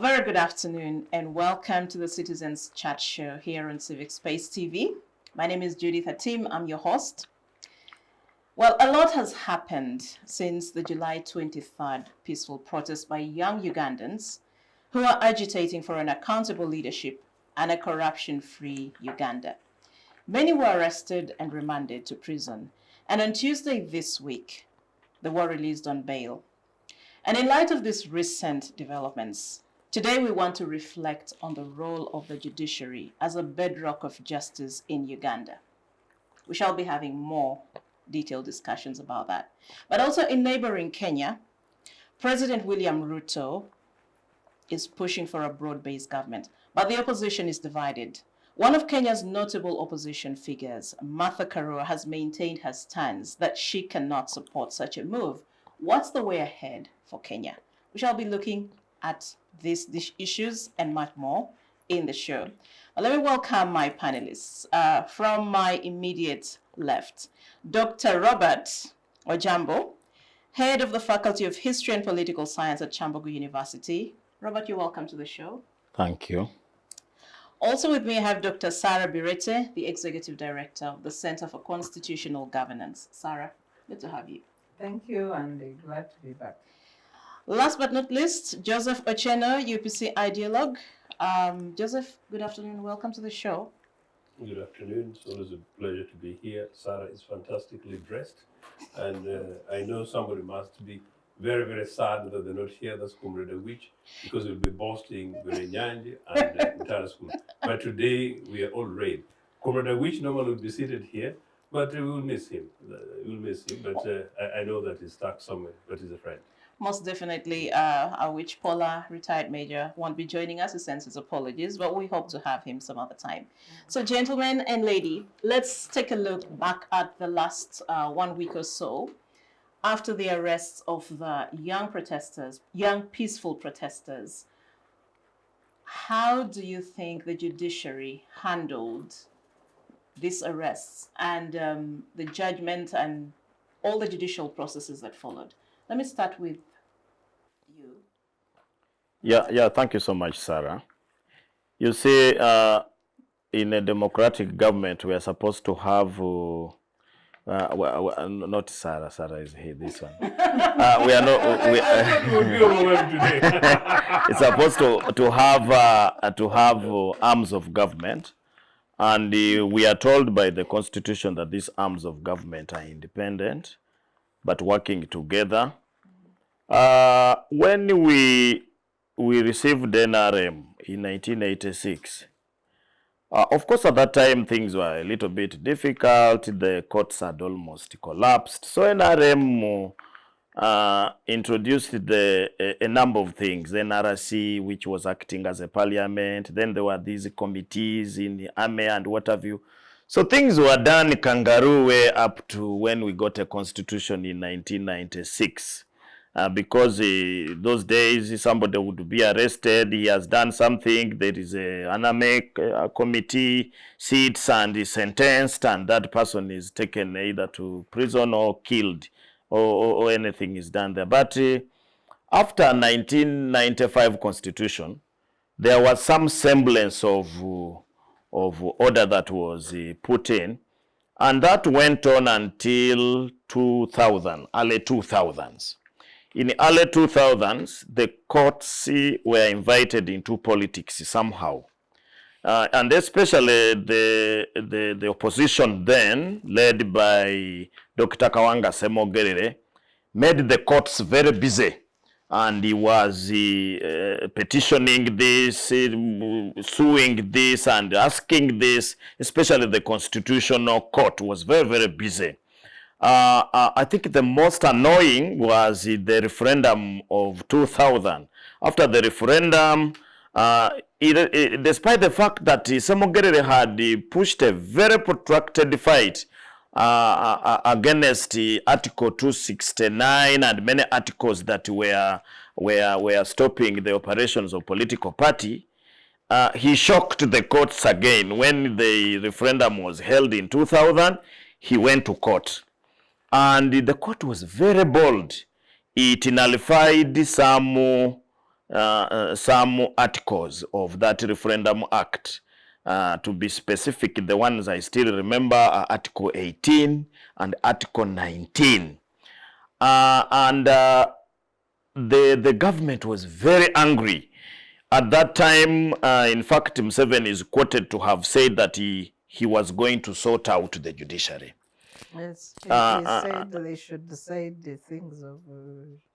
very good afternoon and welcome to the Citizens Chat Show here on Civic Space TV. My name is Judith Atim. I'm your host. Well, a lot has happened since the July 23rd peaceful protest by young Ugandans who are agitating for an accountable leadership and a corruption-free Uganda. Many were arrested and remanded to prison, and on Tuesday this week, they were released on bail. And in light of these recent developments, today we want to reflect on the role of the judiciary as a bedrock of justice in Uganda. We shall be having more detailed discussions about that. But also in neighboring Kenya, President William Ruto is pushing for a broad-based government, but the opposition is divided. One of Kenya's notable opposition figures, Martha Karua, has maintained her stance that she cannot support such a move. What's the way ahead for Kenya? We shall be looking at these issues and much more in the show. Let me welcome my panelists. From my immediate left, Dr. Robert Ojambo, head of the Faculty of History and Political Science at Kyambogo University. Robert, you're welcome to the show. Thank you. Also with me, I have Dr. Sarah Bireete, the Executive Director of the Center for Constitutional Governance. Sarah, good to have you. Thank you, and glad to be back. Last but not least, Joseph Othieno, UPC Ideologue. Joseph, good afternoon. Welcome to the show. Good afternoon. It's always a pleasure to be here. Sarah is fantastically dressed, and I know somebody must be very, very sad that they're not here. That's Comrade Witch, because we'll be boasting Nyanji and Mtara School. But today, we are all red. Comrade Witch normally would be seated here, but we will miss him. But I know that he's stuck somewhere, but he's a friend. Most definitely, our Witch Paula, retired major, won't be joining us. He sends his apologies, but we hope to have him some other time. So, gentlemen and lady, let's take a look back at the last 1 week or so after the arrests of the young protesters, young peaceful protesters. How do you think the judiciary handled these arrests and the judgment and all the judicial processes that followed? Let me start with you. Yeah, thank you so much, Sarah. You see, in a democratic government, we are supposed to have, not Sarah is here, this one. We are not, it's supposed to have arms of government. And we are told by the Constitution that these arms of government are independent, but working together. When we received NRM in 1986, of course at that time things were a little bit difficult. The courts had almost collapsed. So NRM introduced a number of things. The NRC, which was acting as a parliament. Then there were these committees in the army and what have you. So things were done kangaroo way up to when we got a constitution in 1996. Because those days somebody would be arrested, he has done something, there is an army committee, sits and is sentenced, and that person is taken either to prison or killed, or anything is done there. But after 1995 constitution, there was some semblance of order that was put in, and that went on until 2000, early 2000s. In the early 2000s, the courts were invited into politics somehow. And especially the opposition then, led by Dr. Kawanga Semogerere, made the courts very busy. And he was petitioning this, suing this, and asking this, especially the Constitutional Court was very, very busy. I think the most annoying was the referendum of 2000. After the referendum, despite the fact that Semogerere had pushed a very protracted fight against Article 269 and many articles that were stopping the operations of political party, he shocked the courts again. When the referendum was held in 2000, he went to court. And the court was very bold. It nullified some some articles of that referendum act. To be specific, the ones I still remember are Article 18 and Article 19. The government was very angry. At that time, in fact, Museveni is quoted to have said that he was going to sort out the judiciary. Yes, he said they should decide the things of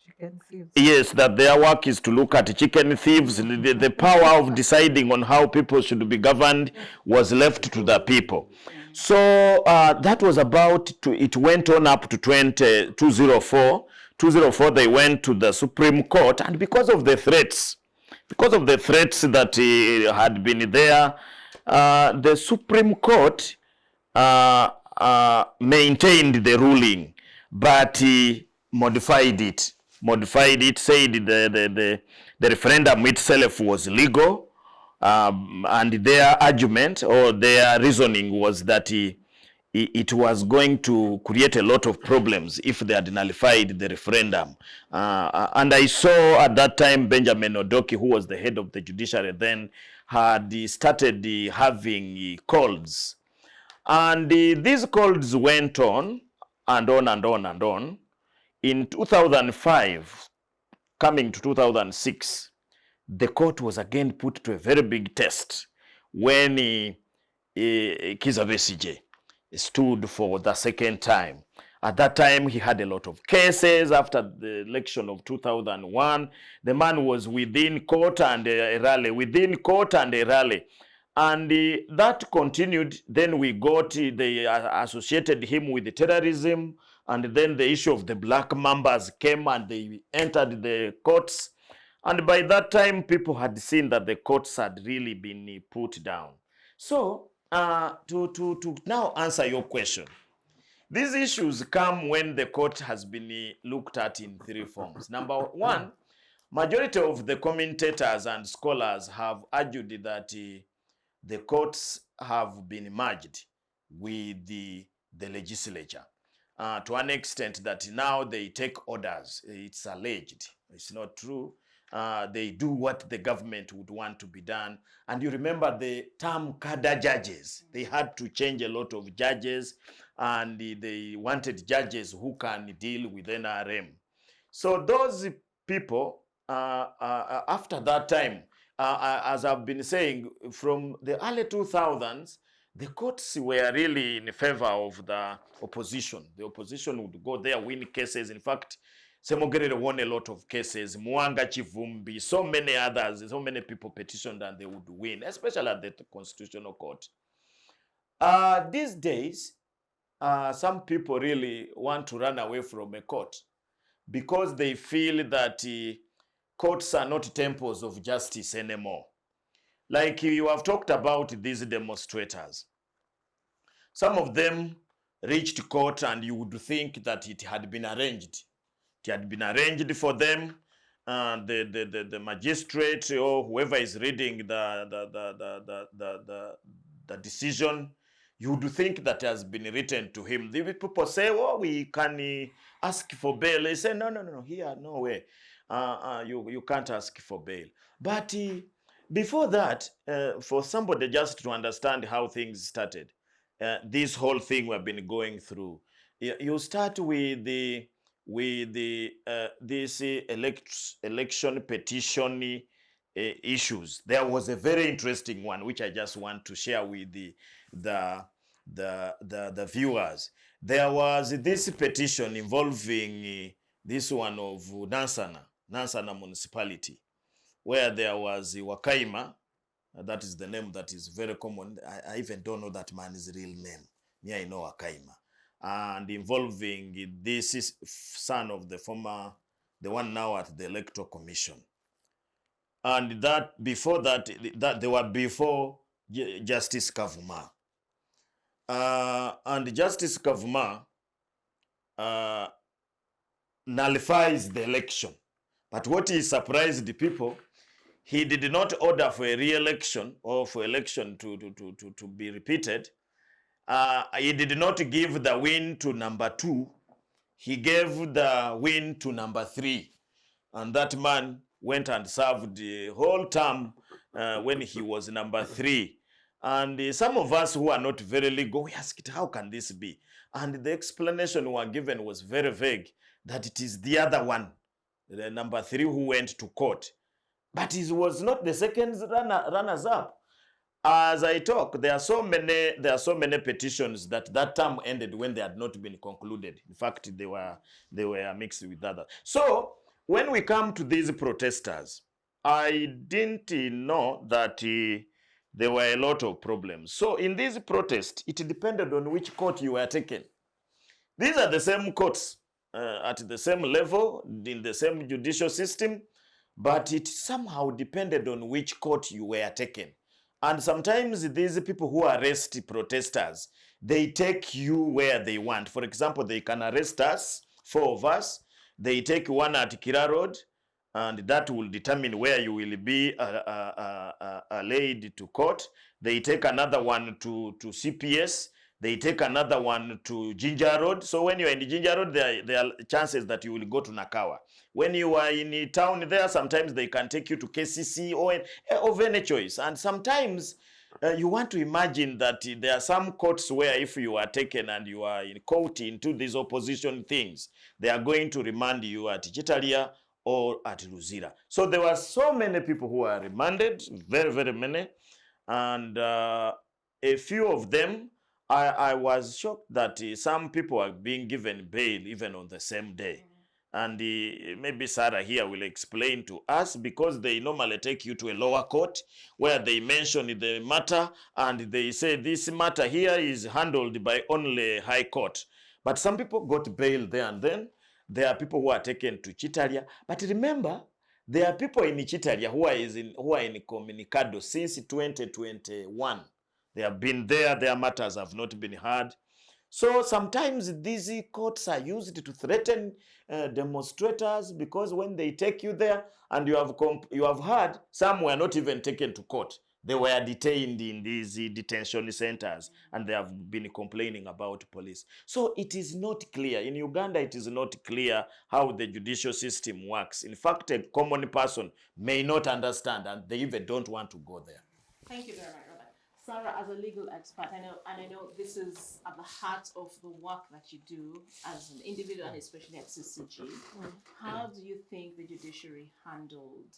chicken thieves. Yes, that their work is to look at chicken thieves. The power of deciding on how people should be governed was left to the people. So that was it went on up to 204. 204, they went to the Supreme Court, and because of the threats that had been there, the Supreme Court maintained the ruling, but modified it, said the referendum itself was legal, and their argument or their reasoning was that it was going to create a lot of problems if they had nullified the referendum. And I saw at that time Benjamin Odoki, who was the head of the judiciary then, had started having colds. And these colds went on and on and on and on. In 2005, coming to 2006, the court was again put to a very big test when Kizza Besigye stood for the second time. At that time, he had a lot of cases. After the election of 2001, the man was within court and a rally, And that continued. Then we got, they associated him with the terrorism. And then the issue of the black mambas came and they entered the courts. And by that time, people had seen that the courts had really been put down. So, to now answer your question, these issues come when the court has been looked at in three forms. Number one, majority of the commentators and scholars have argued that the courts have been merged with the legislature to an extent that now they take orders. It's alleged. It's not true. They do what the government would want to be done. And you remember the term cadre judges. They had to change a lot of judges, and they wanted judges who can deal with NRM. So those people, after that time, as I've been saying, from the early 2000s, the courts were really in favor of the opposition. The opposition would go there, win cases. In fact, Semogerere won a lot of cases. Mwanga Chivumbi, so many others, so many people petitioned and they would win, especially at the Constitutional Court. These days, some people really want to run away from a court because they feel that courts are not temples of justice anymore. Like you have talked about these demonstrators. Some of them reached court and you would think that it had been arranged. It had been arranged for them. The magistrate or whoever is reading the decision, you would think that has been written to him. The people say, oh, we can ask for bail. They say, no, here, no way. You can't ask for bail. But before that, for somebody just to understand how things started, this whole thing we've been going through, you start with this election petition issues. There was a very interesting one which I just want to share with the viewers. There was this petition involving this one of Nansana municipality, where there was Wakaima. That is the name that is very common. I even don't know that man's real name. Me, I know Wakaima. And involving this son of the one now at the Electoral Commission. And that before that they were before Justice Kavuma. And Justice Kavuma nullifies the election. But what he surprised the people, he did not order for a re-election or for election to be repeated. He did not give the win to number 2. He gave the win to number 3. And that man went and served the whole term when he was number 3. And some of us who are not very legal, we asked, how can this be? And the explanation we were given was very vague, that it is the other one, the number 3, who went to court. But he was not the second runners up. As I talk, there are so many petitions that term ended when they had not been concluded. In fact, they were mixed with others. So when we come to these protesters, I didn't know that there were a lot of problems. So in these protests, it depended on which court you were taken. These are the same courts at the same level, in the same judicial system, but it somehow depended on which court you were taken. And sometimes these people who arrest protesters, they take you where they want. For example, they can arrest us, 4 of us. They take one at Kira Road, and that will determine where you will be laid to court. They take another one to CPS. They take another one to Ginger Road. So when you are in Ginger Road, there are chances that you will go to Nakawa. When you are in town there, sometimes they can take you to KCC or of any choice. And sometimes you want to imagine that there are some courts where if you are taken and you are in court into these opposition things, they are going to remand you at Chitalia or at Luzira. So there were so many people who were remanded, very, very many. And a few of them, I was shocked that some people are being given bail even on the same day. And maybe Sarah here will explain to us, because they normally take you to a lower court where they mention the matter and they say this matter here is handled by only high court. But some people got bail there and then. There are people who are taken to Chitalia. But remember, there are people in Chitalia who are in Communicado since 2021. They have been there. Their matters have not been heard. So sometimes these courts are used to threaten demonstrators, because when they take you there and you have heard, some were not even taken to court. They were detained in these detention centers, and they have been complaining about police. So it is not clear. In Uganda, it is not clear how the judicial system works. In fact, a common person may not understand, and they even don't want to go there. Thank you very much, Robert. Sarah, as a legal expert, I know this is at the heart of the work that you do as an individual, and especially at CCG. How do you think the judiciary handled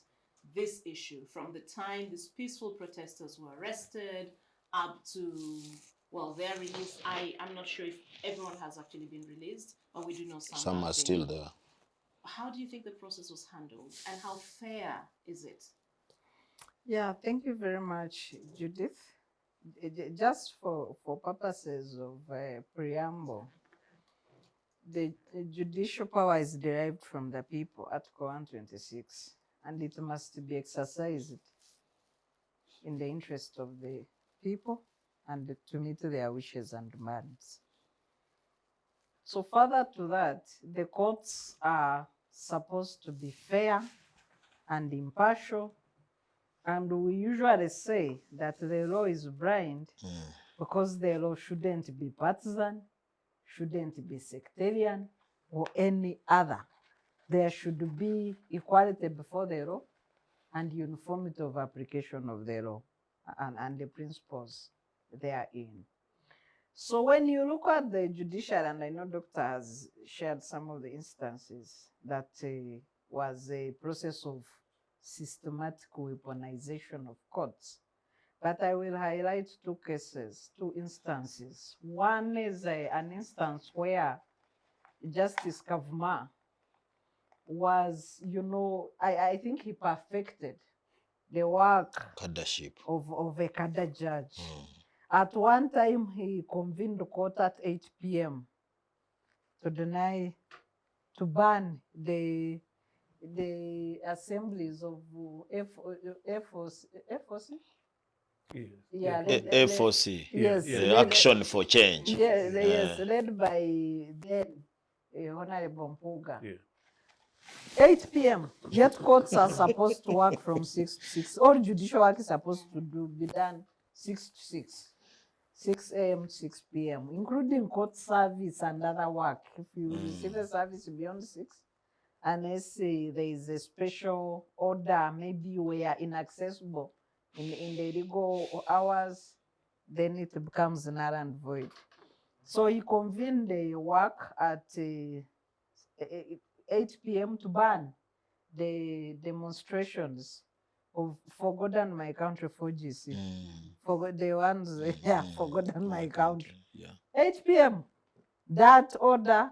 this issue from the time these peaceful protesters were arrested up to, well, their release? I'm not sure if everyone has actually been released, but we do know some are still there. How do you think the process was handled, and how fair is it? Yeah, thank you very much, Judith. Just for purposes of preamble, the judicial power is derived from the people, Article 126, and it must be exercised in the interest of the people and to meet their wishes and demands. So further to that, the courts are supposed to be fair and impartial. And we usually say that the law is blind because the law shouldn't be partisan, shouldn't be sectarian, or any other. There should be equality before the law and uniformity of application of the law and the principles therein. So when you look at the judicial, and I know Doctor has shared some of the instances that was a process of systematic weaponization of courts. But I will highlight 2 cases, 2 instances. One is an instance where Justice Kavuma was, I think he perfected the work of a cadre judge. At one time, he convened the court at 8 p.m. to ban the assemblies of FOC? Yes. Yeah, FOC. Yes. Action for Change. Yes, led by then Honorable Mpuga. Yeah. 8 p.m. Yet courts are supposed to work from 6 to 6. All judicial work is supposed to be done 6 to 6. 6 a.m. to 6 p.m., including court service and other work. If you receive a service beyond 6, unless there is a special order, maybe we are inaccessible in the legal hours, then it becomes null and void. So he convened the work at 8 p.m. to ban the demonstrations of Forgotten My Country for GC. For the ones, yeah, Forgotten My Country. Yeah. 8 p.m. That order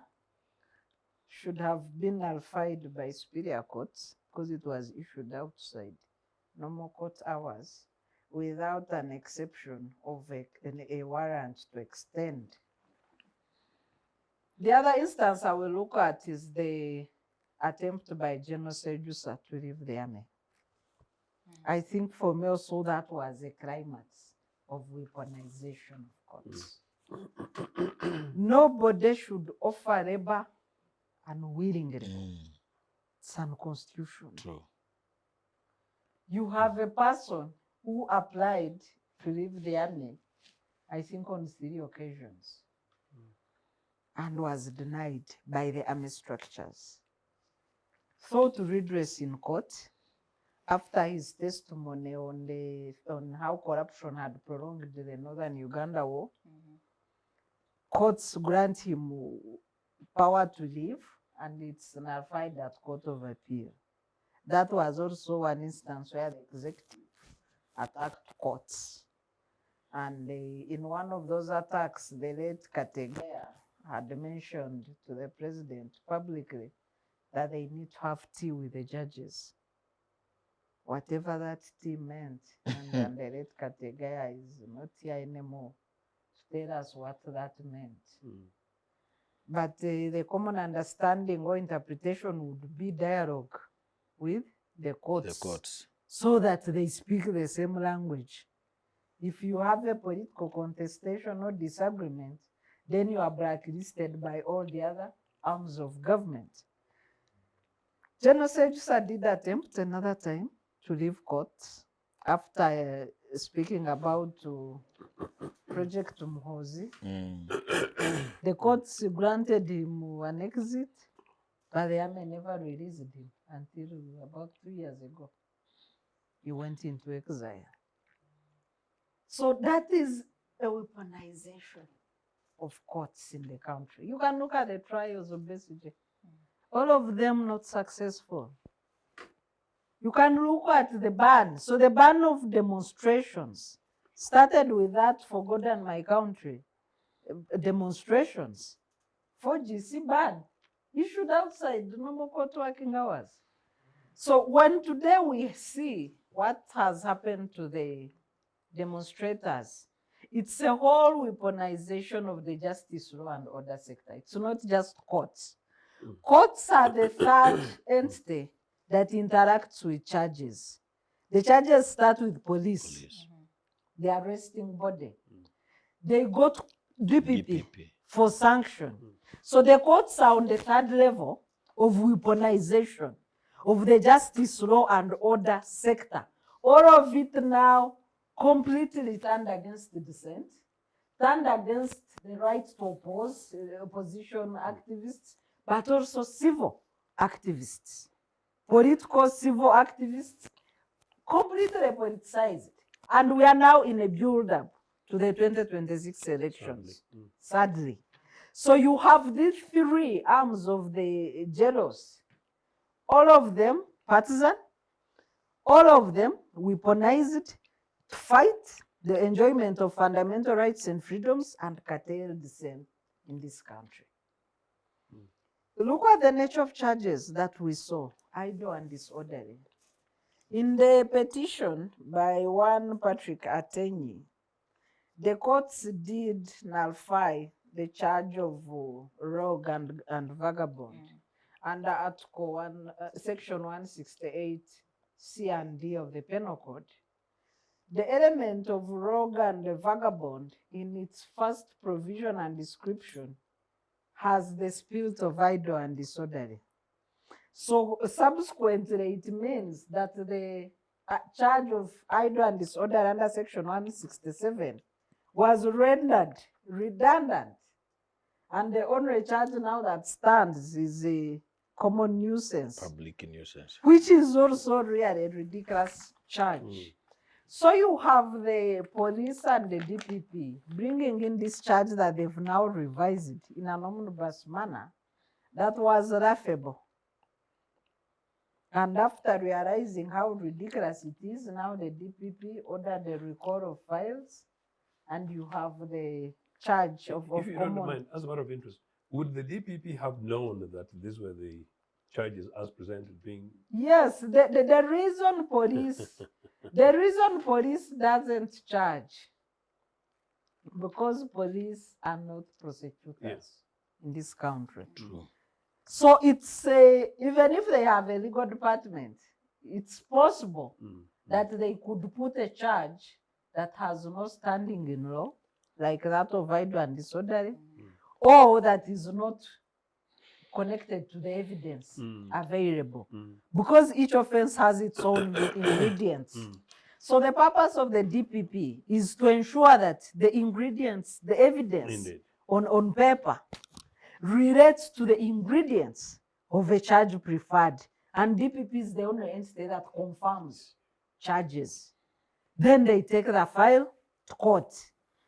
should have been nullified by superior courts because it was issued outside normal court hours without an exception of a warrant to extend. The other instance I will look at is the attempt by General Sejusa to leave the army. I think for me also that was a climax of weaponization of courts. Nobody should offer labor unwillingly. It's unconstitutional. True. You have a person who applied to leave the army, I think on 3 occasions, and was denied by the army structures. Sought redress in court after his testimony on how corruption had prolonged the northern Uganda war. Courts grant him power to leave, and it's nullified at Court of Appeal. That was also one instance where the executive attacked courts. And in one of those attacks, the late Kategaya had mentioned to the president publicly that they need to have tea with the judges. Whatever that tea meant, and the late Kategaya is not here anymore to tell us what that meant. But the common understanding or interpretation would be dialogue with the courts, so that they speak the same language. If you have a political contestation or disagreement, then you are blacklisted by all the other arms of government. General Sejusa did attempt another time to leave court after speaking about Project Muhozi. The courts granted him an exit, but the army never released him until about 2 years ago. He went into exile. So that is a weaponization of courts in the country. You can look at the trials of Besigye. All of them not successful. You can look at the ban. So the ban of demonstrations started with that Forgotten My Country demonstrations. 4GC ban issued outside the normal court working hours. So when today we see what has happened to the demonstrators, it's a whole weaponization of the justice, law and order sector. It's not just courts. Courts are the third entity that interacts with charges. The charges start with police. The arresting body. They go to DPP for sanction. So the courts are on the third level of weaponization of the justice, law and order sector. All of it now completely turned against the dissent, turned against the right to oppose opposition activists, but also civil activists. Political civil activists completely politicized. And we are now in a build-up to the 2026 elections, sadly. So you have these 3 arms of the jealous, all of them partisan, all of them weaponized to fight the enjoyment of fundamental rights and freedoms and curtail dissent in this country. Look at the nature of charges that we saw, idle and disorderly. In the petition by one Patrick Atenyi, the courts did nullify the charge of rogue and vagabond under Article 1, Section 168 C and D of the Penal Code. The element of rogue and vagabond in its first provision and description has the spirit of idle and disorderly. So subsequently, it means that the charge of idle and disorder under Section 167 was rendered redundant. And the only charge now that stands is common nuisance, Public nuisance. which is also really a ridiculous charge. So you have the police and the DPP bringing in this charge that they've now revised in an omnibus manner that was laughable. And after realizing how ridiculous it is, now the DPP ordered the recall of files, and you have the charge of If you don't common. mind, as a matter of interest, would the DPP have known that these were the charges as presented being? Yes, the reason police, the reason police doesn't charge, because police are not prosecutors in this country. True. So it's even if they have a legal department, it's possible that they could put a charge that has no standing in law, like that of idle and disorderly, or that is not connected to the evidence available, because each offense has its own ingredients. So the purpose of the DPP is to ensure that the ingredients, the evidence on paper relates to the ingredients of a charge preferred. And DPP is the only entity that confirms charges. Then they take the file to court.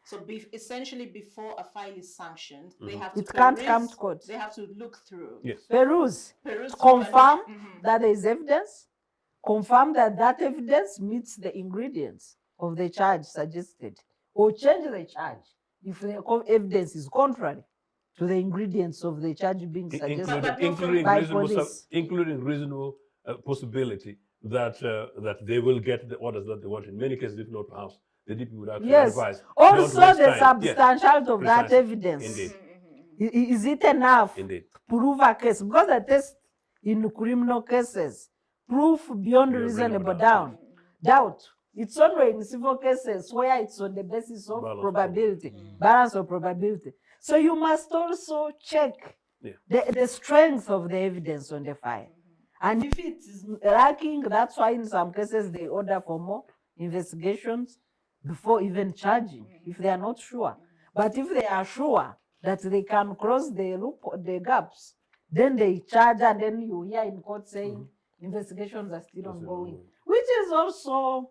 So essentially, before a file is sanctioned, they have to It can't come to court. They have to look through. Yes. Peruse to confirm that there is evidence, confirm that that evidence meets the ingredients of the charge suggested, or change the charge if the evidence is contrary to the ingredients of the charge being suggested including reasonable possibility that that they will get the orders that they want. In many cases, if not perhaps, the DP would actually advise. Also the substantiality of that evidence. Indeed. Is it enough Indeed. to prove a case? Because the test in criminal cases, proof beyond reasonable doubt. It's only in civil cases where it's on the basis of probability, balance of probability. So you must also check the strength of the evidence on the file. And if it is lacking, that's why in some cases they order for more investigations before even charging, if they are not sure. But if they are sure that they can cross the gaps, then they charge, and then you hear in court saying investigations are still ongoing, which is also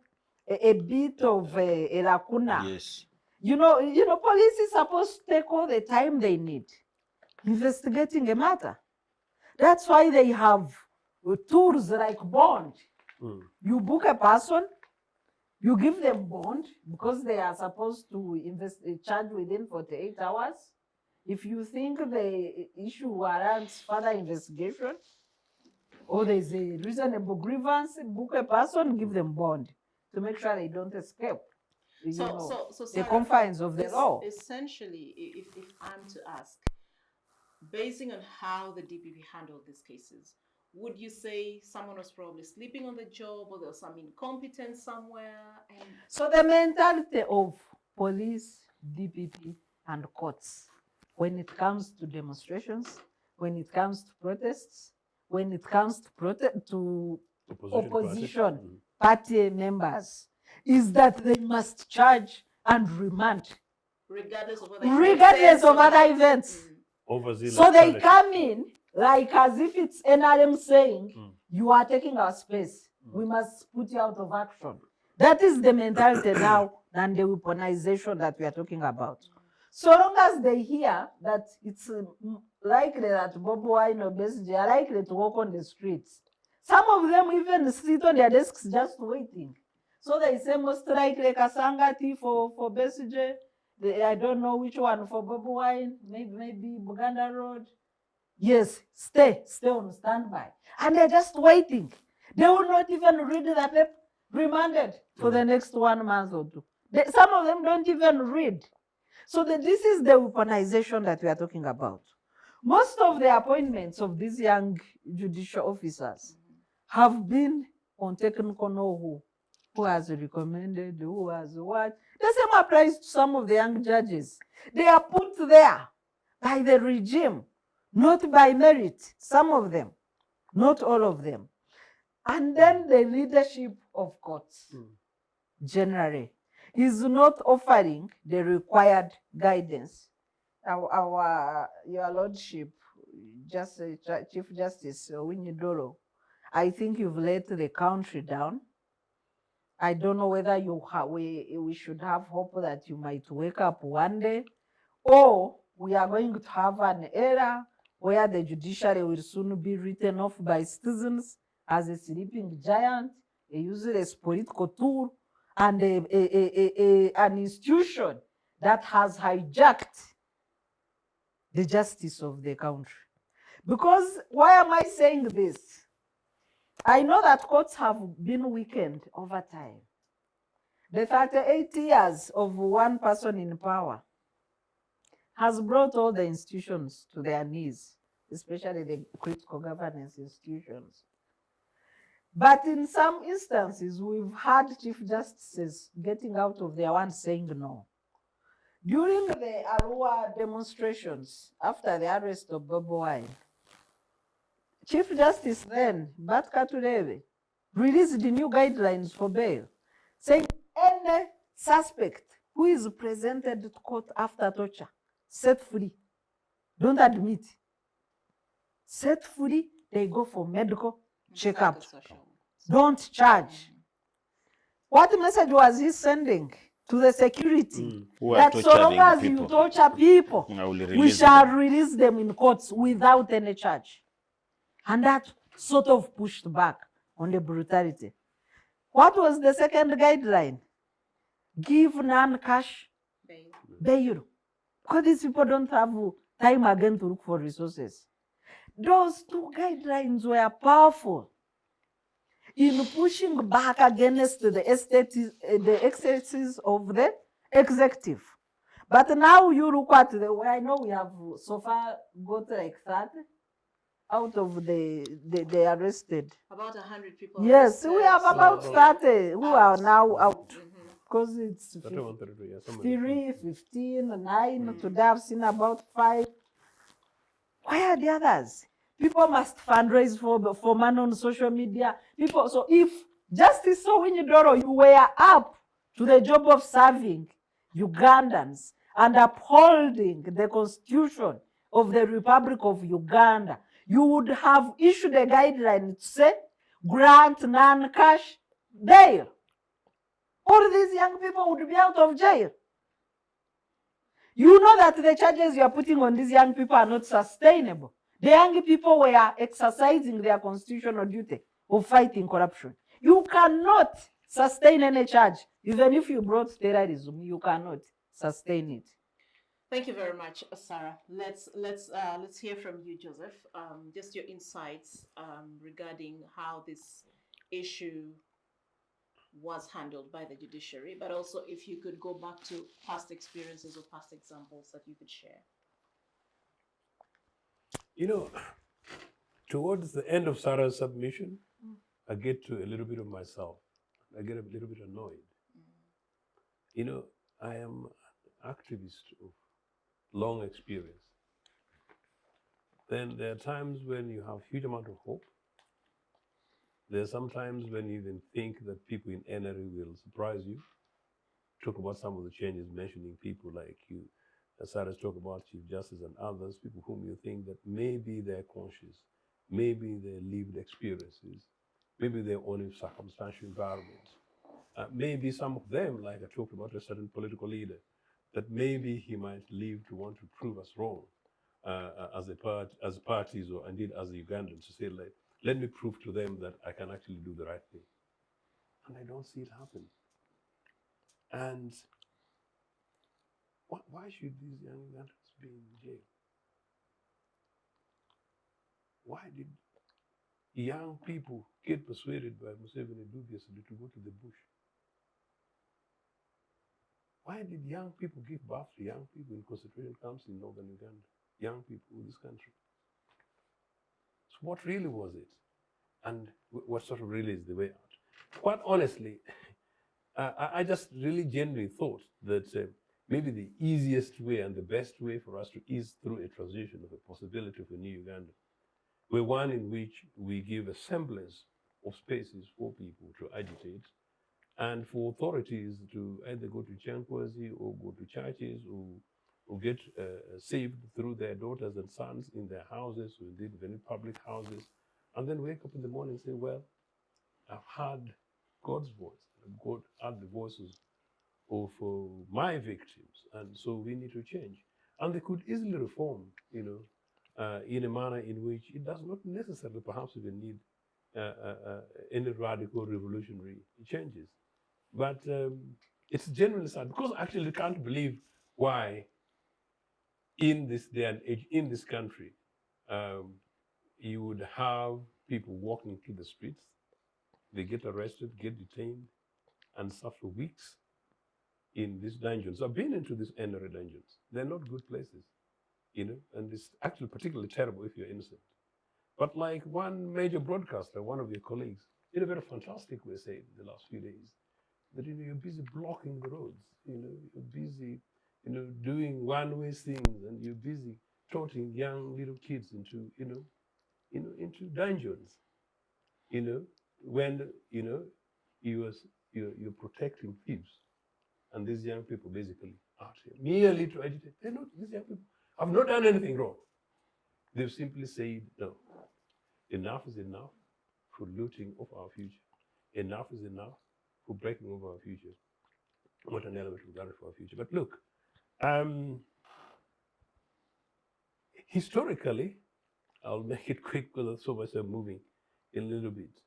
a bit of a lacuna. Yes. You know, police is supposed to take all the time they need investigating a matter. That's why they have tools like bond. You book a person, you give them bond because they are supposed to charge within 48 hours. If you think the issue warrants further investigation, or there's a reasonable grievance, book a person, give them bond to make sure they don't escape So the Sarah, confines of the law. Essentially, if I'm to ask, basing on how the DPP handled these cases, would you say someone was probably sleeping on the job, or there was some incompetence somewhere? So the mentality of police, DPP, and courts, when it comes to demonstrations, when it comes to protests, when it comes to opposition party members, is that they must charge and remand, regardless of other events. So they come in like as if it's NRM saying, you are taking our space, we must put you out of action. That is the mentality now than the weaponization that we are talking about. So long as they hear that it's likely that Bobi Wine or Besigye are likely to walk on the streets, some of them even sit on their desks just waiting. So they say most likely Kasangati for Besigye, I don't know which one for Bobi Wine, maybe Buganda Road. Yes, stay on standby. And they're just waiting. They will not even read the paper, remanded for the next 1 month or two. Some of them don't even read. So this is the weaponization that we are talking about. Most of the appointments of these young judicial officers have been on technical know who has recommended, who has what. The same applies to some of the young judges. They are put there by the regime, not by merit, some of them, not all of them. And then the leadership of courts, generally, is not offering the required guidance. Your Lordship, Chief Justice Winyidoro, I think you've let the country down. I don't know whether we should have hope that you might wake up one day, or we are going to have an era where the judiciary will soon be written off by citizens as a sleeping giant, a useless political tool, and an institution that has hijacked the justice of the country. Because why am I saying this? I know that courts have been weakened over time. The 38 years of one person in power has brought all the institutions to their knees, especially the critical governance institutions. But in some instances, we've had chief justices getting out of their one saying no. During the Arua demonstrations, after the arrest of Bobi Wine, Chief Justice then, Bat Katurebe, released the new guidelines for bail, saying any suspect who is presented to court after torture, set free. Don't admit. Set free, they go for medical checkup. Don't charge. What message was he sending to the security? That so long as you torture people, we shall release them in courts without any charge. And that sort of pushed back on the brutality. What was the second guideline? Give non-cash bail. Because these people don't have time again to look for resources. Those two guidelines were powerful in pushing back against the excesses of the executive. But now you look at the way, I know we have so far got like 30 out of the arrested. About 100 people. Yes, we have about 30 who are now out. Because it's 3, 15, 9. Today I've seen about 5. Where are the others? People must fundraise for money on social media. People, so if Justice Winyidoro, you were up to the job of serving Ugandans and upholding the Constitution of the Republic of Uganda, you would have issued a guideline to say, grant non-cash bail. All these young people would be out of jail. You know that the charges you are putting on these young people are not sustainable. The young people were exercising their constitutional duty of fighting corruption. You cannot sustain any charge. Even if you brought terrorism, you cannot sustain it. Thank you very much, Sarah. Let's hear from you, Joseph. Just your insights regarding how this issue was handled by the judiciary, but also if you could go back to past experiences or past examples that you could share. You know, towards the end of Sarah's submission, I get to a little bit of myself. I get a little bit annoyed. You know, I am an activist of long experience. Then there are times when you have huge amount of hope. There are some times when you even think that people in NRA will surprise you. Talk about some of the changes, mentioning people like you. Sarah's talk about Chief Justice and others, people whom you think that maybe they're conscious, maybe their lived experiences, maybe their own circumstantial environment. Maybe some of them, like I talked about a certain political leader, that maybe he might live to want to prove us wrong as parties or indeed as Ugandans, to say, like, let me prove to them that I can actually do the right thing. And I don't see it happen. And why should these young Ugandans be in jail? Why did young people get persuaded by Museveni dubiously to go to the bush? Why did young people give birth to young people in concentration camps in northern Uganda? Young people in this country. So what really was it? And what sort of really is the way out? Quite honestly, I just really genuinely thought that maybe the easiest way and the best way for us to ease through a transition of a possibility of a new Uganda were one in which we give a semblance of spaces for people to agitate and for authorities to either go to Chankwazi or go to churches or who get saved through their daughters and sons in their houses, who indeed very public houses, and then wake up in the morning and say, well, I've heard God's voice, and God heard the voices of my victims, and so we need to change. And they could easily reform, in a manner in which it does not necessarily perhaps even need any radical revolutionary changes. But it's genuinely sad, because actually you can't believe why in this day and age, in this country, you would have people walking through the streets, they get arrested, get detained, and suffer weeks in these dungeons. I've been into these NRA dungeons. They're not good places, and it's actually particularly terrible if you're innocent. But like one major broadcaster, one of your colleagues, in a very fantastic way said in the last few days, that you're busy blocking the roads, you're busy, doing one-way things, and you're busy toting young little kids into, into dungeons, when you're protecting thieves, and these young people basically out here merely to agitate. These young people have not done anything wrong. They've simply said, no, enough is enough for looting of our future. Enough is enough for breaking over our future. What an element of that for our future. But look, historically, I'll make it quick because so much I'm moving in a little bit.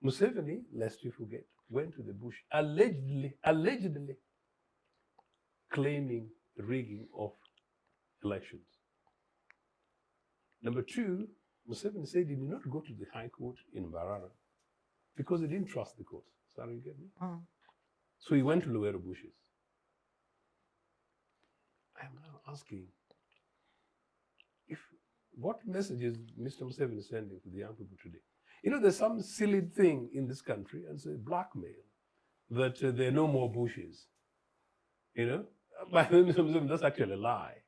Museveni, lest you forget, went to the bush allegedly claiming rigging of elections. Number two, Museveni said he did not go to the High Court in Mbarara because he didn't trust the court. Sorry, you get me? So he went to Luwero bushes. I am now asking, what message is Mr. Museveni sending to the young people today? There's some silly thing in this country, and say blackmail, that there are no more bushes. By Mr. Museveni, that's actually a lie.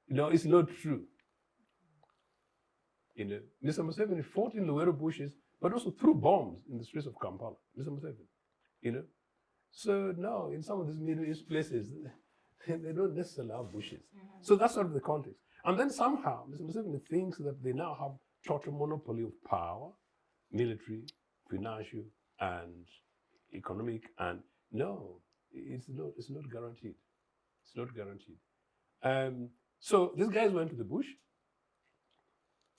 It's not true. Mr. Museveni fought in Luwero bushes, but also threw bombs in the streets of Kampala. Mr. Museveni, So now, in some of these Middle East places, they don't necessarily have bushes. So that's sort of the context. And then somehow, Mr. Museveni thinks that they now have total monopoly of power, military, financial, and economic, and no, it's not guaranteed. It's not guaranteed. So these guys went to the bush,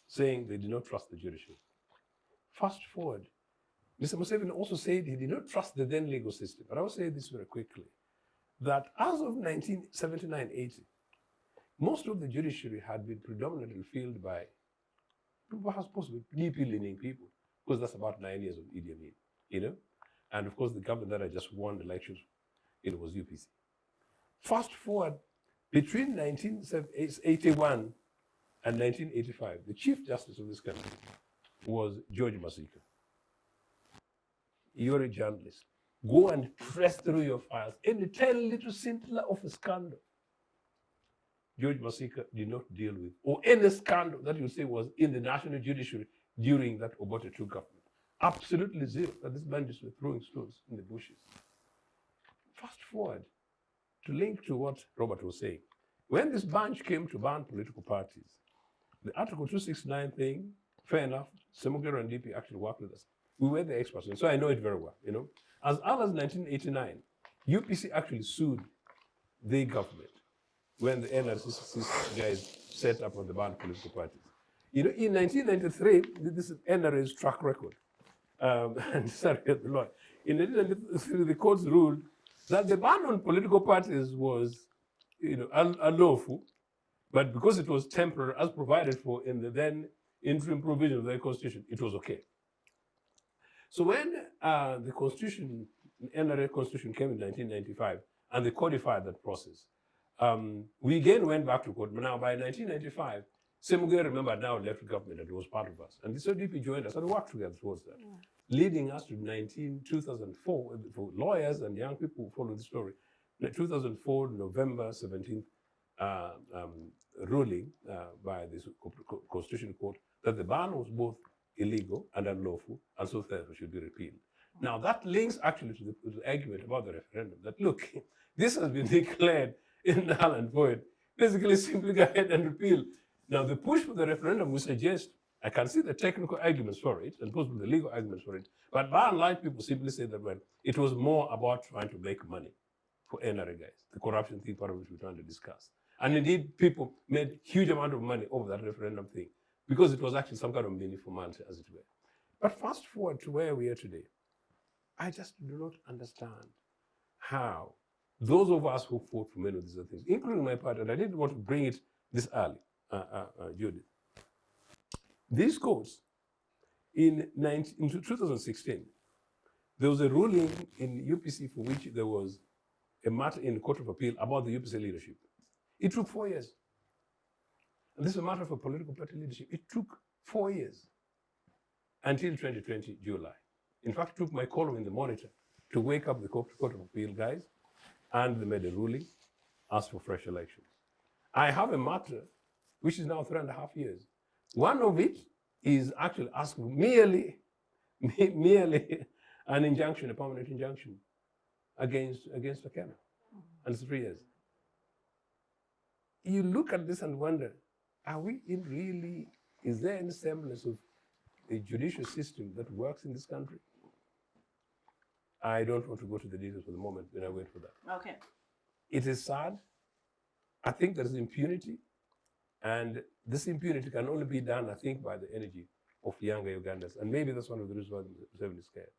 saying they did not trust the judiciary. Fast forward, Mr. Museveni also said he did not trust the then legal system. But I will say this very quickly, that as of 1979-80, most of the judiciary had been predominantly filled by perhaps possibly DP-leaning people, because that's about 9 years of Idi Amin, And of course, the government that had just won the elections, it was UPC. Fast forward, between 1981 and 1985, the Chief Justice of this country was George Masika. You're a journalist. Go and press through your files. Any tiny little scintilla of a scandal George Masika did not deal with, or any scandal that you say was in the national judiciary during that Obote II government. Absolutely zero, that these bandits were throwing stones in the bushes. Fast forward, to link to what Robert was saying. When this bunch came to ban political parties, the Article 269 thing, fair enough, Semugero and DP actually worked with us. We were the experts, and so I know it very well, As early as 1989, UPC actually sued the government when the NRC guys set up on the banned political parties. In 1993, this is NRA's track record. And sorry, the law. In 1993, the courts ruled that the ban on political parties was, unlawful, but because it was temporary, as provided for in the then interim provision of the Constitution, it was okay. So when the Constitution, NRA Constitution came in 1995, and they codified that process, we again went back to court. But now by 1995, Semugero, remember, now left government and was part of us. And the CDP joined us and worked together towards that, leading us to 2004, for lawyers and young people who follow the story, the 2004 November 17th ruling by the Constitutional Court that the ban was both illegal and unlawful, and so therefore should be repealed. Now that links actually to the argument about the referendum, that look, this has been declared in the Highland Point. Basically, simply go ahead and repeal. Now, the push for the referendum, we suggest, I can see the technical arguments for it and possibly the legal arguments for it, but by and large, people simply say that, well, it was more about trying to make money for NRA guys, the corruption thing, part of which we're trying to discuss. And indeed, people made huge amount of money over that referendum thing because it was actually some kind of mini formality, as it were. But fast forward to where we are today, I just do not understand how those of us who fought for many of these other things, including my part, and I didn't want to bring it this early, Judith. These courts, in 2016, there was a ruling in UPC for which there was a matter in the Court of Appeal about the UPC leadership. It took 4 years. And this is a matter for political party leadership. It took 4 years until 2020 July. In fact, it took my column in the Monitor to wake up the Court of Appeal guys, and they made a ruling, asked for fresh elections. I have a matter which is now 3.5 years. One of it is actually asking merely an injunction, a permanent injunction against Othieno, and it's 3 years. You look at this and wonder, are we in really, is there any semblance of a judicial system that works in this country? I don't want to go to the details for the moment, then I wait for that. Okay. It is sad. I think there is impunity, and this impunity can only be done, I think, by the energy of younger Ugandans, and maybe that's one of the reasons why Museveni is scared.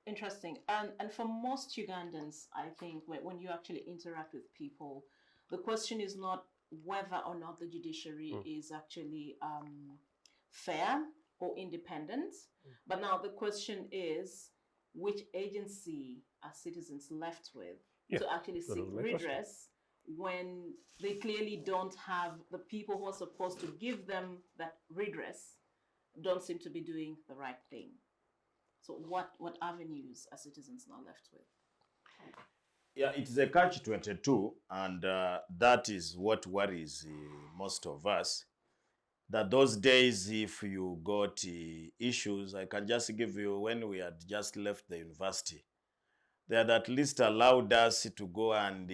Interesting. And for most Ugandans, I think when you actually interact with people, the question is not whether or not the judiciary is actually fair or independent, but now the question is, which agency are citizens left with to actually seek redress when they clearly don't have the people who are supposed to give them that redress don't seem to be doing the right thing. So what avenues are citizens now left with? Yeah, it's a catch-22, and that is what worries most of us. That those days, if you got issues, I can just give you, when we had just left the university, they had at least allowed us to go and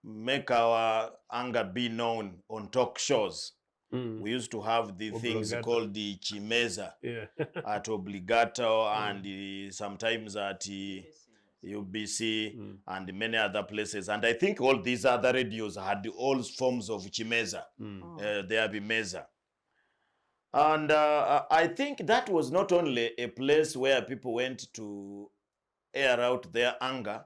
make our anger be known on talk shows. We used to have the things called the chimeza at Obligato and sometimes at UBC and many other places. And I think all these other radios had all forms of chimeza. There be meza. And I think that was not only a place where people went to air out their anger,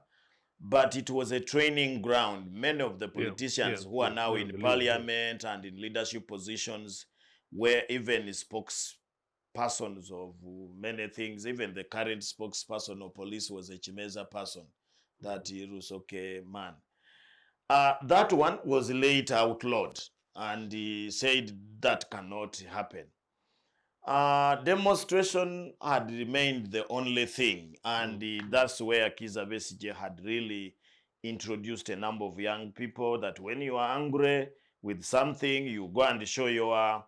but it was a training ground. Many of the politicians who are now in parliament and in leadership positions were even spokespersons of many things. Even the current spokesperson of police was a Chimeza person, that Rusoke man. That one was later outlawed, and he said that cannot happen. Demonstration had remained the only thing, and that's where Kizza Besigye had really introduced a number of young people that when you are angry with something, you go and show your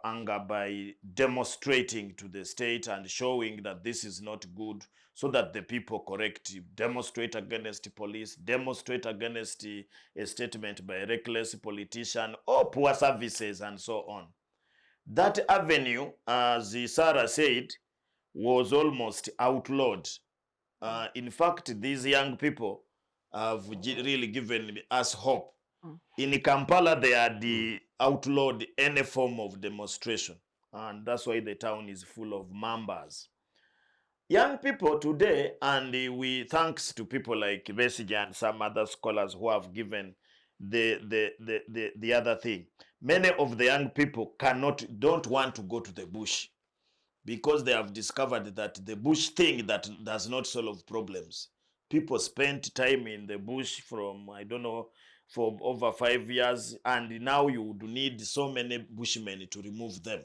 anger by demonstrating to the state and showing that this is not good, so that the people correct you. Demonstrate against police, demonstrate against a statement by a reckless politician or poor services and so on. That avenue, as Sarah said, was almost outlawed. In fact, these young people have really given us hope. In Kampala, they had outlawed any form of demonstration, and that's why the town is full of mambas. Young people today, and we thanks to people like Besigye and some other scholars who have given the other thing. Many of the young people don't want to go to the bush because they have discovered that the bush thing that does not solve problems. People spent time in the bush from, I don't know, for over 5 years, and now you would need so many bushmen to remove them.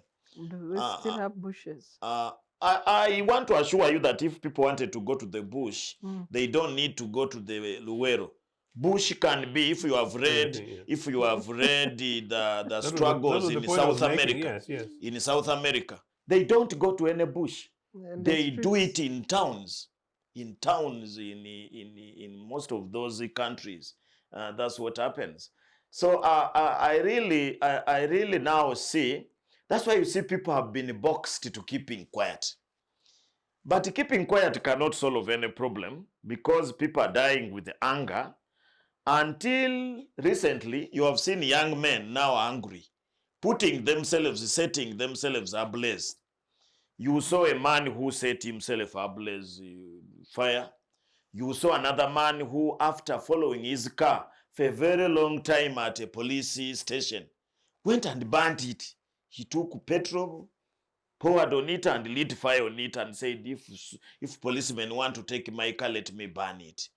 Do we still have bushes? I want to assure you that if people wanted to go to the bush, they don't need to go to the Luwero. Bush can be, if you have read, the struggles in South America. In South America, they don't go to any bush. They do it in towns. in towns in most of those countries. That's what happens. So I really now see, that's why you see people have been boxed to keeping quiet. But keeping quiet cannot solve any problem because people are dying with anger. Until recently, you have seen young men now angry, putting themselves, setting themselves ablaze. You saw a man who set himself ablaze fire. You saw another man who, after following his car for a very long time at a police station, went and burnt it. He took petrol, poured on it and lit fire on it and said, if policemen want to take my car, let me burn it.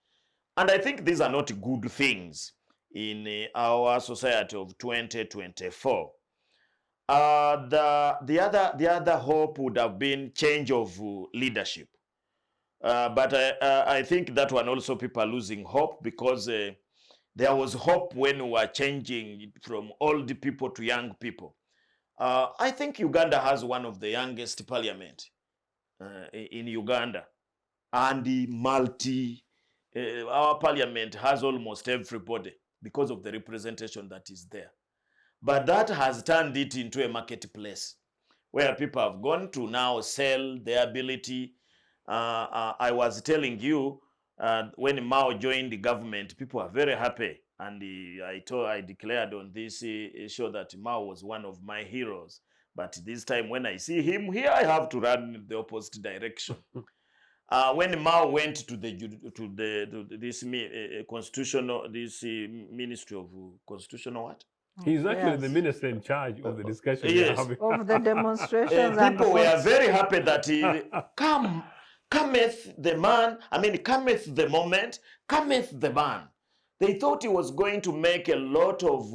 And I think these are not good things in our society of 2024. The other hope would have been change of leadership. But I think that one also people are losing hope because there was hope when we were changing from old people to young people. I think Uganda has one of the youngest parliament in Uganda, and the our parliament has almost everybody because of the representation that is there. But that has turned it into a marketplace where people have gone to now sell their ability. I was telling you, when Mao joined the government, people are very happy. And I declared on this show that Mao was one of my heroes. But this time when I see him here, I have to run in the opposite direction. When Mao went to this constitutional, this Ministry of Constitutional what? He's actually Yes. the minister in charge of the discussion Yes. we're having. Of the demonstrations and People were votes. very happy that cometh the man, cometh the moment, cometh the man. They thought he was going to make a lot of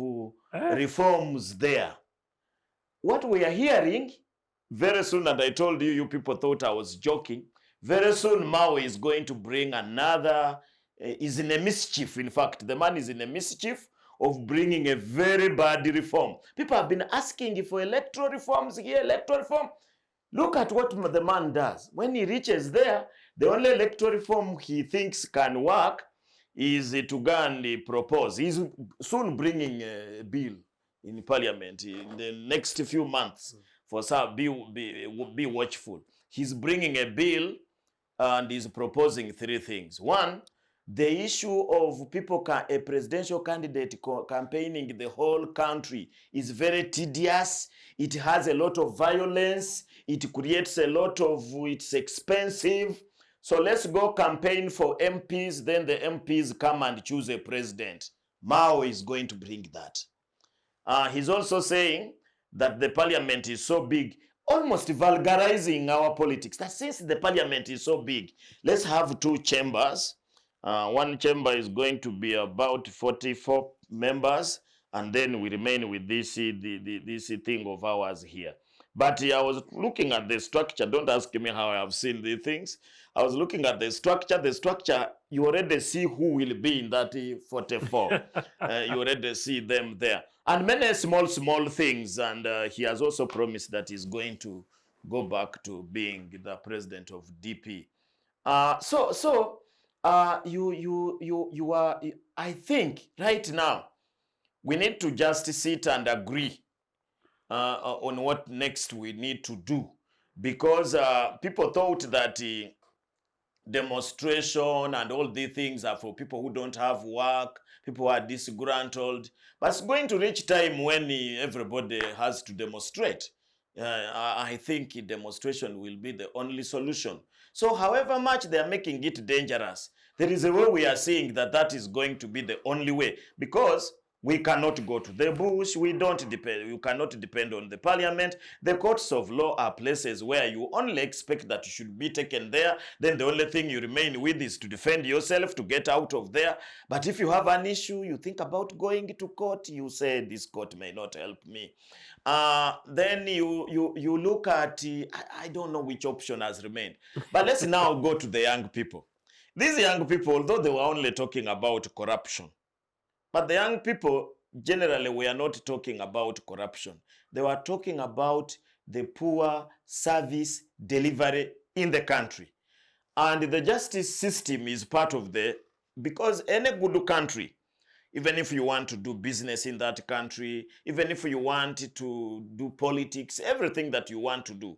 reforms there. What we are hearing very soon, and I told you, you people thought I was joking, very soon Mao is going to bring another, is in a mischief. In fact, the man is in a mischief of bringing a very bad reform. People have been asking for electoral reforms here, electoral reform. Look at what the man does. When he reaches there, the only electoral reform he thinks can work is to go and propose. He's soon bringing a bill in parliament in the next few months. For some, be watchful. He's bringing a bill and he's proposing three things. One, the issue of people, a presidential candidate campaigning the whole country is very tedious. It has a lot of violence. It creates a lot of, it's expensive. So let's go campaign for MPs, then the MPs come and choose a president. Mao is going to bring that. He's also saying that the parliament is so big, almost vulgarizing our politics, that since the parliament is so big, let's have two chambers. One chamber is going to be about 44 members, and then we remain with this thing of ours here. But I was looking at the structure. Don't ask me how I have seen the things. I was looking at the structure. The structure, you already see who will be in that 44. You already see them there. And many small things. And he has also promised that he's going to go back to being the president of DP. You are, I think right now, we need to just sit and agree on what next we need to do, because people thought that demonstration and all these things are for people who don't have work, people who are disgruntled. But it's going to reach time when everybody has to demonstrate. I think demonstration will be the only solution. So however much they are making it dangerous, there is a way we are seeing that is going to be the only way, because we cannot go to the bush. We don't depend. You cannot depend on the parliament. The courts of law are places where you only expect that you should be taken there. Then the only thing you remain with is to defend yourself, to get out of there. But if you have an issue, you think about going to court. You say, this court may not help me. Then you look at, I don't know which option has remained. But let's now go to the young people. These young people, although they were only talking about corruption, but the young people, generally, we are not talking about corruption. They were talking about the poor service delivery in the country. And the justice system is part of because any good country, even if you want to do business in that country, even if you want to do politics, everything that you want to do,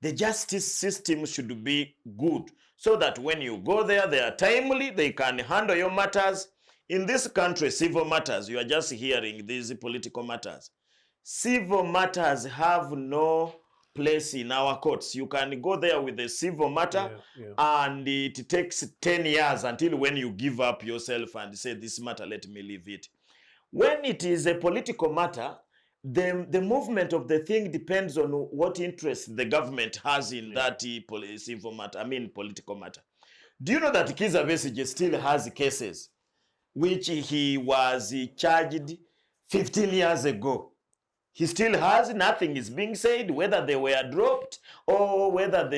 the justice system should be good so that when you go there, they are timely, they can handle your matters. In this country, civil matters, you are just hearing these political matters. Civil matters have no place in our courts. You can go there with a civil matter and it takes 10 years until when you give up yourself and say, this matter, let me leave it. When it is a political matter, the movement of the thing depends on what interest the government has in that civil matter, political matter. Do you know that Kizza Besigye still has cases which he was charged 15 years ago? He still has, nothing is being said, whether they were dropped or whether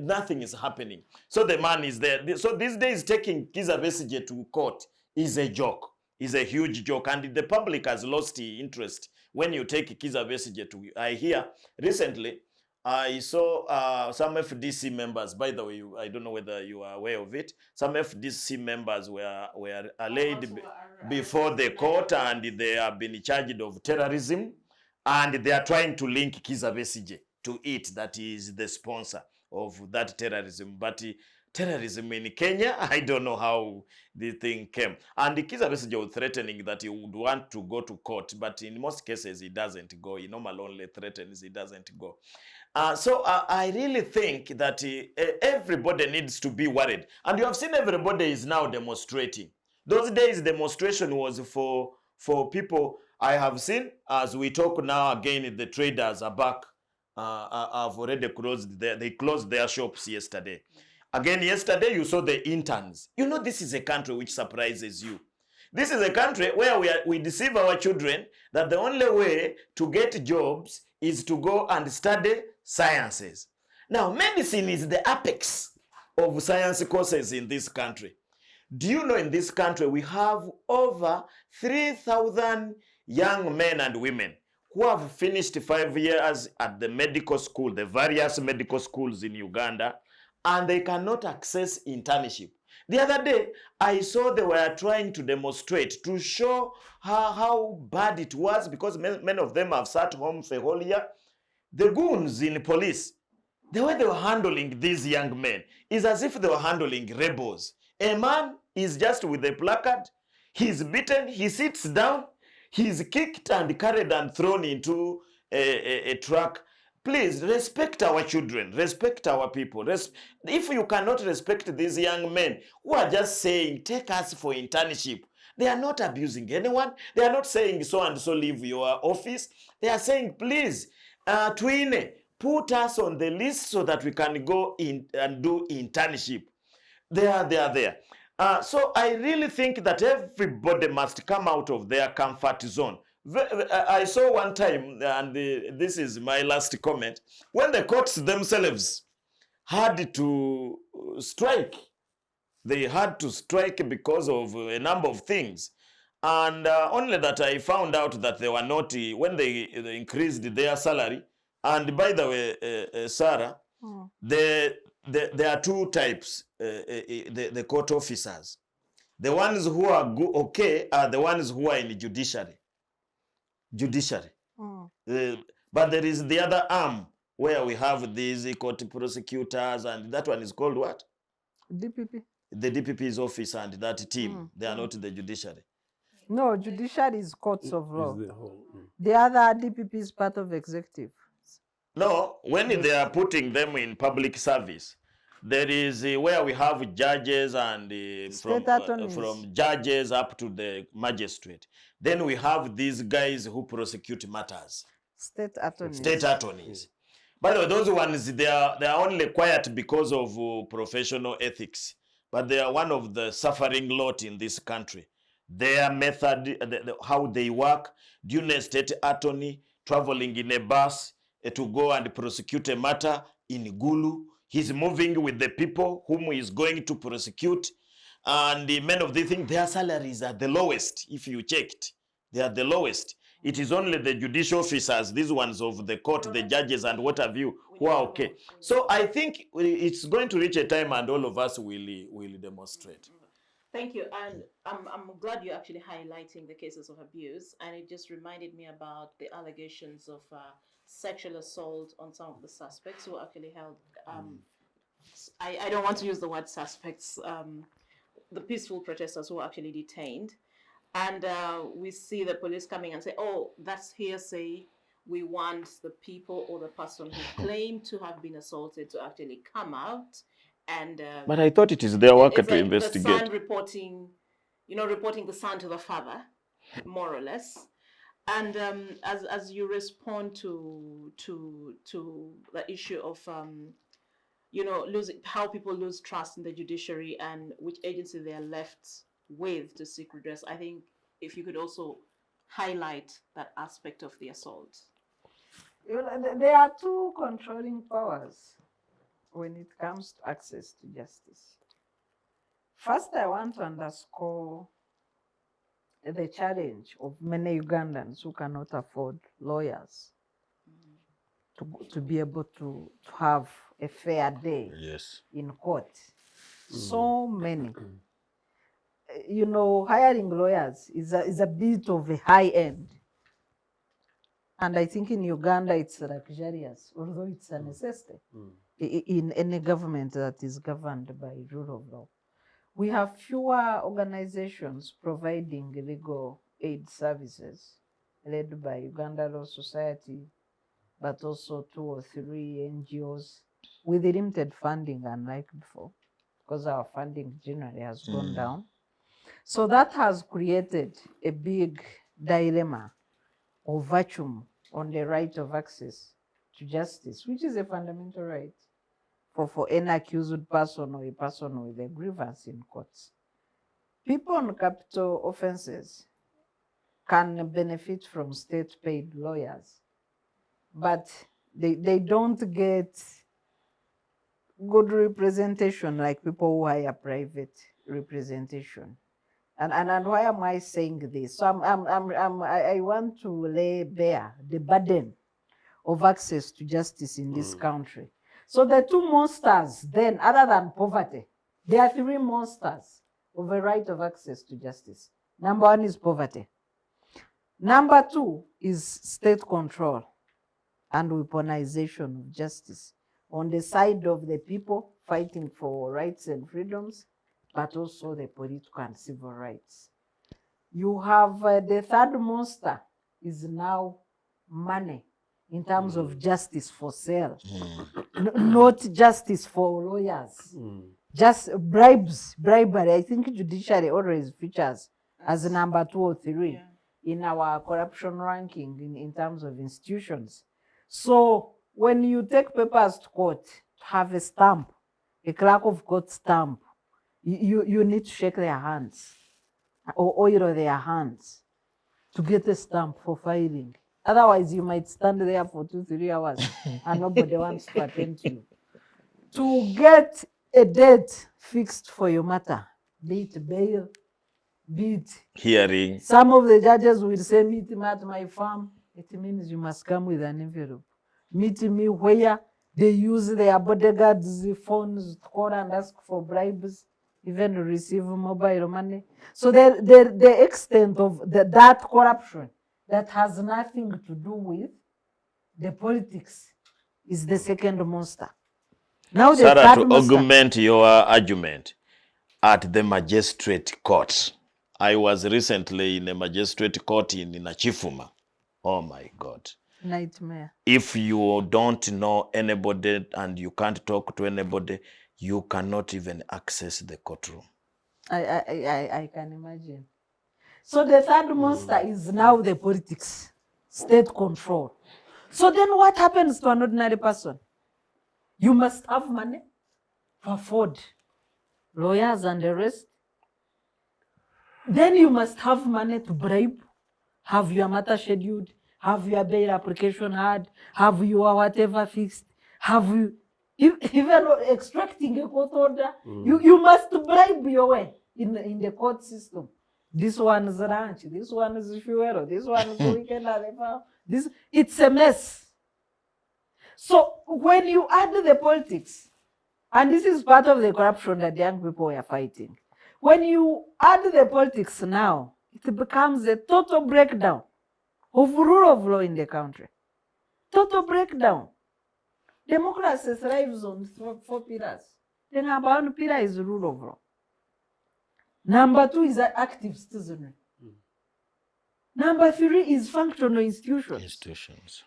nothing is happening. So the man is there. So these days taking Kizza Besigye to court is a joke, is a huge joke, and the public has lost interest when you take Kizza Besigye to. I hear recently, I saw some FDC members, by the way, I don't know whether you are aware of it, some FDC members were laid before the court and they have been charged of terrorism. And they are trying to link Kizza Besigye to it, that is the sponsor of that terrorism. But terrorism in Kenya, I don't know how the thing came. And Kizza Besigye was threatening that he would want to go to court, but in most cases he doesn't go. He normally only threatens, he doesn't go. So I really think that everybody needs to be worried. And you have seen everybody is now demonstrating. Those days demonstration was for people. I have seen, as we talk now again, the traders are back. Have already closed they closed their shops yesterday. Again, yesterday you saw the interns. You know, this is a country which surprises you. This is a country where we deceive our children that the only way to get jobs is to go and study sciences. Now, medicine is the apex of science courses in this country. Do you know in this country we have over 3,000 young men and women who have finished 5 years at the medical school, the various medical schools in Uganda, and they cannot access internship. The other day, I saw they were trying to demonstrate to show how bad it was because many of them have sat home for a whole year. The goons in police, the way they were handling these young men is as if they were handling rebels. A man is just with a placard, he's beaten, he sits down, he's kicked and carried and thrown into a truck. Please respect our children, respect our people. If you cannot respect these young men who are just saying, take us for internship, they are not abusing anyone. They are not saying so and so leave your office. They are saying, please, Twine, put us on the list so that we can go in and do internship. They are there. So I really think that everybody must come out of their comfort zone. I saw one time, and this is my last comment, when the courts themselves had to strike. They had to strike because of a number of things. And only that I found out that they were not, when they increased their salary, and by the way, Sarah, there are two types, the court officers. The ones who are okay are the ones who are in judiciary. But there is the other arm where we have these court prosecutors, and that one is called what? DPP. The DPP's office and that team. They are not the judiciary. No, judiciary is courts of law. The other DPP is part of executive. No, when they are putting them in public service, there is where we have judges and from judges up to the magistrate. Then we have these guys who prosecute matters. State attorneys. State attorneys. By the way, those ones, they are only quiet because of professional ethics. But they are one of the suffering lot in this country. Their method, how they work, junior state attorney traveling in a bus to go and prosecute a matter in Gulu. He's moving with the people whom he is going to prosecute. And the men of the thing, their salaries are the lowest. If you checked, they are the lowest. It is only the judicial officers, these ones of the court, the judges and what have you, who are okay. So I think it's going to reach a time and all of us will demonstrate. Thank you, and I'm glad you're actually highlighting the cases of abuse, and it just reminded me about the allegations of sexual assault on some of the suspects who actually held. I don't want to use the word suspects. The peaceful protesters who were actually detained, and we see the police coming and say, "Oh, that's hearsay. We want the people or the person who claimed to have been assaulted to actually come out." And But I thought it is their work it's to like investigate. the son reporting, reporting the son to the father, more or less. And as you respond to the issue of losing, how people lose trust in the judiciary and which agency they are left with to seek redress, I think if you could also highlight that aspect of the assault. There are two controlling powers when it comes to access to justice. First, I want to underscore the challenge of many Ugandans who cannot afford lawyers to be able to have a fair day in court. So many. Hiring lawyers is a bit of a high end. And I think in Uganda it's luxurious, although it's a necessity in any government that is governed by rule of law. We have fewer organizations providing legal aid services led by Uganda Law Society, but also 2 or 3 NGOs with limited funding, unlike before, because our funding generally has gone down. So that has created a big dilemma of vacuum on the right of access to justice, which is a fundamental right for any accused person or a person with a grievance in courts. People on capital offenses can benefit from state-paid lawyers, but they don't get good representation like people who hire private representation. And why am I saying this? So I want to lay bare the burden of access to justice in this country. So the 2 monsters then, other than poverty, there are 3 monsters of a right of access to justice. Number 1 is poverty. Number 2 is state control and weaponization of justice on the side of the people fighting for rights and freedoms, but also the political and civil rights. You have the 3rd monster is now money in terms of justice for sale, not justice for lawyers. Just bribery. I think judiciary always features as number 2 or 3 in our corruption ranking in terms of institutions. So when you take papers to court, to have a stamp, a clerk of court stamp, you need to shake their hands or oil their hands to get a stamp for filing. Otherwise, you might stand there for 2-3 hours and nobody wants to attend to you. To get a date fixed for your matter, be it bail, be it hearing. Some of the judges will say, meet me at my farm. It means you must come with an envelope. Meet me where they use their bodyguards' phones to call and ask for bribes, even receive mobile money. So the extent of that corruption that has nothing to do with the politics is the 2nd monster. Now the Sarah, 3rd to monster. augment your argument, at the magistrate court, I was recently in a magistrate court in Nachifuma. Oh my God. Nightmare. If you don't know anybody and you can't talk to anybody, you cannot even access the courtroom. I can imagine. So the 3rd monster is now the politics, state control. So then what happens to an ordinary person? You must have money to afford lawyers and the rest. Then you must have money to bribe, have your matter scheduled, have your bail application had, have your whatever fixed, have you, even extracting a court order, you must bribe your way in the court system. This one is ranch, this one is fuero, this one is weekend at the farm. It's a mess. So when you add the politics, and this is part of the corruption that young people are fighting, when you add the politics now, it becomes a total breakdown of rule of law in the country. Total breakdown. Democracy thrives on four pillars. The number one pillar is rule of law. Number two is active citizenry. Number three is functional institutions.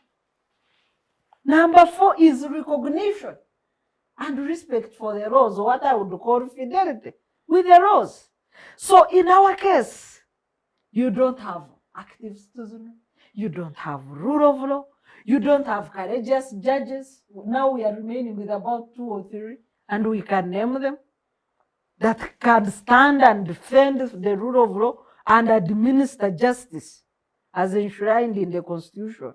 Number four is recognition and respect for the laws, what I would call fidelity with the laws. So in our case, you don't have active citizenry, you don't have rule of law, you don't have courageous judges. Now we are remaining with about 2 or 3, and we can name them, that can stand and defend the rule of law and administer justice as enshrined in the Constitution.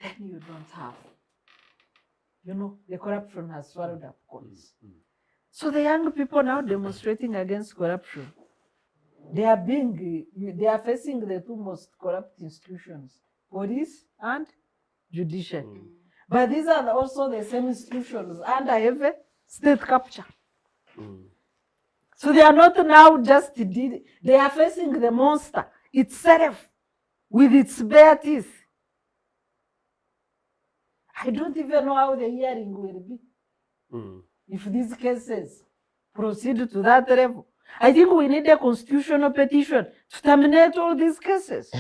Then you don't have, the corruption has swallowed up courts. So the young people now demonstrating against corruption, they are facing the two most corrupt institutions, police and judiciary. But these are also the same institutions under heavy state capture. So they are not now just, they are facing the monster itself with its bare teeth. I don't even know how the hearing will be. If these cases proceed to that level. I think we need a constitutional petition to terminate all these cases.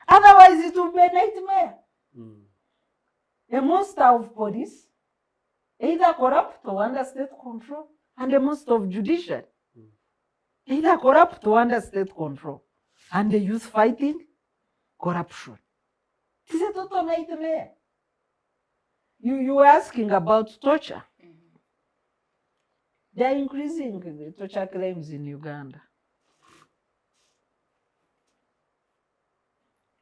Otherwise, it will be a nightmare. A monster of police, either corrupt or under state control, and a monster of judiciary, either corrupt or under state control, and the youth fighting corruption. It is a total nightmare. You were asking about torture. They are increasing the torture claims in Uganda.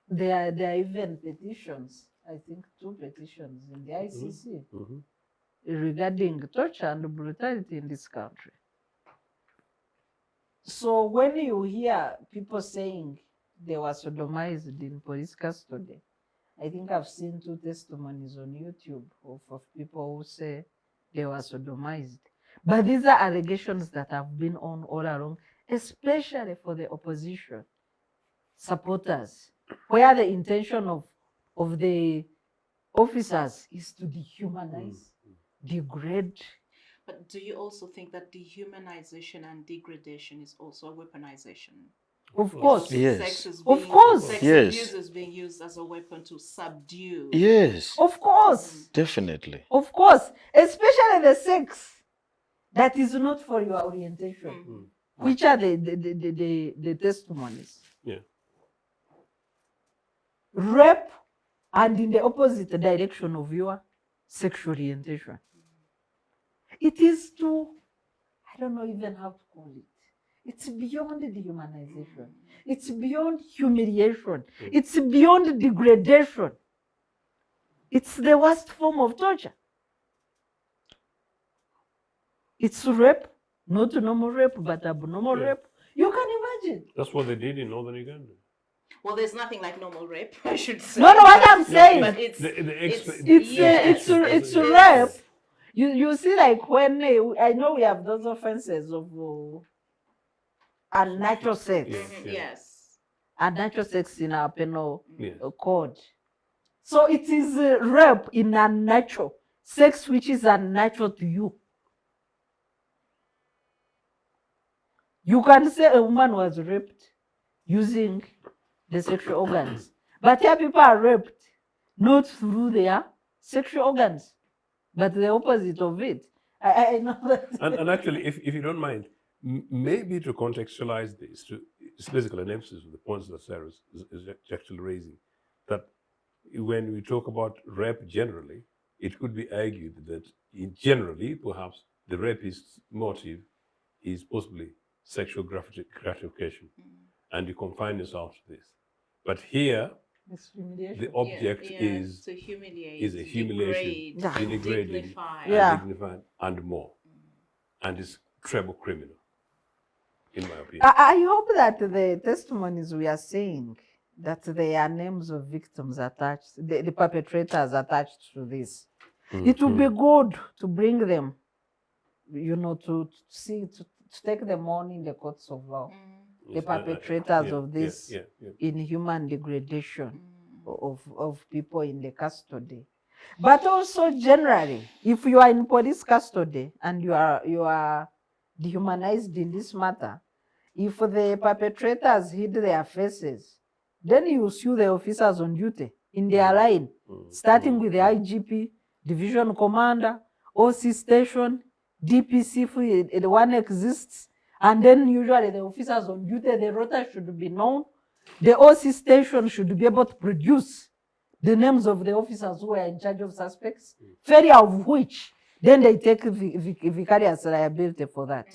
There are even petitions, I think 2 petitions in the ICC regarding torture and brutality in this country. So when you hear people saying they were sodomized in police custody, I think I've seen 2 testimonies on YouTube of people who say they were sodomized. But these are allegations that have been on all along, especially for the opposition supporters, where the intention of the officers is to dehumanize, degrade. But do you also think that dehumanization and degradation is also a weaponization? Of course. Yes. Sex Yes. abuse is being used as a weapon to subdue. Yes. Of course. Definitely. Of course. Especially the sex that is not for your orientation, which are the testimonies. Yeah. Rape and in the opposite direction of your sexual orientation. It is I don't know even how to call it. It's beyond dehumanization. It's beyond humiliation. It's beyond degradation. It's the worst form of torture. It's rape, not normal rape, but abnormal rape. You can imagine. That's what they did in northern Uganda. Well, there's nothing like normal rape, I should say. No, what I'm saying. But it's rape. You see, like when I know we have those offenses of unnatural sex. Yes. Unnatural sex in our penal code. So it is rape in unnatural sex, which is unnatural to you. You can say a woman was raped using the sexual organs, but here people are raped not through their sexual organs, but the opposite of it. I know that. And actually, if you don't mind, maybe to contextualize this, it's basically an emphasis of the points that Sarah is actually raising, that when we talk about rape generally, it could be argued that generally, perhaps, the rapist's motive is possibly sexual gratification, and you confine yourself to this. But here, the object is to humiliate, is a humiliation, denigrating, dignify. dignified, and more, and is treble criminal. in my opinion. I hope that the testimonies we are saying, that there are names of victims attached, the perpetrators attached to this. It would be good to bring them, you know, to take them on in the courts of law. The perpetrators of this inhuman degradation of people in the custody. But also generally, if you are in police custody and you are dehumanized in this matter, if the perpetrators hid their faces, then you sue the officers on duty in their line, starting with the IGP, division commander, OC station, DPC if the one exists, and then usually the officers on duty, the rota should be known. The OC station should be able to produce the names of the officers who are in charge of suspects, failure of which, then they take vicarious liability for that.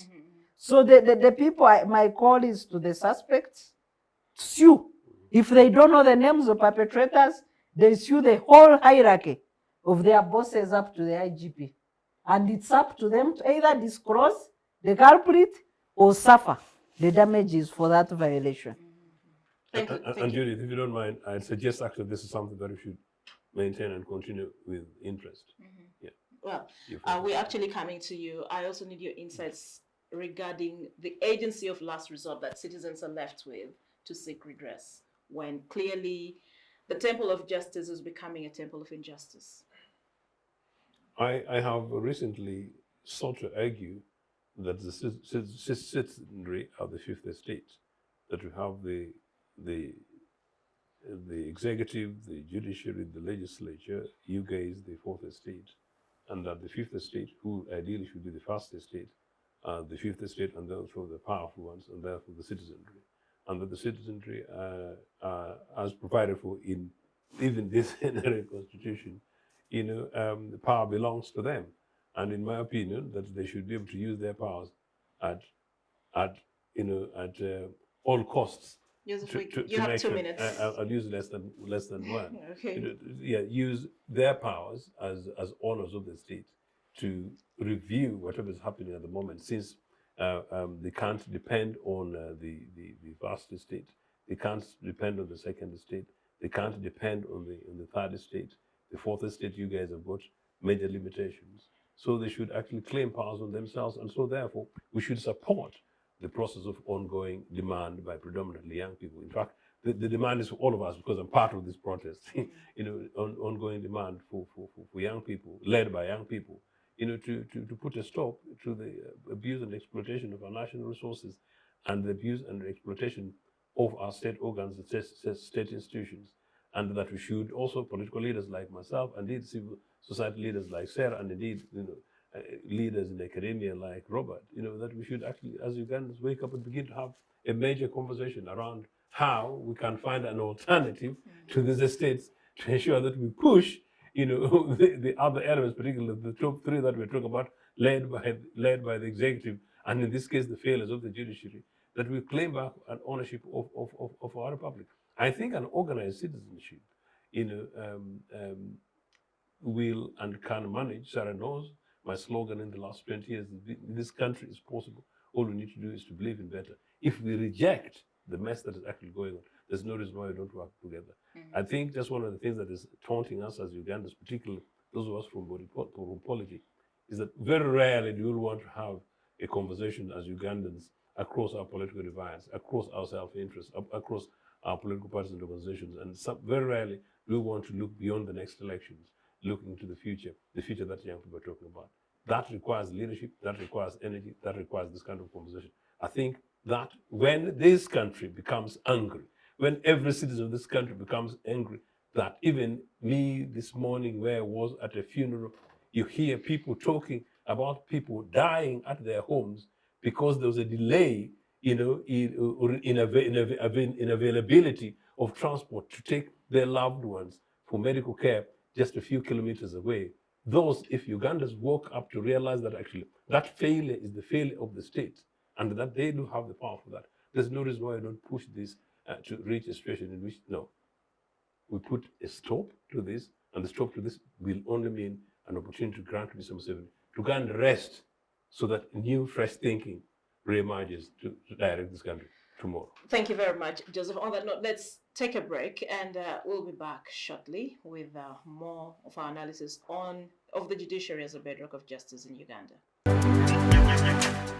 So the people, my call is to the suspects, sue. If they don't know the names of perpetrators, they sue the whole hierarchy of their bosses up to the IGP. And it's up to them to either disclose the culprit or suffer the damages for that violation. Thank And you. Judith, if you don't mind, I'd suggest actually this is something that we should maintain and continue with interest. Yeah. Well, we're actually coming to you. I also need your insights regarding the agency of last resort that citizens are left with to seek redress, when clearly the temple of justice is becoming a temple of injustice. I have recently sought to argue that the citizenry of the fifth estate, that we have the executive, the judiciary, the legislature, you guys, the fourth estate, and that the fifth estate, who ideally should be the first estate, the fifth estate, and therefore the powerful ones, and therefore the citizenry, and that the citizenry, as provided for in even this constitution, you know, the power belongs to them, and in my opinion, that they should be able to use their powers at all costs. You have 2 minutes. I'll use less than one. Okay. Use their powers as owners of the state to review whatever is happening at the moment, since they can't depend on the first estate, they can't depend on the second estate, they can't depend on the third estate, the fourth estate. You guys have got major limitations, so they should actually claim powers on themselves, and so therefore we should support the process of ongoing demand by predominantly young people. In fact, the demand is for all of us, because I'm part of this protest. You know, ongoing demand for young people, led by young people, you know, to put a stop to the abuse and exploitation of our national resources, and the abuse and exploitation of our state organs and state institutions. And that we should also, political leaders like myself, and indeed civil society leaders like Sarah, and indeed, you know, leaders in academia like Robert, you know, that we should actually, as Ugandans, wake up and begin to have a major conversation around how we can find an alternative to these estates, to ensure that we push, you know, the other elements, particularly the top three that we're talking about, led by the executive, and in this case, the failures of the judiciary, that we claim back an ownership of our republic. I think an organized citizenship, you know, will and can manage. Sarah knows my slogan in the last 20 years is, this country is possible. All we need to do is to believe in better. If we reject the mess that is actually going on, there's no reason why we don't work together. I think that's one of the things that is taunting us as Ugandans, particularly those of us from politics, is that very rarely do we want to have a conversation as Ugandans across our political divides, across our self-interest, across our political parties and organizations, and very rarely do we want to look beyond the next elections, looking to the future that young people are talking about. That requires leadership, that requires energy, that requires this kind of conversation. I think that when this country becomes angry, when every citizen of this country becomes angry, that even me this morning where I was at a funeral, you hear people talking about people dying at their homes because there was a delay, you know, in availability of transport to take their loved ones for medical care just a few kilometers away. Those, if Ugandans woke up to realize that actually that failure is the failure of the state, and that they do have the power for that, there's no reason why we don't push this to reach a situation in which, no, we put a stop to this, and the stop to this will only mean an opportunity to grant Mr. Museveni to go and rest, so that new, fresh thinking, re-emerges to direct this country tomorrow. Thank you very much, Joseph. On that note, let's take a break, and we'll be back shortly with more of our analysis of the judiciary as a bedrock of justice in Uganda.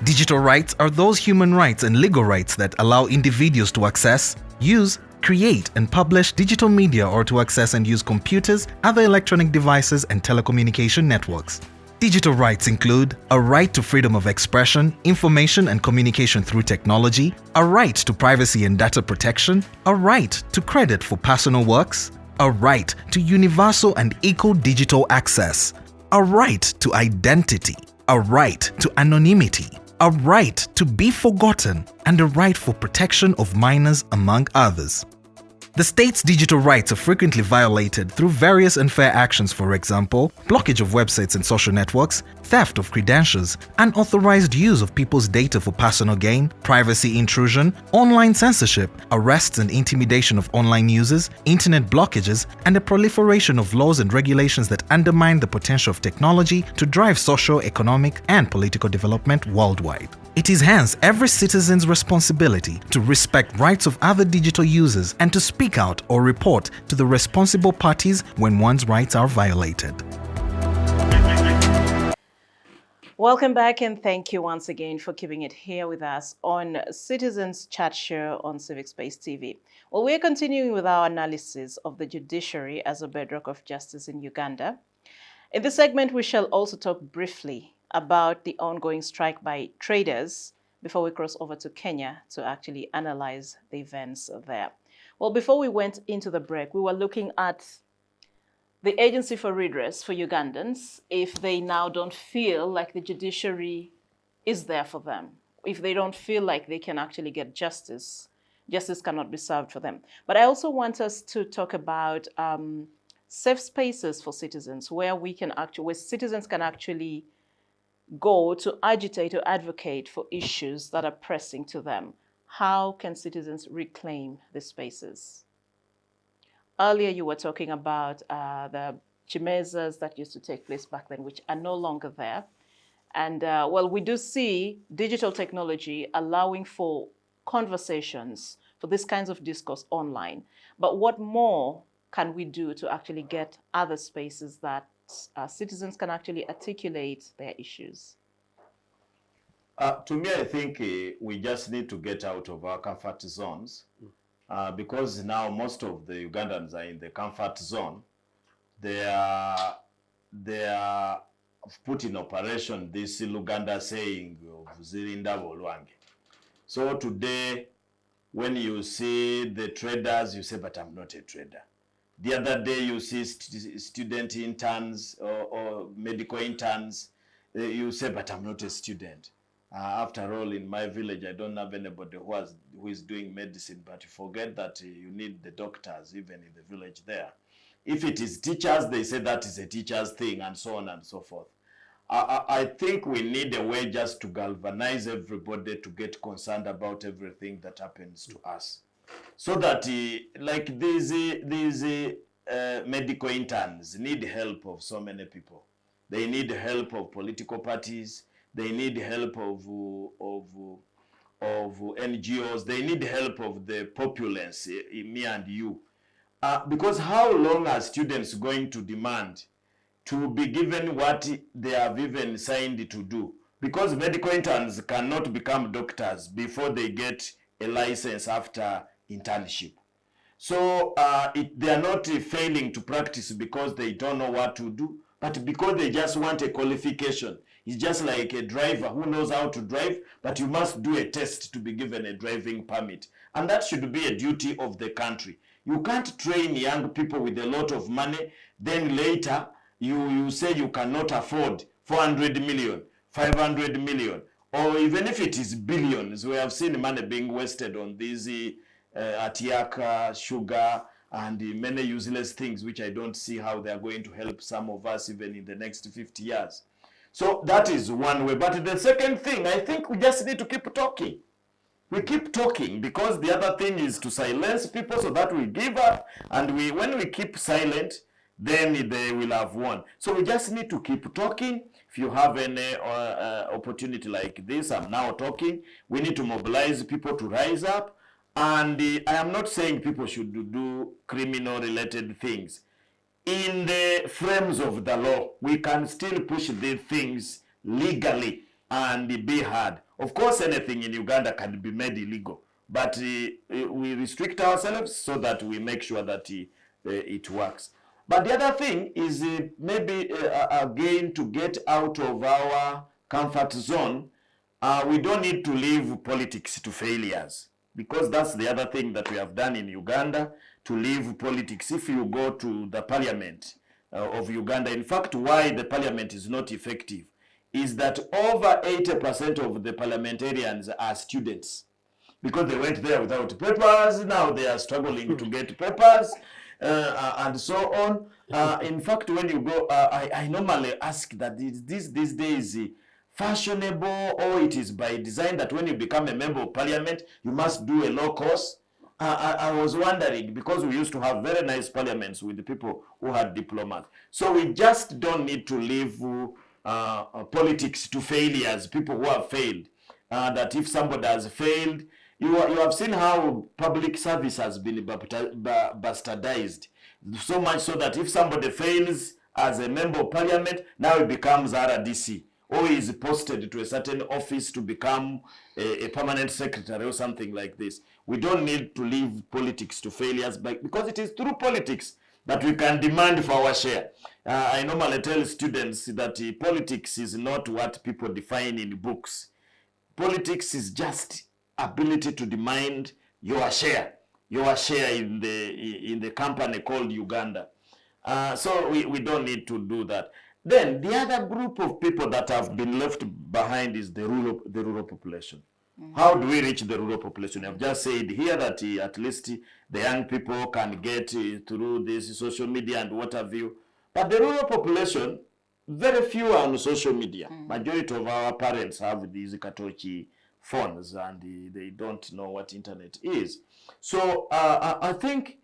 Digital rights are those human rights and legal rights that allow individuals to access, use, create, and publish digital media or to access and use computers, other electronic devices, and telecommunication networks. Digital rights include a right to freedom of expression, information and communication through technology, a right to privacy and data protection, a right to credit for personal works, a right to universal and equal digital access, a right to identity, a right to anonymity, a right to be forgotten, and a right for protection of minors, among others. The state's digital rights are frequently violated through various unfair actions, for example, blockage of websites and social networks, theft of credentials, unauthorized use of people's data for personal gain, privacy intrusion, online censorship, arrests and intimidation of online users, internet blockages, and the proliferation of laws and regulations that undermine the potential of technology to drive social, economic, and political development worldwide. It is hence every citizen's responsibility to respect rights of other digital users and to speak out or report to the responsible parties when one's rights are violated. Welcome back, and thank you once again for keeping it here with us on Citizens Chat Show on Civic Space TV. Well, we're continuing with our analysis of the judiciary as a bedrock of justice in Uganda. In this segment, we shall also talk briefly about the ongoing strike by traders before we cross over to Kenya to actually analyze the events there. Well, before we went into the break, we were looking at the Agency for Redress for Ugandans if they now don't feel like the judiciary is there for them, if they don't feel like they can actually get justice, justice cannot be served for them. But I also want us to talk about safe spaces for citizens where citizens can actually go to agitate or advocate for issues that are pressing to them. How can citizens reclaim these spaces? Earlier, you were talking about the chimezas that used to take place back then, which are no longer there. And well, we do see digital technology allowing for conversations, for these kinds of discourse online. But what more can we do to actually get other spaces that citizens can actually articulate their issues? To me, I think we just need to get out of our comfort zones because now most of the Ugandans are in the comfort zone. They are put in operation this Luganda saying of Zirinda Bolwange. So today, when you see the traders, you say, but I'm not a trader. The other day, you see student interns or medical interns, you say, but I'm not a student. After all, in my village, I don't have anybody who is doing medicine, but you forget that you need the doctors even in the village there. If it is teachers, they say that is a teacher's thing, and so on and so forth. I think we need a way just to galvanize everybody to get concerned about everything that happens to us. So that, like these medical interns need help of so many people. They need help of political parties. They need help of NGOs. They need help of the populace, me and you. Because how long are students going to demand to be given what they have even signed to do? Because medical interns cannot become doctors before they get a license after internship. So they are not failing to practice because they don't know what to do, but because they just want a qualification. It's just like a driver who knows how to drive, but you must do a test to be given a driving permit. And that should be a duty of the country. You can't train young people with a lot of money, then later you say you cannot afford 400 million, 500 million, or even if it is billions. We have seen money being wasted on these atiaka, sugar, and many useless things, which I don't see how they are going to help some of us even in the next 50 years. So that is one way. But the second thing, I think we just need to keep talking. We keep talking because the other thing is to silence people so that we give up. And when we keep silent, then they will have won. So we just need to keep talking. If you have any opportunity like this, I'm now talking. We need to mobilize people to rise up. And I am not saying people should do criminal-related things. In the frames of the law, we can still push these things legally and be heard. Of course, anything in Uganda can be made illegal, but we restrict ourselves so that we make sure that it works. But the other thing is maybe, again, to get out of our comfort zone, we don't need to leave politics to failures, because that's the other thing that we have done in Uganda, to leave politics. If you go to the parliament of Uganda, in fact, why the parliament is not effective is that over 80% of the parliamentarians are students, because they went there without papers. Now they are struggling to get papers, and so on. In fact, when you go, I normally ask that these days fashionable, or it is by design that when you become a member of parliament, you must do a law course. I was wondering, because we used to have very nice parliaments with the people who had diplomas. So we just don't need to leave politics to failures, people who have failed. That if somebody has failed, you have seen how public service has been bastardized. So much so that if somebody fails as a member of parliament, now he becomes RDC, or he is posted to a certain office to become a permanent secretary or something like this. We don't need to leave politics to failures, because it is through politics that we can demand for our share. I normally tell students that politics is not what people define in books. Politics is just ability to demand your share in the company called Uganda. So we don't need to do that. Then the other group of people that have been left behind is the rural population. How do we reach the rural population? I've just said here that at least the young people can get through this social media and what have you. But the rural population, very few are on social media. Majority of our parents have these katochi phones and they don't know what internet is. So I think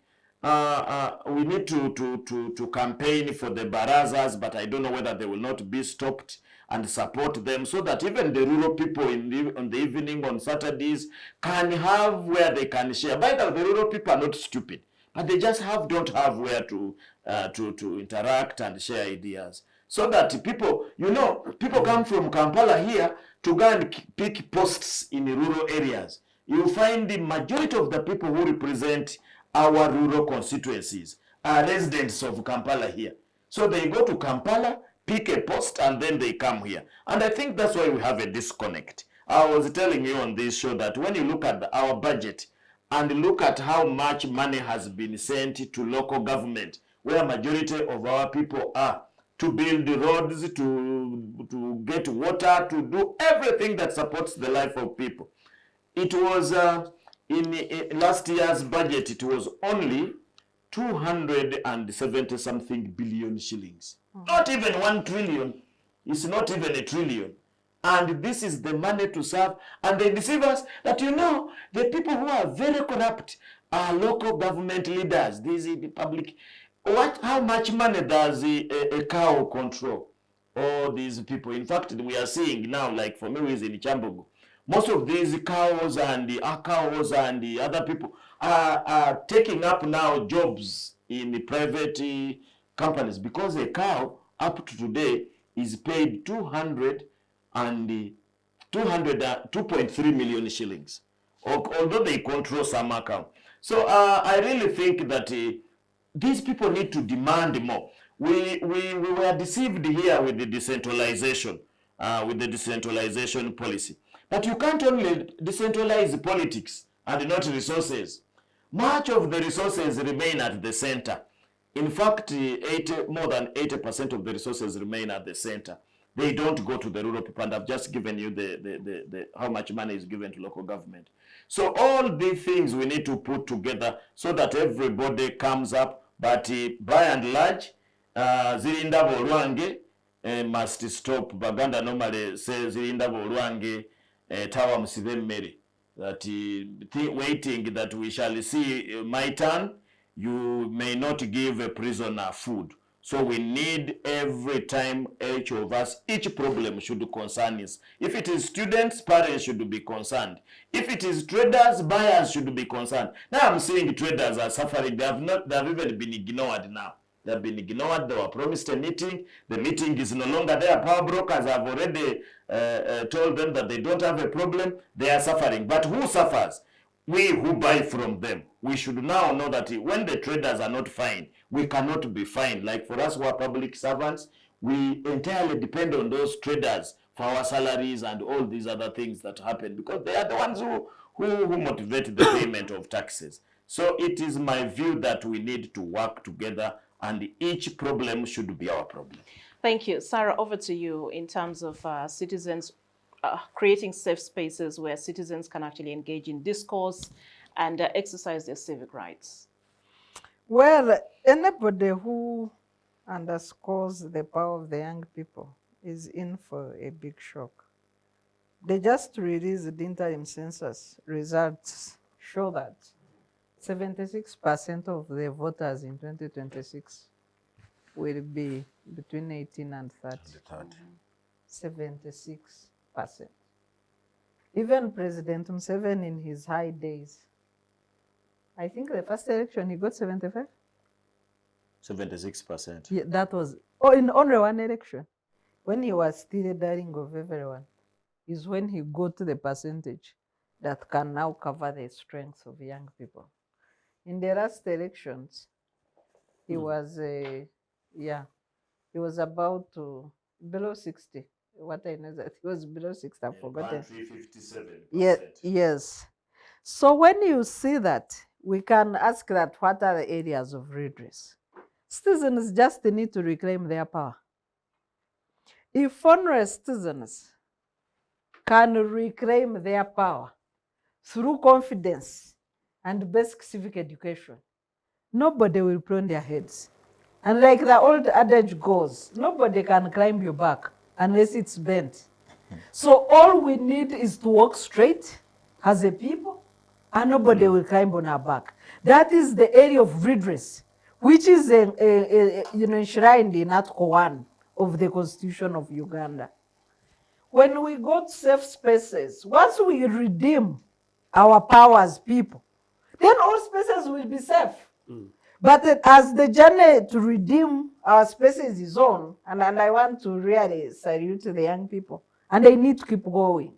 we need to campaign for the barazas, but I don't know whether they will not be stopped, and support them so that even the rural people on the evening on Saturdays can have where they can share. By the way, the rural people are not stupid, but they just don't have where to interact and share ideas. So that people, people come from Kampala here to go and pick posts in the rural areas. You find the majority of the people who represent our rural constituencies are residents of Kampala here. So they go to Kampala, pick a post, and then they come here. And I think that's why we have a disconnect. I was telling you on this show that when you look at our budget and look at how much money has been sent to local government, where majority of our people are, to build the roads, to get water, to do everything that supports the life of people. It was, in last year's budget, it was only 270 something billion shillings. Not even 1 trillion. It's not even a trillion. And this is the money to serve. And they deceive us that, the people who are very corrupt are local government leaders. These are the public. How much money does a cow control? All these people. In fact, we are seeing now, like for me, who is in Kyambogo, most of these cows and the cows and the other people are taking up now jobs in the private companies, because a cow up to today is paid 2.3 million shillings, although they control some account. So I really think that these people need to demand more. We were deceived here with the decentralization, policy. But you can't only decentralize politics and not resources. Much of the resources remain at the center. In fact, more than 80% of the resources remain at the center. They don't go to the rural people, and I've just given you the how much money is given to local government. So all these things we need to put together so that everybody comes up. But by and large, zirinda bolwange must stop. Baganda normally says zirinda bolwange tawa musibe mmere. That waiting that we shall see my turn, you may not give a prisoner food. So we need every time each of us, each problem should concern us. If it is students, parents should be concerned. If it is traders, buyers should be concerned. Now I'm seeing traders are suffering. They have even been ignored now. They have been ignored. They were promised a meeting. The meeting is no longer there. Power brokers have already told them that they don't have a problem. They are suffering. But who suffers? We who buy from them. We should now know that when the traders are not fine, we cannot be fine. Like for us who are public servants, we entirely depend on those traders for our salaries and all these other things that happen, because they are the ones who motivate the payment of taxes. So it is my view that we need to work together, and each problem should be our problem. Thank you. Sarah, over to you in terms of citizens creating safe spaces where citizens can actually engage in discourse and exercise their civic rights. Well, anybody who underscores the power of the young people is in for a big shock. They just released the interim census results show that 76% of the voters in 2026 will be between 18 and 30. 76%. Even President Museveni in his high days, I think the first election he got 75? 76%. Yeah, that was in only one election. When he was still a darling of everyone, is when he got the percentage that can now cover the strength of young people. In the last elections, he was, he was about below 60. What I know that he was below 60, I've forgotten. 57%. Yes. So when you see that, we can ask that what are the areas of redress? Citizens just need to reclaim their power. If only citizens can reclaim their power through confidence and basic civic education, nobody will play on their heads. And like the old adage goes, nobody can climb your back unless it's bent. So all we need is to walk straight as a people, and nobody will climb on our back. That is the area of redress, which is enshrined in Article 1 of the Constitution of Uganda. When we got safe spaces, once we redeem our power as people, then all spaces will be safe. But as the journey to redeem our spaces is on, and I want to really salute the young people, and they need to keep going.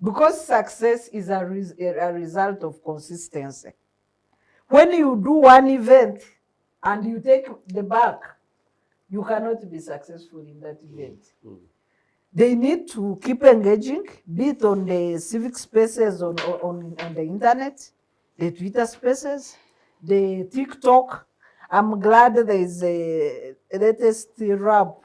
Because success is a result of consistency. When you do one event and you take the back, you cannot be successful in that event. They need to keep engaging, be it on the civic spaces on the internet, the Twitter spaces, the TikTok. I'm glad there is a latest rap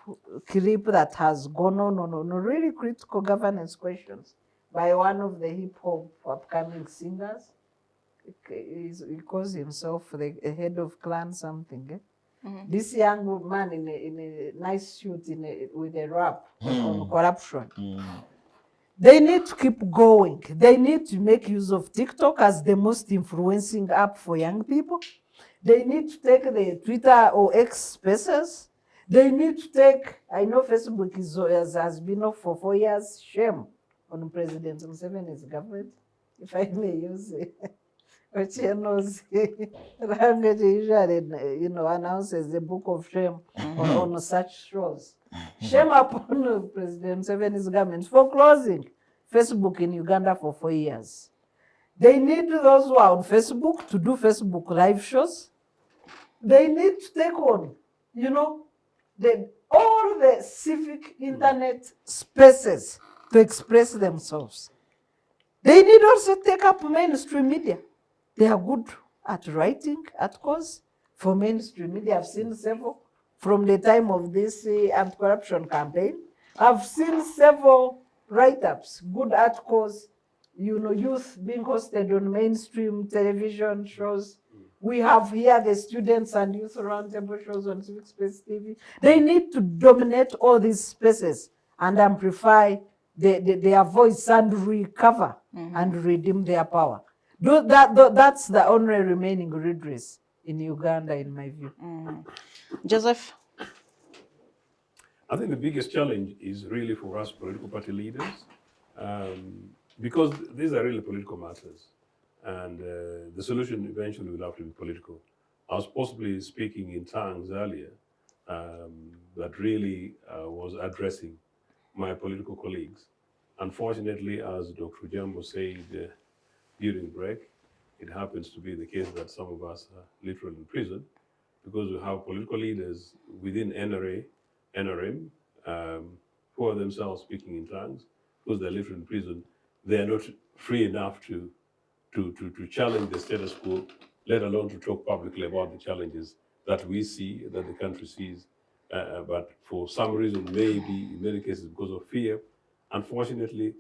clip that has gone on really critical governance questions by one of the hip hop upcoming singers. He calls himself the head of clan something. This young man in a nice suit with a rap on corruption. They need to keep going. They need to make use of TikTok as the most influencing app for young people. They need to take the Twitter or X spaces. They need to take, I know Facebook has been off for 4 years. Shame on President Museveni's government, if I may use Othieno's language usually, announces the book of shame on such shows. Shame upon President Museveni's government for closing Facebook in Uganda for 4 years. They need those who are on Facebook to do Facebook live shows. They need to take on, all the civic internet spaces to express themselves. They need also to take up mainstream media. They are good at writing articles for mainstream media. I've seen several from the time of this anti-corruption campaign. I've seen several write-ups, good articles, youth being hosted on mainstream television shows. We have here the students and youth roundtable shows on Civic Space TV. They need to dominate all these spaces and amplify their voice and recover and redeem their power. That's the only remaining redress in Uganda, in my view. Joseph? I think the biggest challenge is really for us political party leaders, because these are really political matters, and the solution eventually will have to be political. I was possibly speaking in tongues earlier that really was addressing my political colleagues. Unfortunately, as Dr. Ojambo said during break, it happens to be the case that some of us are literally in prison because we have political leaders within NRM, who are themselves speaking in tongues, because they're literally in prison. They are not free enough to challenge the status quo, let alone to talk publicly about the challenges that we see, that the country sees. But for some reason, maybe in many cases because of fear, unfortunately,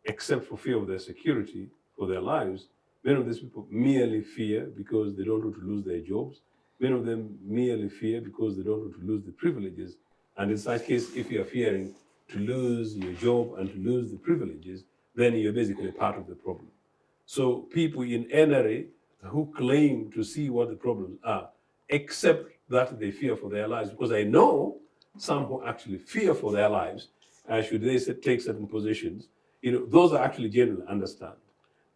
except for fear of their security, for their lives, many of these people merely fear because they don't want to lose their jobs. Many of them merely fear because they don't want to lose the privileges. And in such case, if you're fearing to lose your job and to lose the privileges, then you're basically part of the problem. So people in NRA who claim to see what the problems are, except that they fear for their lives, because I know some who actually fear for their lives, should they take certain positions, those are actually genuinely understand.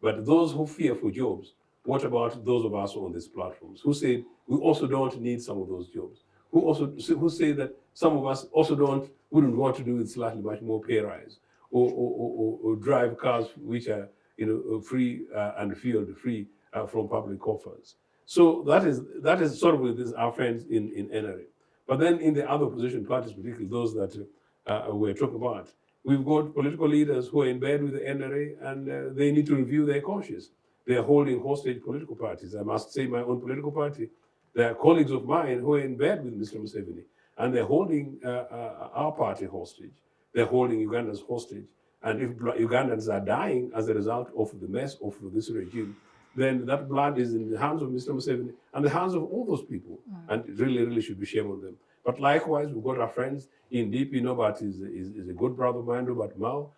But those who fear for jobs, what about those of us on these platforms who say we also don't need some of those jobs? Who say that some of us also wouldn't want to do with slightly much more pay rise, or drive cars which are free and fueled free from public coffers. So that is sort of with our friends in NRA. But then in the other opposition parties, particularly those that we're talking about, we've got political leaders who are in bed with the NRA, and they need to review their conscience. They are holding hostage political parties. I must say my own political party. There are colleagues of mine who are in bed with Mr. Museveni, and they're holding our party hostage. They're holding Ugandans hostage. And if Ugandans are dying as a result of the mess of this regime, then that blood is in the hands of Mr. Museveni and the hands of all those people. And it really, really should be shame on them. But likewise, we've got our friends in DP. Norbert is a good brother of mine, Robert Mao.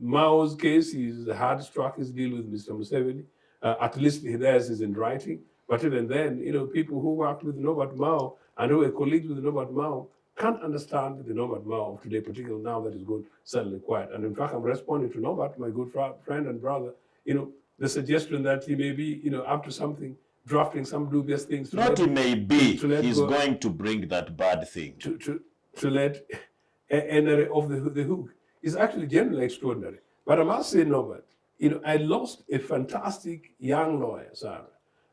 Mao's case, he's hard struck his deal with Mr. Museveni. At least theirs is in writing. But even then, people who worked with Norbert Mao and who were colleagues with Norbert Mao can't understand the Norbert Mao of today, particularly now that he's gone suddenly quiet. And in fact, I'm responding to Norbert, my good friend and brother, the suggestion that he may be, up to something, drafting some dubious things. Not he may be, he's go, going to bring that bad thing. To let NRA off the hook is actually genuinely extraordinary. But I must say, Norbert, I lost a fantastic young lawyer, Sarah.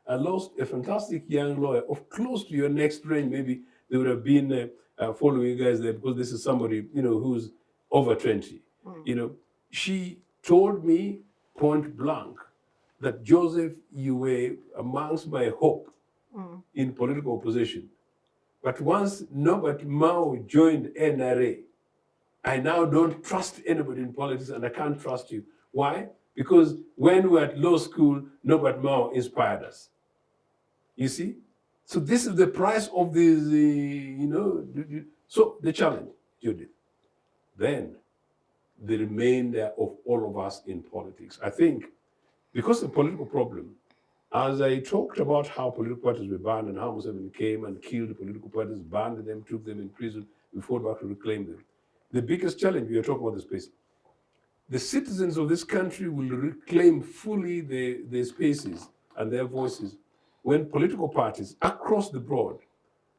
I lost a fantastic young lawyer of close to your next range. Maybe they would have been following you guys there, because this is somebody, who's over 20. She told me point blank that, Joseph, you were amongst my hope in political opposition. But once Norbert Mao joined NRA, I now don't trust anybody in politics, and I can't trust you. Why? Because when we were at law school, Norbert Mao inspired us. You see? So this is the price of this, So the challenge, Judith, then the remainder of all of us in politics. I think because the political problem, as I talked about how political parties were banned and how Museveni came and killed the political parties, banned them, took them in prison, we fought back to reclaim them. The biggest challenge, we are talking about the space. The citizens of this country will reclaim fully their spaces and their voices when political parties across the board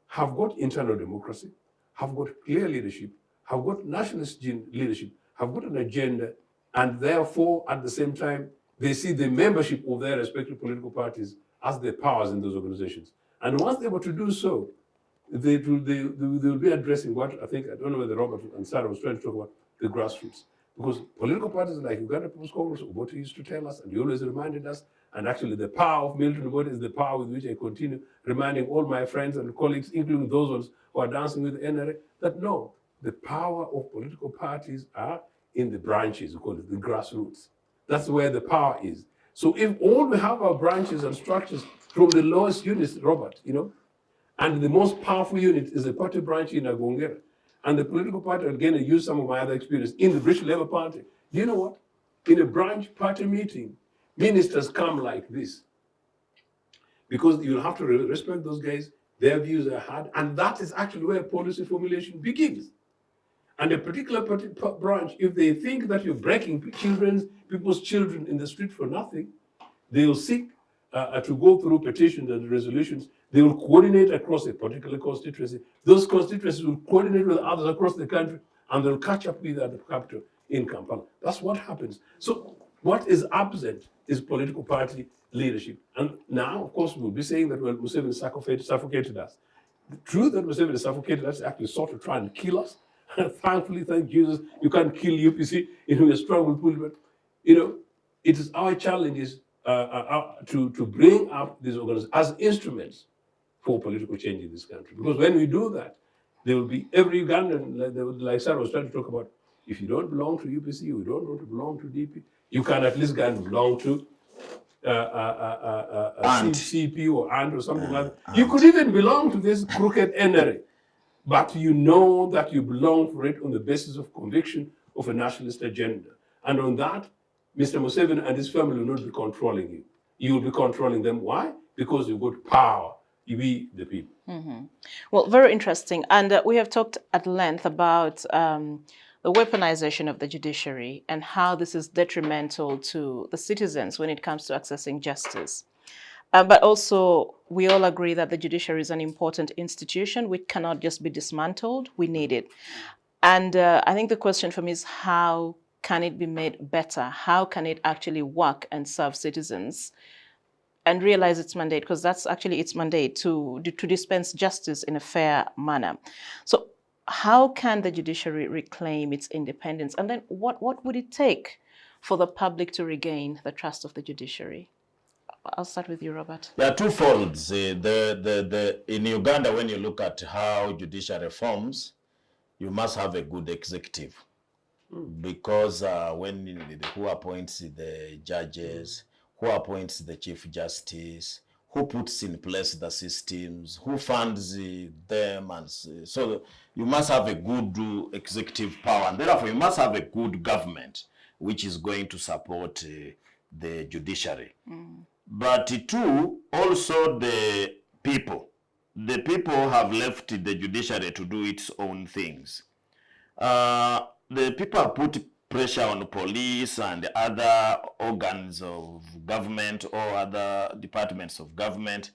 have got internal democracy, have got clear leadership, have got nationalist leadership, have got an agenda, and therefore, at the same time, they see the membership of their respective political parties as the powers in those organizations. And once they're able to do so, they will be addressing what I don't know whether Robert and Sarah was trying to talk about, the grassroots. Because political parties like Uganda People's Congress, what he used to tell us, and he always reminded us, and actually the power of Milton Obote is the power with which I continue reminding all my friends and colleagues, including those ones who are dancing with the NRA, that no, the power of political parties are in the branches, we call it the grassroots. That's where the power is. So if all we have our branches and structures from the lowest units, Robert, and the most powerful unit is the party branch in Agongera, and the political party, again, I use some of my other experience in the British Labour Party. Do you know what? In a branch party meeting, ministers come like this. Because you'll have to respect those guys. Their views are heard, and that is actually where policy formulation begins. And a particular branch, if they think that you're breaking people's children in the street for nothing, they will seek to go through petitions and resolutions. They will coordinate across a particular constituency. Those constituencies will coordinate with others across the country, and they'll catch up with at the capital in Kampala. That's what happens. So what is absent is political party leadership. And now, of course, we'll be saying that, well, Museveni suffocated us. The truth that Museveni suffocated us actually sought to try and kill us. Thankfully, thank Jesus, you can't kill UPC. We're strong with pull, but it is our challenges to bring up these organizations as instruments for political change in this country. Because when we do that, there will be every Ugandan, like Sarah was trying to talk about, if you don't belong to UPC, you don't want to belong to DP, you can at least go and belong to CP or ANT or something like that. You could even belong to this crooked NRA. But you know that you belong for it on the basis of conviction of a nationalist agenda. And on that, Mr. Museveni and his family will not be controlling you. You will be controlling them. Why? Because you've got power. You be the people. Mm-hmm. Well, very interesting. And we have talked at length about the weaponization of the judiciary and how this is detrimental to the citizens when it comes to accessing justice. But also, we all agree that the judiciary is an important institution which cannot just be dismantled. We need it. And I think the question for me is, how can it be made better? How can it actually work and serve citizens and realize its mandate? Because that's actually its mandate, to dispense justice in a fair manner. So how can the judiciary reclaim its independence? And then what would it take for the public to regain the trust of the judiciary? I'll start with you, Robert. There are two folds. In Uganda, when you look at how judiciary forms, you must have a good executive. Because who appoints the judges, who appoints the chief justice, who puts in place the systems, who funds them, and so you must have a good executive power, and therefore you must have a good government which is going to support the judiciary. But two, also the people have left the judiciary to do its own things. The people have put pressure on the police and other organs of government or other departments of government.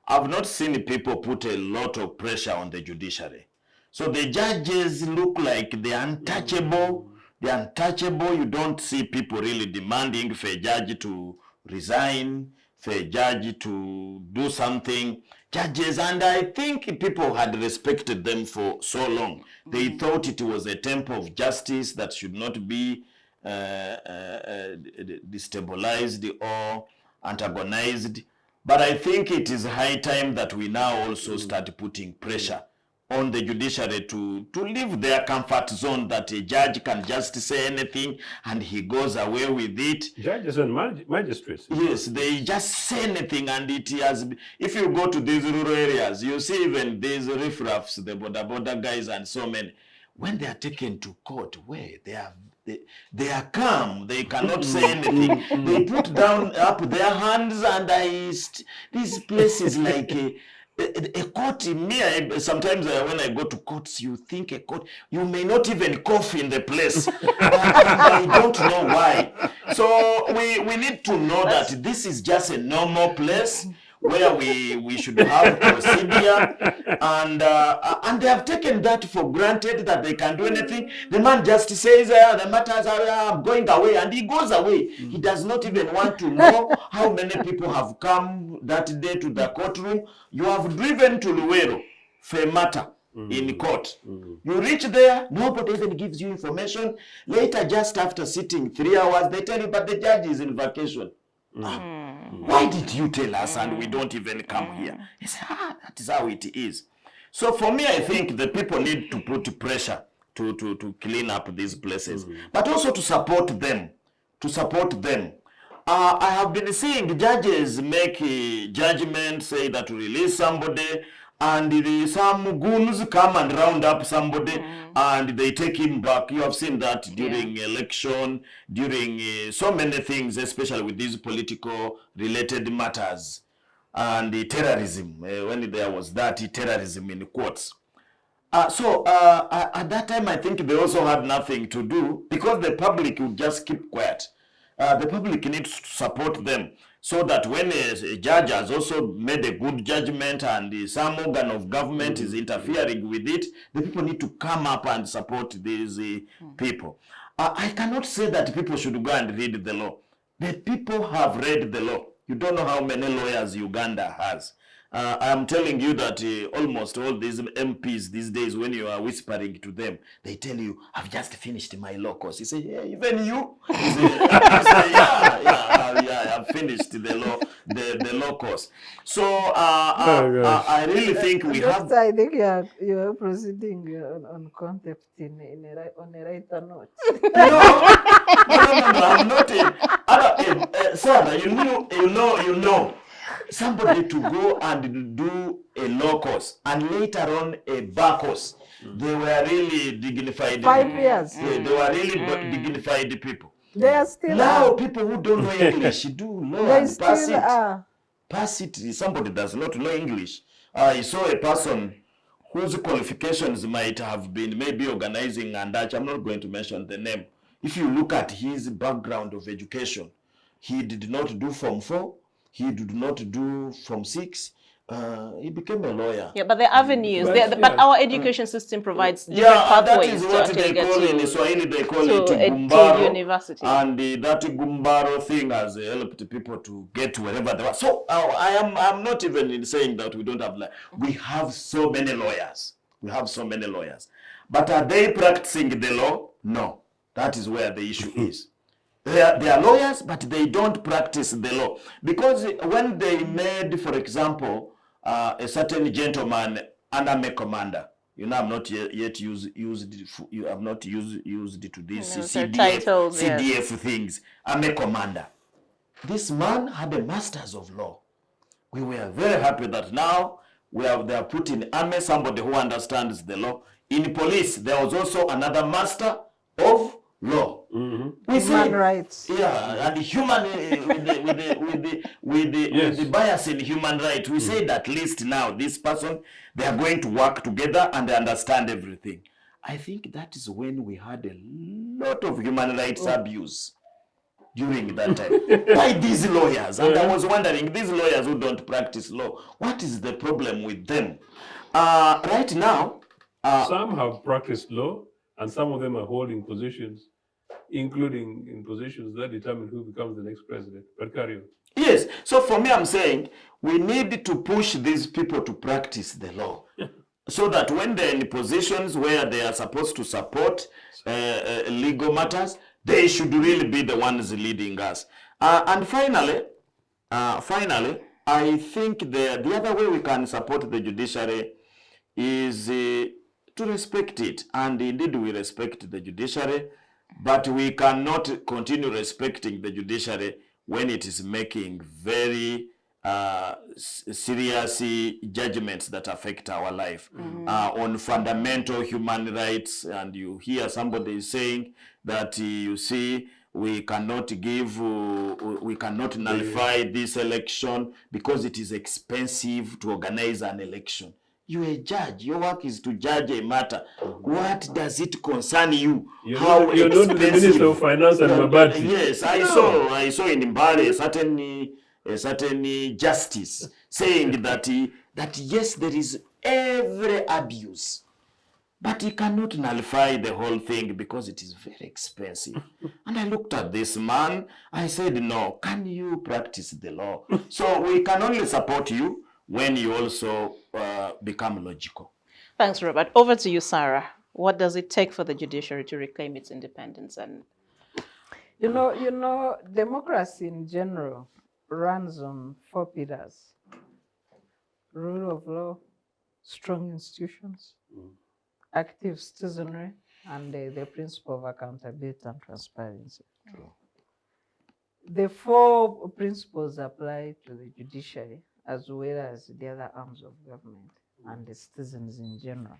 I've not seen people put a lot of pressure on the judiciary. So the judges look like they're untouchable. They're untouchable. You don't see people really demanding for a judge to resign, for a judge to do something. Judges, and I think people had respected them for so long. They thought it was a temple of justice that should not be destabilized or antagonized. But I think it is high time that we now also start putting pressure on the judiciary to leave their comfort zone, that a judge can just say anything and he goes away with it. Judges and magistrates. Yes, they just say anything, and it has. If you go to these rural areas, you see even these riffraffs, the border guys and so many, when they are taken to court, where they are calm, they cannot say anything. They put down up their hands, and this place is like a court. Sometimes when I go to courts, you think a court, you may not even cough in the place. I don't know why. So we need to know that this is just a normal place where we should have procedure, and they have taken that for granted, that they can do anything. The man just says, the matters are going away, and he goes away. He does not even want to know how many people have come that day to the courtroom. You have driven to Luwero for a matter in court. You reach there, nobody even gives you information. Later, just after sitting 3 hours, they tell you, but the judge is in vacation. Why did you tell us and we don't even come here? He said, that is how it is. So for me, I think the people need to put pressure to clean up these places, but also to support them. I have been seeing judges make judgments, say that to release somebody, and some goons come and round up somebody and they take him back. You have seen that during election, during so many things, especially with these political related matters. and the terrorism, when there was that terrorism in quotes. So at that time, I think they also had nothing to do because the public would just keep quiet. The public needs to support them so that when a judge has also made a good judgment and some organ of government is interfering with it, the people need to come up and support these people. I cannot say that people should go and read the law. The people have read the law. You don't know how many lawyers Uganda has. I'm telling you that almost all these MPs these days, when you are whispering to them, they tell you, I've just finished my law course. You say, yeah, even you? You say, yeah, I've finished the law course. So I really think we have... I think you're proceeding on concept on a writer note. No, I'm not Sarah, you know. Somebody to go and do a law course and later on a bar course. They were really dignified. 5 years. Yeah, they were really dignified people. They are still now people who don't know English do law they and pass still it. are. Pass it. Somebody does not know English. I saw a person whose qualifications might have been maybe organizing and that. I'm not going to mention the name. If you look at his background of education, he did not do Form 4. He did not do Form 6. He became a lawyer. Yeah, but the avenues, but our education system provides different pathways that is what they call in Swahili, they call it to university. And that gumbaro thing has helped people to get to wherever they are. So I'm not even saying that we don't have, we have so many lawyers. We have so many lawyers. But are they practicing the law? No. That is where the issue is. They are lawyers, but they don't practice the law. Because when they made, for example, a certain gentleman an army commander, you know, I'm not yet used you have not used to this CDF things. Army commander. This man had a master's of law. We were very happy that now they are put in army somebody who understands the law. In police, there was also another master of law. Human rights. Yeah, and human with the bias in human rights. We say that at least now this person, they are going to work together and they understand everything. I think that is when we had a lot of human rights abuse during that time by these lawyers. And I was wondering, these lawyers who don't practice law, what is the problem with them? Right now, some have practiced law, and some of them are holding positions, including in positions that determine who becomes the next president. But carry on. Yes. So for me, I'm saying we need to push these people to practice the law so that when they're in positions where they are supposed to support legal matters, they should really be the ones leading us. And finally, I think the other way we can support the judiciary is to respect it. And indeed, we respect the judiciary, but we cannot continue respecting the judiciary when it is making very serious judgments that affect our life on fundamental human rights. And you hear somebody saying that, you see, we cannot nullify this election because it is expensive to organize an election. You're a judge. Your work is to judge a matter. What does it concern you? You're not the Minister of Finance and Mabati. Yes, I saw in Mbale a certain justice saying that yes, there is every abuse, but he cannot nullify the whole thing because it is very expensive. And I looked at this man. I said, no, can you practice the law? So we can only support you when you also become logical. Thanks, Robert. Over to you, Sarah. What does it take for the judiciary to reclaim its independence? And you know, democracy in general runs on 4 pillars: rule of law, strong institutions, active citizenry, and the principle of accountability and transparency. The 4 principles apply to the judiciary as well as the other arms of government and the citizens in general.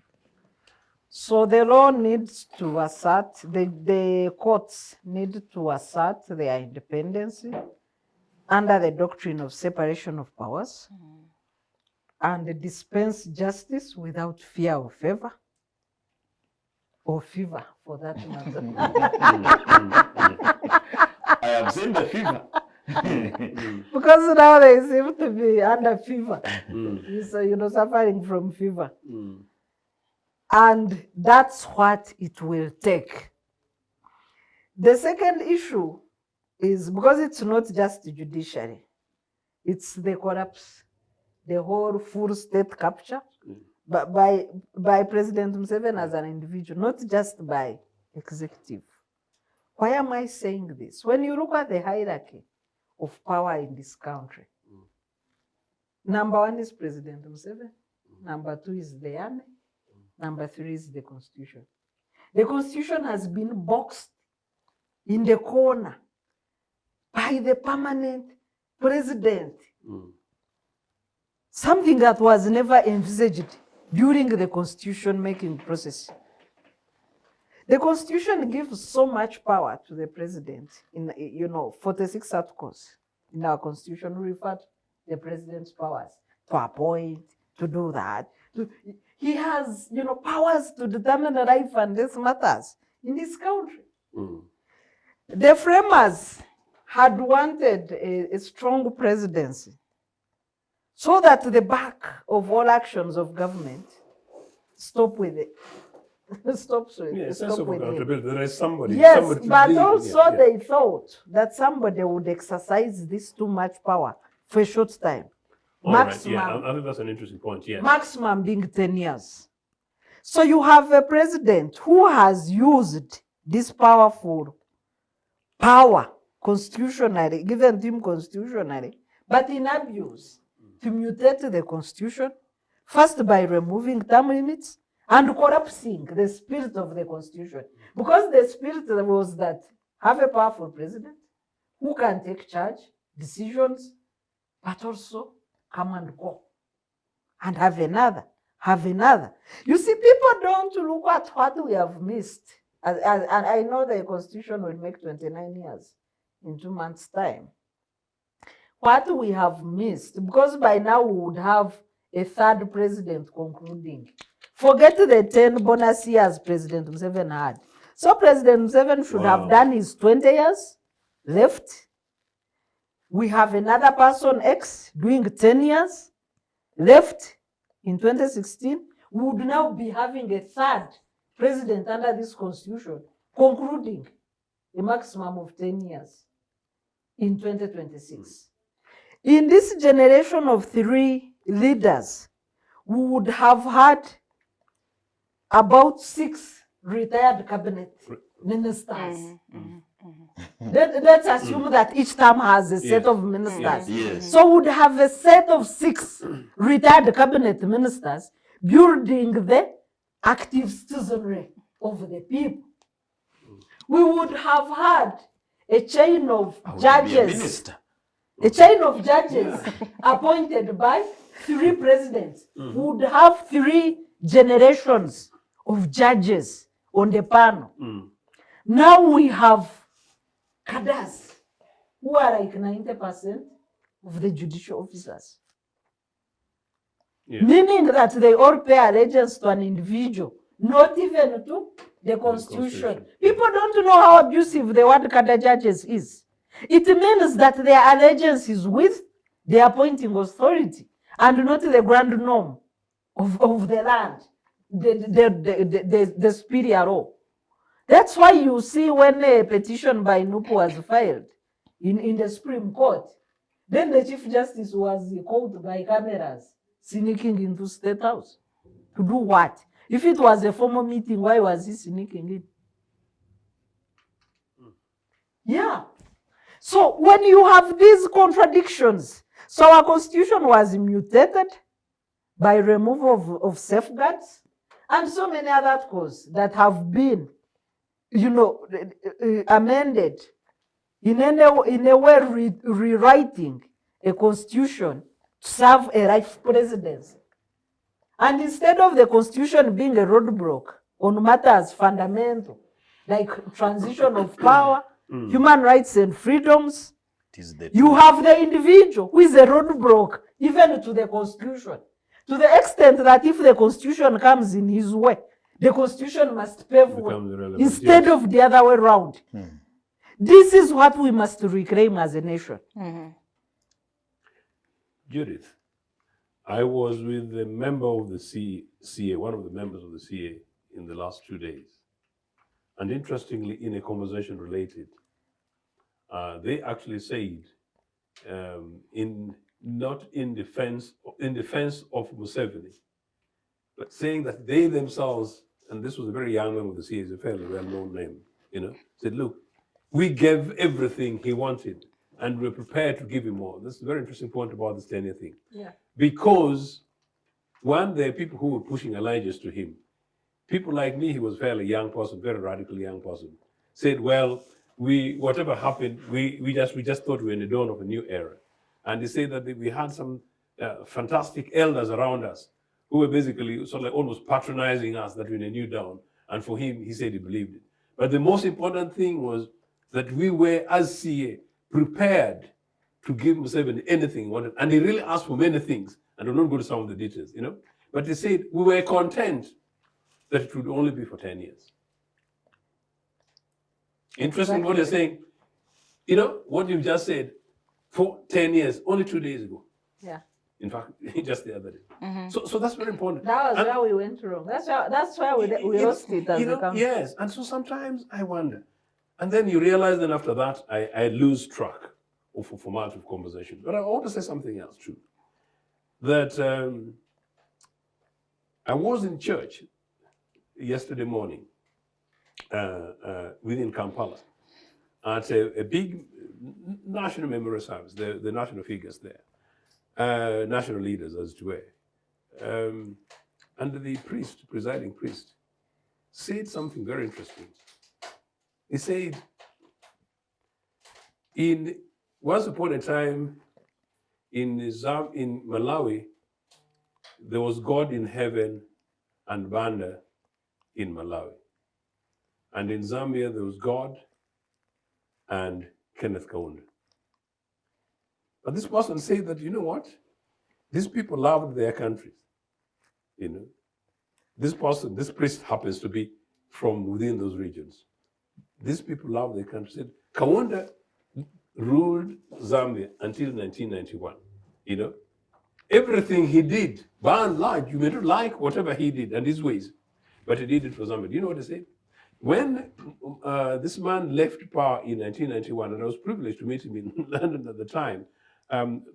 So the law needs to assert, the courts need to assert their independence under the doctrine of separation of powers and dispense justice without fear of favor or fever, for that matter. I have seen the fever. Because now they seem to be under fever. So, suffering from fever. And that's what it will take. The second issue is because it's not just the judiciary, it's the collapse, the whole full state capture by President Museveni as an individual, not just by executive. Why am I saying this? When you look at the hierarchy of power in this country, number one is President Museveni, number two is the army, number three is the constitution. The constitution has been boxed in the corner by the permanent president. Something that was never envisaged during the constitution making process. The constitution gives so much power to the president in, 46 articles in our constitution refer to the president's powers to appoint, to do that. He has, powers to determine life and death matters in this country. The framers had wanted a strong presidency so that the back of all actions of government stop with it. Stops with Yes, stop sense of with accountability. There is somebody. Yes, somebody to but lead. also they thought that somebody would exercise this too much power for a short time. All right, Maximum, yeah, I think that's an interesting point, yeah. maximum being 10 years. So you have a president who has used this powerful power constitutionally, given to him constitutionally, but in abuse to mutate the constitution, first by removing term limits and collapsing the spirit of the constitution. Because the spirit was that have a powerful president who can take charge, decisions, but also come and go. And have another. You see, people don't look at what we have missed. And I know the constitution will make 29 years in 2 months' time. What we have missed, because by now we would have a third president concluding. Forget the 10 bonus years President Museveni had. So President Museveni should have done his 20 years left. We have another person, X, doing 10 years left in 2016. We would now be having a third president under this constitution, concluding a maximum of 10 years in 2026. In this generation of 3 leaders, we would have had about 6 retired cabinet ministers. Let's assume that each term has a set of ministers. Yes. So would have a set of 6 retired cabinet ministers building the active citizenry of the people. We would have had a chain of judges. A chain of judges appointed by 3 presidents. We would have 3 generations of judges on the panel. Now we have cadres who are like 90% of the judicial officers. Meaning that they all pay allegiance to an individual, not even to the constitution. People don't know how abusive the word cadre judges is. It means that their allegiance is with the appointing authority and not the grand norm of the land, the superior law. That's why you see when a petition by NUPO was filed in the Supreme Court, then the Chief Justice was called by cameras sneaking into State House. To do what? If it was a formal meeting, why was he sneaking in? Yeah. So when you have these contradictions, so our constitution was mutated by removal of safeguards and so many other articles that have been, amended in a way rewriting a constitution to serve a life presidency. And instead of the constitution being a roadblock on matters fundamental, like transition of power, human rights and freedoms, It is the You have the individual who is a roadblock, even to the constitution, to the extent that if the constitution comes in his way, the constitution must pave way Becomes irrelevant, instead yes. of the other way around. This is what we must reclaim as a nation. Judith, I was with a member of the CA, one of the members of the CA in the last 2 days. And interestingly, in a conversation related, they actually said, not in defense of Museveni, but saying that they themselves, and this was a very young member of the CA, is a fairly well-known name, said, look, we gave everything he wanted, and we're prepared to give him more. This is a very interesting point about this 10-year thing. Yeah. Because, one, there are people who were pushing allegiance to him. People like me, he was a fairly young person, very radical young person, said, well, whatever happened, we just thought we were in the dawn of a new era. And they said that we had some fantastic elders around us who were basically sort of like almost patronizing us that we're in a new dawn. And for him, he said he believed it. But the most important thing was that we were, as CA, prepared to give Museveni anything he wanted. And he really asked for many things. And I'm not going to some of the details, But they said we were content that it would only be for 10 years. Interesting what you're saying. What you've just said, for 10 years, only 2 days ago. Yeah. In fact, just the other day. So that's very important. That was where we went wrong. That's why we lost it as a country. Yes, and so sometimes I wonder. And then you realize that after that, I lose track of a format of conversation. But I want to say something else too. That I was in church yesterday morning within Kampala at a big national memorial service, the national figures there, national leaders as it were. And the presiding priest, said something very interesting. He said, once upon a time in Malawi, there was God in heaven and Banda in Malawi. And in Zambia, there was God and Kenneth Kaunda. But this person said that, you know what? These people loved their countries. This priest happens to be from within those regions. These people love their country. Said, Kaunda ruled Zambia until 1991. Everything he did, by and large, you may not like whatever he did and his ways, but he did it for Zambia. Do you know what I say? When this man left power in 1991, and I was privileged to meet him in London at the time,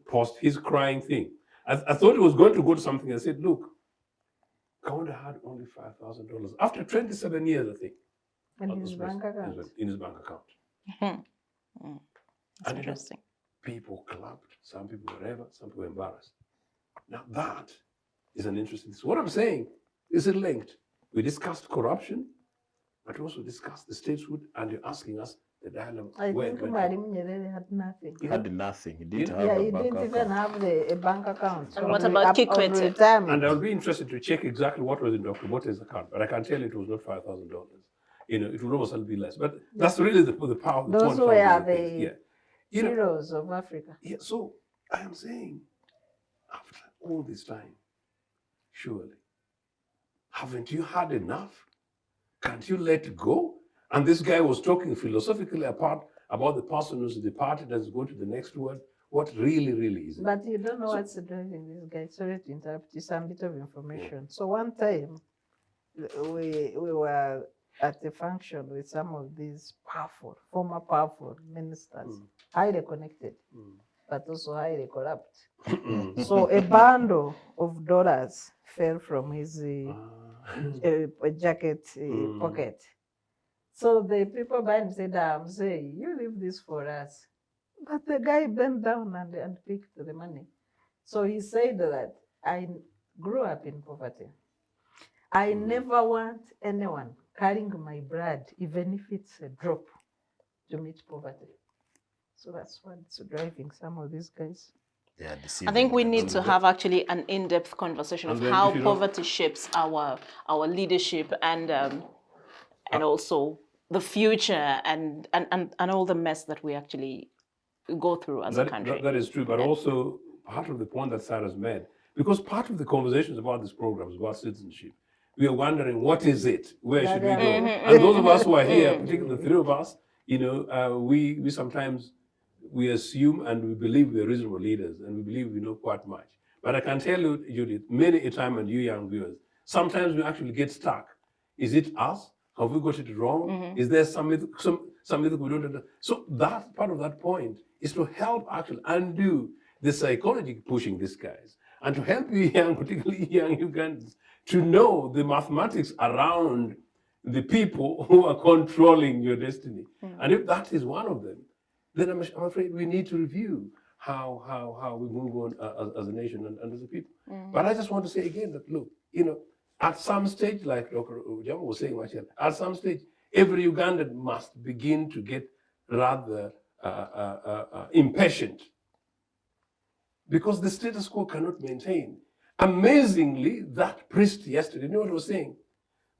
post his crying thing, I thought he was going to go to something. I said, look, Kaunda had only $5,000 after 27 years, I think. In his bank account. In his bank account. That's interesting. People clapped, some people were whatever, some people were embarrassed. Now that is an interesting thing. So what I'm saying is it linked. We discussed corruption, but we also discussed the statehood, and you're asking us the dialogue. I think Mwalimu Nyerere had nothing. He had nothing. He didn't have Yeah, a he bank didn't even account. have a bank account. And what about Kikwete? And I'll be interested to check exactly what was in Dr. Bote's account, but I can tell you it was not $5,000. It would almost be less. But that's really the power of the Those point. were the heroes of Africa. Yeah, so I am saying, after all this time, surely, haven't you had enough? Can't you let go? And this guy was talking philosophically about the person who's departed and is going to the next world. What really is it? But you don't know what's driving this guy. Sorry to interrupt you, some bit of information. Yeah. So one time, we were at a function with some of these former powerful ministers, highly connected, but also highly corrupt. So a bundle of dollars fell from his jacket pocket. So the people behind said, say, you leave this for us. But the guy bent down and picked the money. So he said that I grew up in poverty. I never want anyone carrying my blood, even if it's a drop, to meet poverty. So that's what's driving some of these guys. I think we need to have actually an in-depth conversation of how poverty shapes our leadership and also the future and all the mess that we actually go through as a country. That is true, but also part of the point that Sarah's made, because part of the conversations about this program is about citizenship. We are wondering, what is it? Where should we go? And those of us who are here, particularly the three of us, you know, we sometimes, we assume and we believe we're reasonable leaders and we believe we know quite much. But I can tell you, Judith, many a time, and you young viewers, sometimes we actually get stuck. Is it us? Have we got it wrong? Is there something that we don't understand? So that part of that point is to help actually undo the psychology pushing these guys, and to help you young, particularly young Ugandans, to know the mathematics around the people who are controlling your destiny. And if that is one of them, then I'm afraid we need to review how we move on as a nation and as a people. But I just want to say again that, look, you know, at some stage, like Dr. Ojambo was saying, at some stage, every Ugandan must begin to get rather impatient, because the status quo cannot maintain. Amazingly, that priest yesterday, you know what he was saying?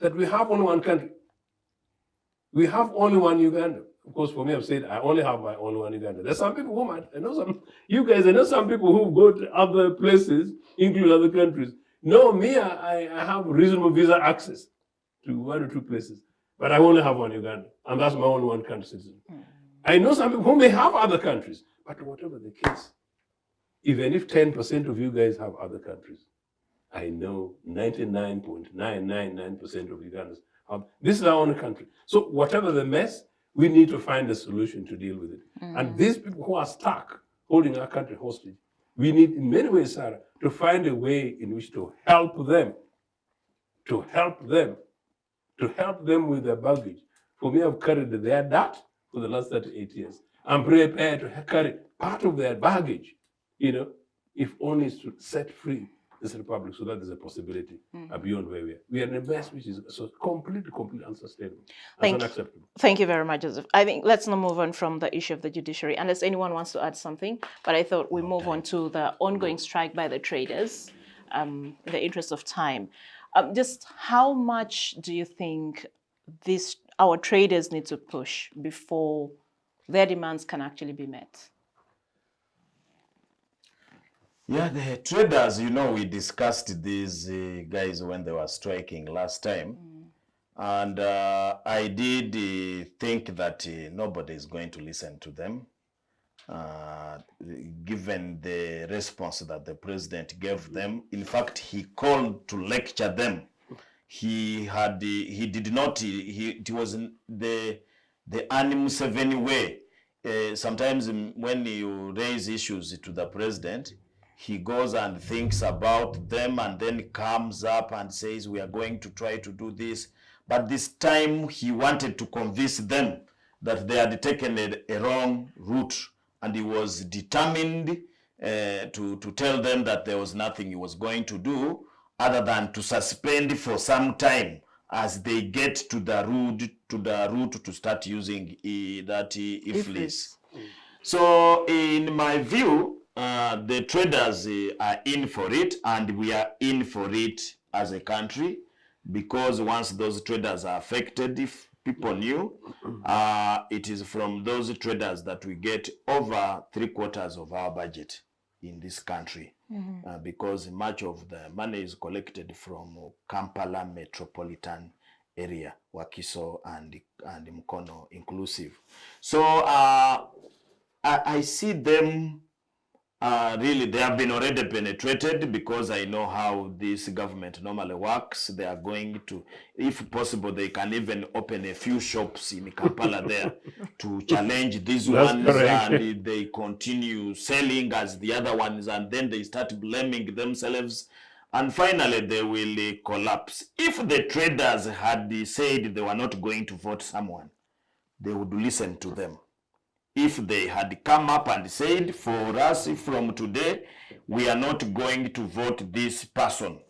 That we have only one country. We have only one Uganda. Of course, for me, I've said I only have my only one Uganda. There's some people who might, I know some, you guys, I know some people who go to other places, including other countries. No, me, I have reasonable visa access to 1 or 2 places, but I only have one Uganda, and that's my only one country citizen. I know some people who may have other countries, but whatever the case, even if 10% of you guys have other countries, I know 99.999% of Ugandans have, this is our own country. So whatever the mess, we need to find a solution to deal with it. And these people who are stuck, holding our country hostage, we need in many ways, Sarah, to find a way in which to help them with their baggage. For me, I've carried their debt for the last 38 years. I'm prepared to carry part of their baggage, you know, if only it's to set free this republic so that there's a possibility beyond where we are. We are in a mess which is so completely unsustainable. Unacceptable. Thank you very much, Joseph. I think let's now move on from the issue of the judiciary, unless anyone wants to add something. But I thought we move on to the ongoing strike by the traders, in the interest of time. Just how much do you think our traders need to push before their demands can actually be met? Yeah, the traders, you know, we discussed these guys when they were striking last time. And I did think that nobody is going to listen to them, given the response that the president gave them. In fact, he called to lecture them. It was the Museveni way. Sometimes when you raise issues to the president, he goes and thinks about them and then comes up and says, we are going to try to do this. But this time he wanted to convince them that they had taken a wrong route, and he was determined to tell them that there was nothing he was going to do other than to suspend for some time as they get to the route to start using that IFLIS. So in my view, the traders are in for it, and we are in for it as a country, because once those traders are affected, if people knew, it is from those traders that we get over 3/4 of our budget in this country, because much of the money is collected from Kampala metropolitan area, Wakiso and Mukono inclusive. So I see them really, they have been already penetrated, because I know how this government normally works. They are going to, if possible, they can even open a few shops in Kampala there to challenge these ones, and they continue selling as the other ones, and then they start blaming themselves, and finally they will collapse. If the traders had said they were not going to vote someone, they would listen to them. If they had come up and said, for us from today, we are not going to vote this person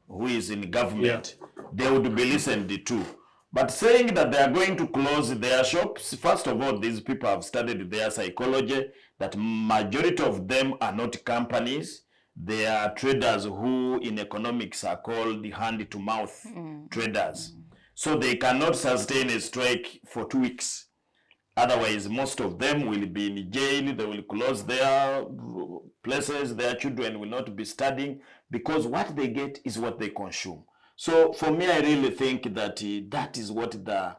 who is in government, they would be listened to. But saying that they are going to close their shops, first of all, these people have studied their psychology, that majority of them are not companies. They are traders who in economics are called hand-to-mouth traders. So they cannot sustain a strike for 2 weeks. Otherwise, most of them will be in jail. They will close their places. Their children will not be studying because what they get is what they consume. So for me, I really think that that is what the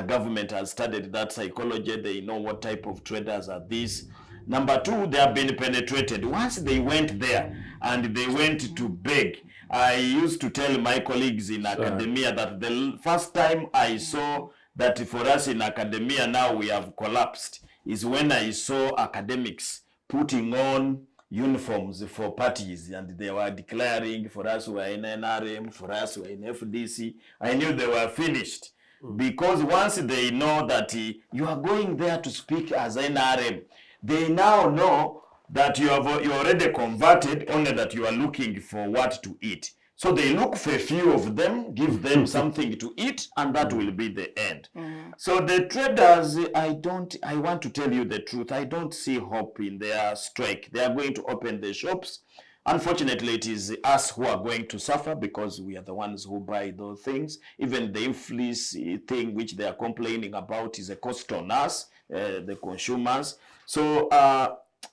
government has studied, that psychology. They know what type of traders are these. Number two, they have been penetrated. Once they went there and they went to beg, I used to tell my colleagues in academia that the first time I saw that for us in academia now we have collapsed is when I saw academics putting on uniforms for parties and they were declaring for us who are in NRM, for us who are in FDC. I knew they were finished. Because once they know that you are going there to speak as NRM, they now know that you already converted, only that you are looking for what to eat. So they look for a few of them, give them something to eat, and that will be the end. So the traders, I want to tell you the truth, I don't see hope in their strike. They are going to open the shops. Unfortunately, it is us who are going to suffer because we are the ones who buy those things. Even the influence thing which they are complaining about is a cost on us, the consumers. So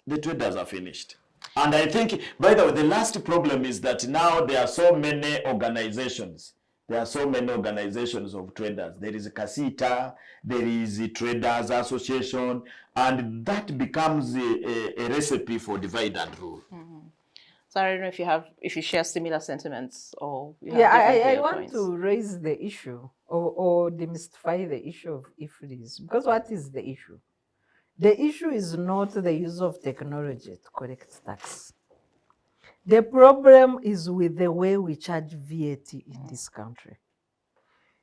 the traders are finished. And I think, by the way, the last problem is that now there are so many organizations. There are so many organizations of traders. There is a Casita, there is a Traders Association, and that becomes a recipe for divide and rule. So I don't know if you share similar sentiments or you have Yeah, different I want points. to raise the issue or demystify the issue of IFRIs. Because what is the issue? The issue is not the use of technology to collect tax. The problem is with the way we charge VAT in this country.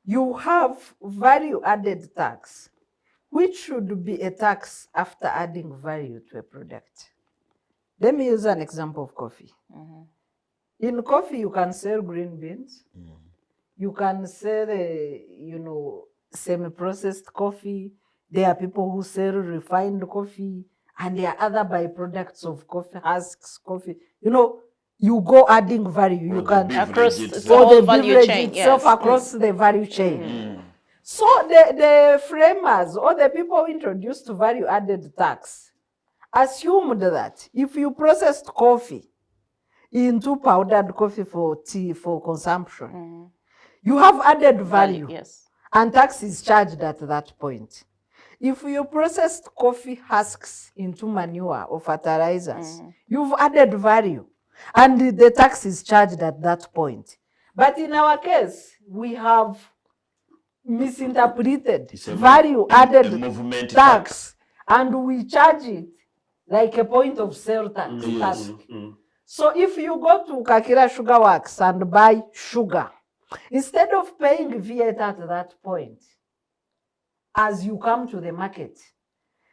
You have value-added tax, which should be a tax after adding value to a product. Let me use an example of coffee. In coffee, you can sell green beans. You can sell, semi-processed coffee. There are people who sell refined coffee, and there are other byproducts of coffee, husks, coffee. You go adding value. You can Across Beverage the itself. whole value chain, itself yes. across the value chain. So the framers or the people who introduced value-added tax assumed that if you processed coffee into powdered coffee for tea, for consumption, you have added value, yes. and tax is charged at that point. If you processed coffee husks into manure or fertilizers, you've added value, and the tax is charged at that point. But in our case, we have misinterpreted value-added movement tax, and we charge it like a point of sale tax. So if you go to Kakira Sugar Works and buy sugar, instead of paying VAT at that point, as you come to the market,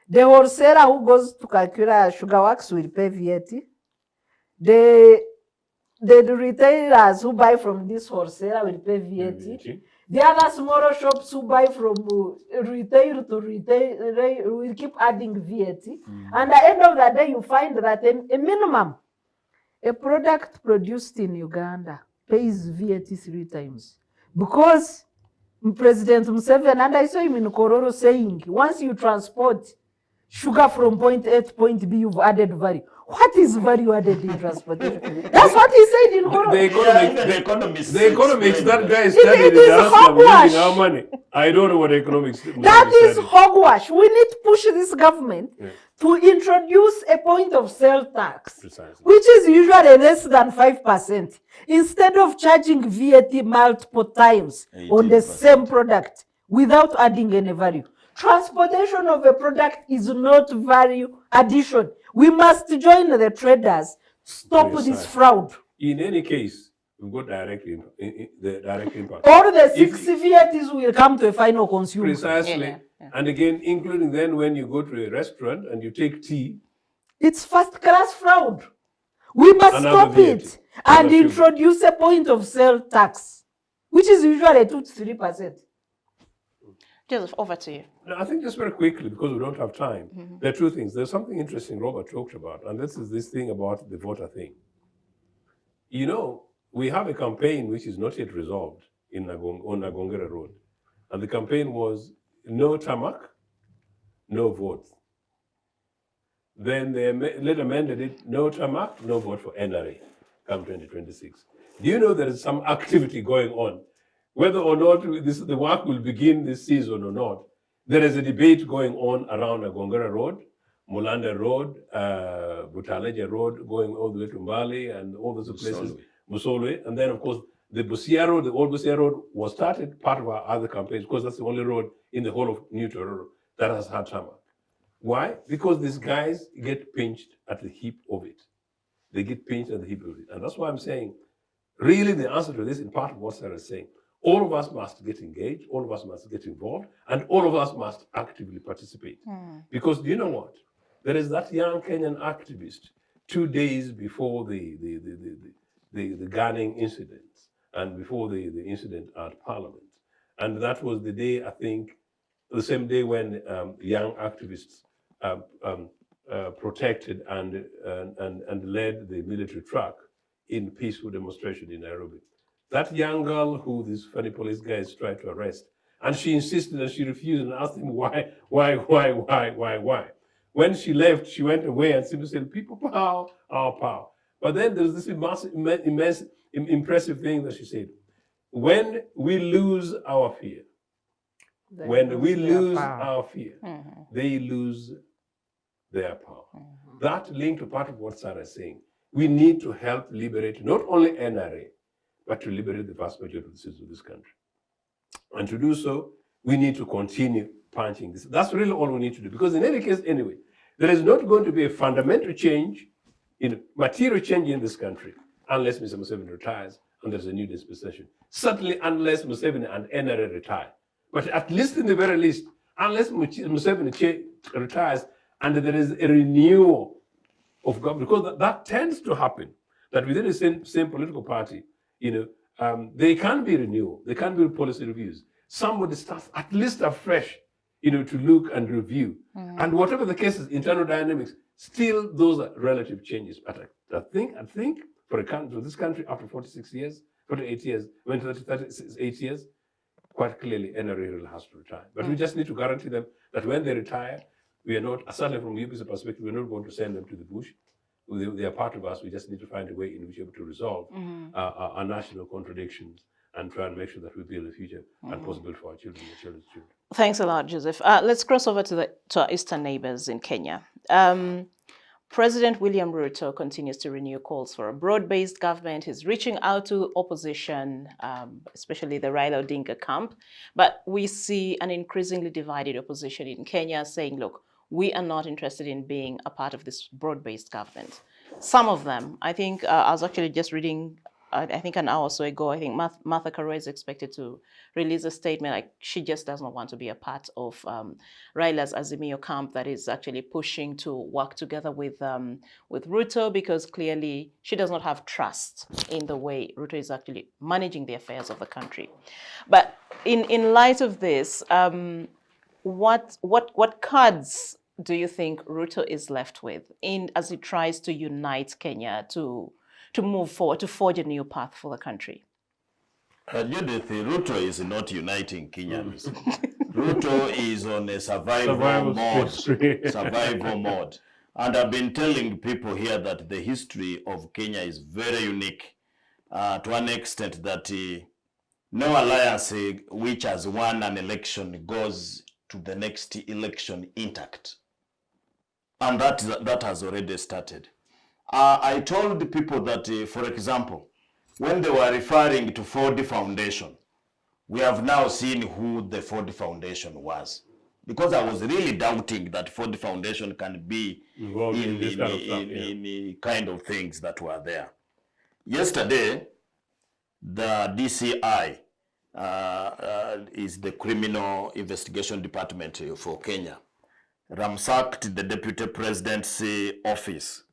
the wholesaler who goes to Kakira Sugar Works will pay VAT. The retailers who buy from this wholesaler will pay VAT. The other smaller shops who buy from retail to retail will keep adding VAT. And at the end of the day, you find that a minimum, a product produced in Uganda pays VAT 3 times. Because President Museveni, and I saw him in Kororo saying, once you transport sugar from point A to point B, you've added value. What is value added in transportation? That's what he said in Kororo. The economics that guy studied It in is Dar es Salaam hogwash. using our money. I don't know what economics. That is hogwash. We need to push this government to introduce a point of sale tax, which is usually less than 5%, instead of charging VAT multiple times on the same product without adding any value. Transportation of a product is not value addition. We must join the traders, stop this fraud. In any case, we've got the direct impact. All the 6 VATs will come to a final consumer. Precisely. And again, including then when you go to a restaurant and you take tea. It's first-class fraud. We must stop it and introduce a point of sale tax, which is usually 2 to 3%. Joseph, over to you. No, I think just very quickly, because we don't have time. There are 2 things. There's something interesting Robert talked about, and this is this thing about the voter thing. We have a campaign which is not yet resolved on Nagongera Road. And the campaign was no tarmac, no votes. Then they later amended it, no tarmac, no vote for NRA, come 2026. Do you know there is some activity going on? Whether or not the work will begin this season or not, there is a debate going on around Agongara Road, Mulanda Road, Butaleja Road, going all the way to Mbali and all those places, Musolwe. And then, of course, the Busia Road, the old Busia Road, was started part of our other campaigns because that's the only road in the whole of New Tororo that has had tarmac. Why? Because these guys get pinched at the hip of it. They get pinched at the hip of it. And that's why I'm saying, really the answer to this, in part of what Sarah is saying, all of us must get engaged, all of us must get involved, and all of us must actively participate. Because do you know what? There is that young Kenyan activist 2 days before the gunning incidents and before the incident at Parliament. And that was the day, I think, the same day when young activists protected and led the military truck in peaceful demonstration in Nairobi. That young girl who these funny police guys tried to arrest, and she insisted and she refused and asked him why. When she left, she went away and simply said, people power, our power. But then there's this impressive thing that she said. When we lose our fear, we lose our fear, they lose their power. That linked to part of what Sarah is saying. We need to help liberate not only NRA, but to liberate the vast majority of the citizens of this country. And to do so, we need to continue punching this. That's really all we need to do. Because in any case, anyway, there is not going to be a fundamental change, material change in this country, unless Mr. Museveni retires and there's a new dispensation. Certainly unless Museveni and NRA retire. But at least in the very least, unless Museveni retires and there is a renewal of government, because that tends to happen, that within the same political party, they can be renewal, they can be policy reviews. Somebody starts at least afresh, to look and review. And whatever the case is, internal dynamics, still those are relative changes. But I think for this country after 48 years, 38 years, quite clearly NRA has to retire. But we just need to guarantee them that when they retire, we are not, certainly from the UPC perspective, we're not going to send them to the bush. They are part of us. We just need to find a way in which we're able to resolve our national contradictions and try and make sure that we build a future and possible for our children and children's children. Thanks a lot, Joseph. Let's cross over to our eastern neighbors in Kenya. President William Ruto continues to renew calls for a broad-based government. He's reaching out to opposition, especially the Raila Odinga camp. But we see an increasingly divided opposition in Kenya saying, look, we are not interested in being a part of this broad-based government. Some of them, I think, I was actually just reading, I think an hour or so ago, I think Martha Karua is expected to release a statement like she just does not want to be a part of Raila's Azimio camp that is actually pushing to work together with Ruto, because clearly she does not have trust in the way Ruto is actually managing the affairs of the country. But in light of this, what cards do you think Ruto is left with as he tries to unite Kenya to move forward, to forge a new path for the country? Judith, Ruto is not uniting Kenyans. Ruto is on a survival mode. And I've been telling people here that the history of Kenya is very unique to an extent that no alliance which has won an election goes to the next election intact. And that has already started. I told the people that, for example, when they were referring to Ford Foundation, we have now seen who the Ford Foundation was. Because I was really doubting that Ford Foundation can be involved in the kind of things that were there. Yesterday, the DCI is the Criminal Investigation Department for Kenya, ransacked the Deputy President's office.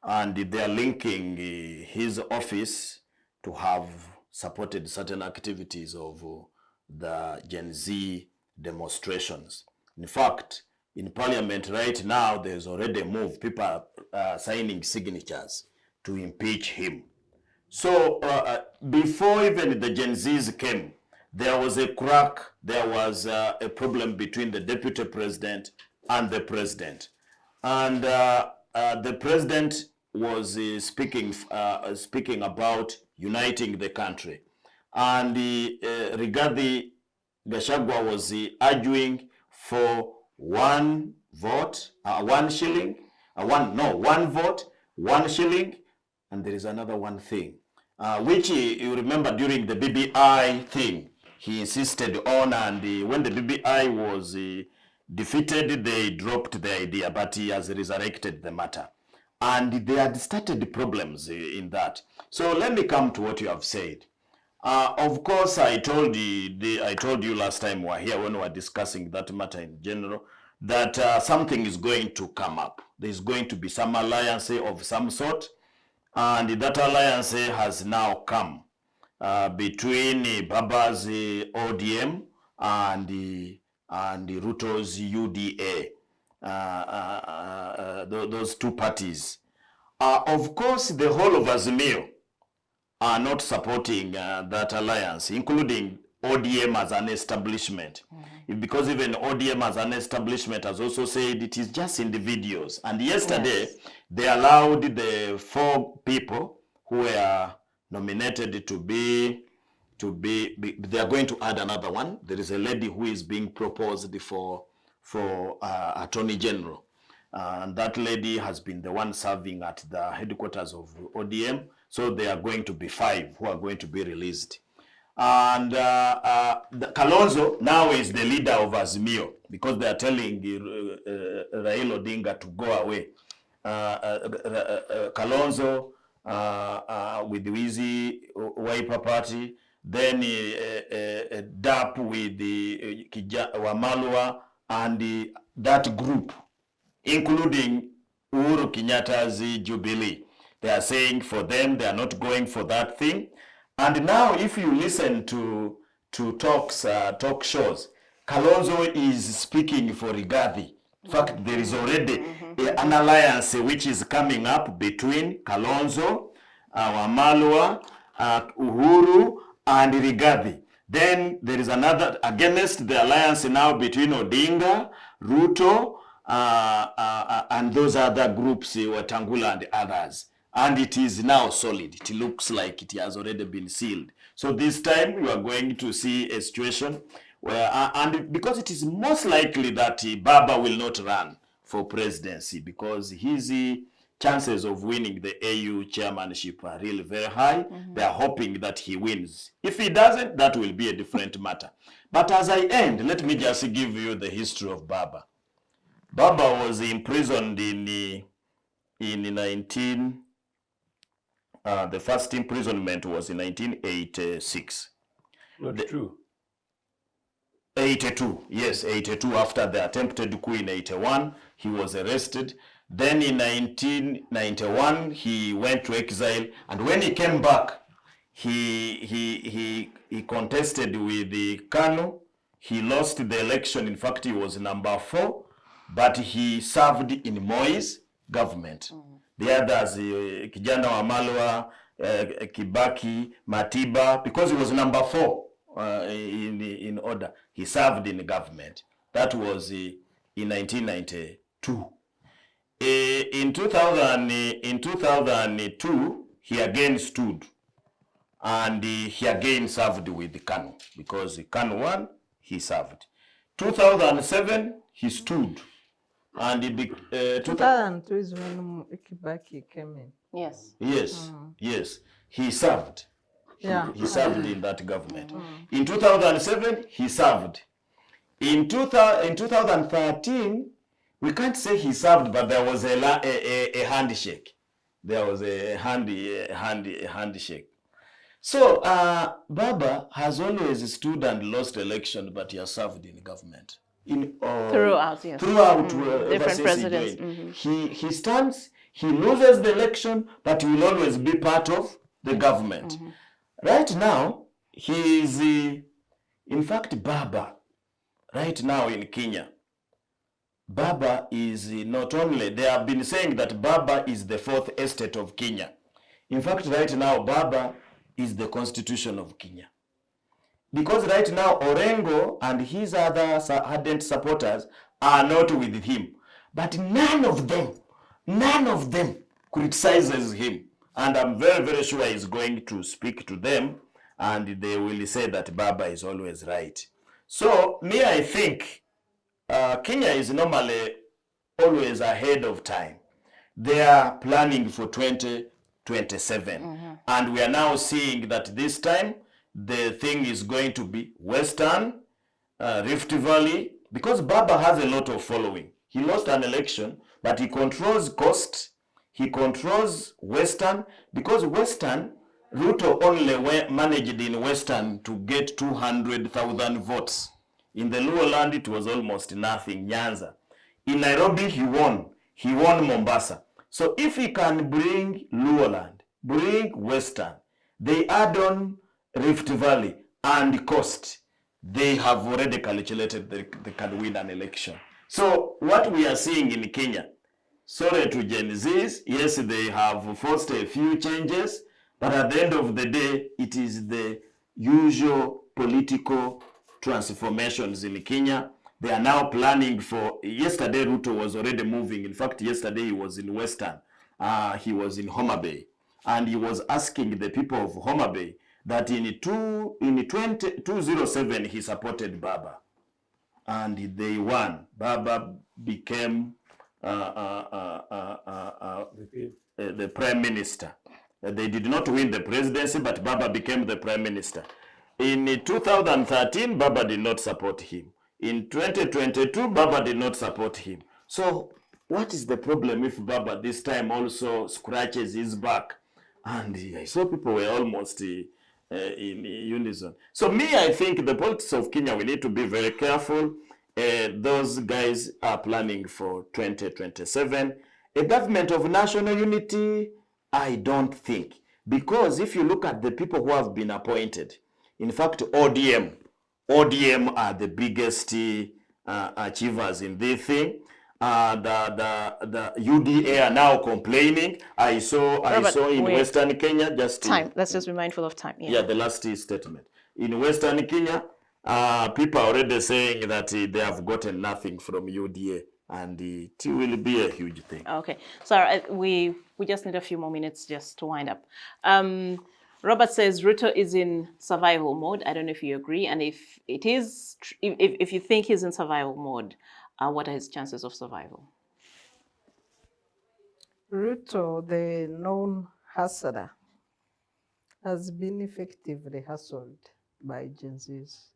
And they are linking his office to have supported certain activities of the Gen Z demonstrations. In fact, in Parliament right now, there's already a move. People are signing signatures to impeach him. So before even the Gen Zs came, there was a crack, there was a problem between the Deputy President and the president. And the president was speaking about uniting the country. And Rigathi Gachagua was arguing for one vote, 1 shilling, one vote, 1 shilling, and there is another one thing, which you remember during the BBI thing, he insisted on, and when the BBI was defeated, they dropped the idea, but he has resurrected the matter. And they had started problems in that. So let me come to what you have said. Of course, I told you last time we were here when we were discussing that matter in general, that something is going to come up. There's going to be some alliance of some sort, and that alliance has now come between Baba's ODM and Ruto's UDA, those two parties. Of course, the whole of Azimio are not supporting that alliance, including ODM as an establishment. Because even ODM as an establishment has also said it is just individuals. And yesterday, they allowed the 4 people who were nominated to be, they are going to add another one. There is a lady who is being proposed for Attorney General. And that lady has been the one serving at the headquarters of ODM. So there are going to be 5 who are going to be released. And Kalonzo now is the leader of Azimio, because they are telling Raila Odinga to go away. Kalonzo with the Wizi Wiper Party, then DAP with the Wamalwa, and that group, including Uhuru Kenyatta's Jubilee. They are saying for them, they are not going for that thing. And now if you listen to talk shows, Kalonzo is speaking for Rigathi. In fact, there is already an alliance which is coming up between Kalonzo, Wamalwa, Uhuru, and Rigathi. Then there is another against the alliance now between Odinga, Ruto, and those other groups, Wetangula and others. And it is now solid. It looks like it has already been sealed. So this time we are going to see a situation where, and because it is most likely that Baba will not run for presidency, because his chances of winning the AU chairmanship are really very high. They are hoping that he wins. If he doesn't, that will be a different matter. But as I end, let me just give you the history of Baba. Baba was imprisoned in 19... the first imprisonment was in 1986. Not true. 82, yes, 82. After the attempted coup in 81, he was arrested. Then in 1991, he went to exile, and when he came back, he contested with the KANU. He lost the election. In fact, he was number 4, but he served in Moi's government. The others, Kijana Wamalwa, Kibaki, Matiba, because he was number 4 in order. He served in the government. That was in 1992. In 2002, he again stood, and he again served with the KANU, because the KANU won, he served. 2007, he stood. And 2002 is when Kibaki came in. Yes. Yes, he served. Yeah. He served in that government. In 2007, he served. In 2013, we can't say he served, but there was a handshake. There was a handshake. So Baba has always stood and lost election, but he has served in government. Throughout, yes. Different presidents. He stands, he loses the election, but he will always be part of the government. Right now, he is, in fact, Baba, right now in Kenya. Baba is not only, they have been saying that Baba is the 4th estate of Kenya. In fact, right now, Baba is the constitution of Kenya. Because right now, Orengo and his other ardent supporters are not with him. But none of them criticizes him. And I'm very, very sure he's going to speak to them and they will say that Baba is always right. So me, I think Kenya is normally always ahead of time. They are planning for 2027. And we are now seeing that this time the thing is going to be Western, Rift Valley, because Baba has a lot of following. He lost an election, but he controls coast, he controls Western, because Western, Ruto only managed in Western to get 200,000 votes. In the lower land, it was almost nothing, Nyanza. In Nairobi, he won Mombasa. So if he can bring lower land, bring Western, they add on Rift Valley and coast, they have already calculated they can win an election. So what we are seeing in Kenya, sorry to Gen Zs, yes, they have forced a few changes, but at the end of the day, it is the usual political transformations in Kenya. They are now planning for, yesterday Ruto was already moving. In fact, yesterday he was in Western. He was in Homa Bay. And he was asking the people of Homa Bay that in 2007 he supported Baba. And they won. Baba became the prime minister. They did not win the presidency, but Baba became the prime minister. In 2013, Baba did not support him. In 2022, Baba did not support him. So what is the problem if Baba this time also scratches his back? And I saw people were almost in unison. So me, I think the politics of Kenya, we need to be very careful. Those guys are planning for 2027. A government of national unity, I don't think. Because if you look at the people who have been appointed, in fact, ODM are the biggest achievers in this thing. The UDA are now complaining. I saw in Western Kenya just Let's just be mindful of time. Yeah, the last statement. In Western Kenya, people are already saying that they have gotten nothing from UDA, and it will be a huge thing. Okay, so we just need a few more minutes just to wind up. Robert says Ruto is in survival mode. I don't know if you agree, and if it is, if you think he's in survival mode, what are his chances of survival? Ruto, the known hustler, has been effectively hustled by Gen Zs.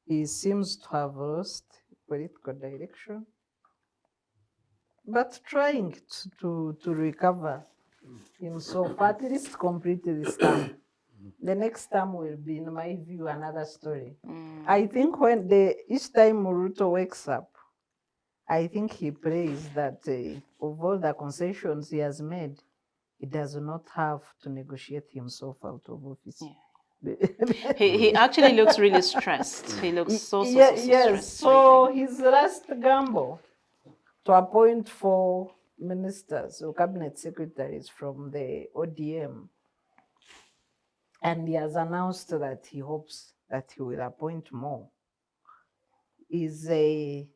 He seems to have lost political direction, but trying to recover himself, at least complete this term. The next term will be, in my view, another story. I think when each time Ruto wakes up, I think he prays that of all the concessions he has made, he does not have to negotiate himself out of office. Yeah. he actually looks really stressed. He looks so yes. stressed. So his last gamble to appoint 4 ministers or cabinet secretaries from the ODM, and he has announced that he hopes that he will appoint more, is a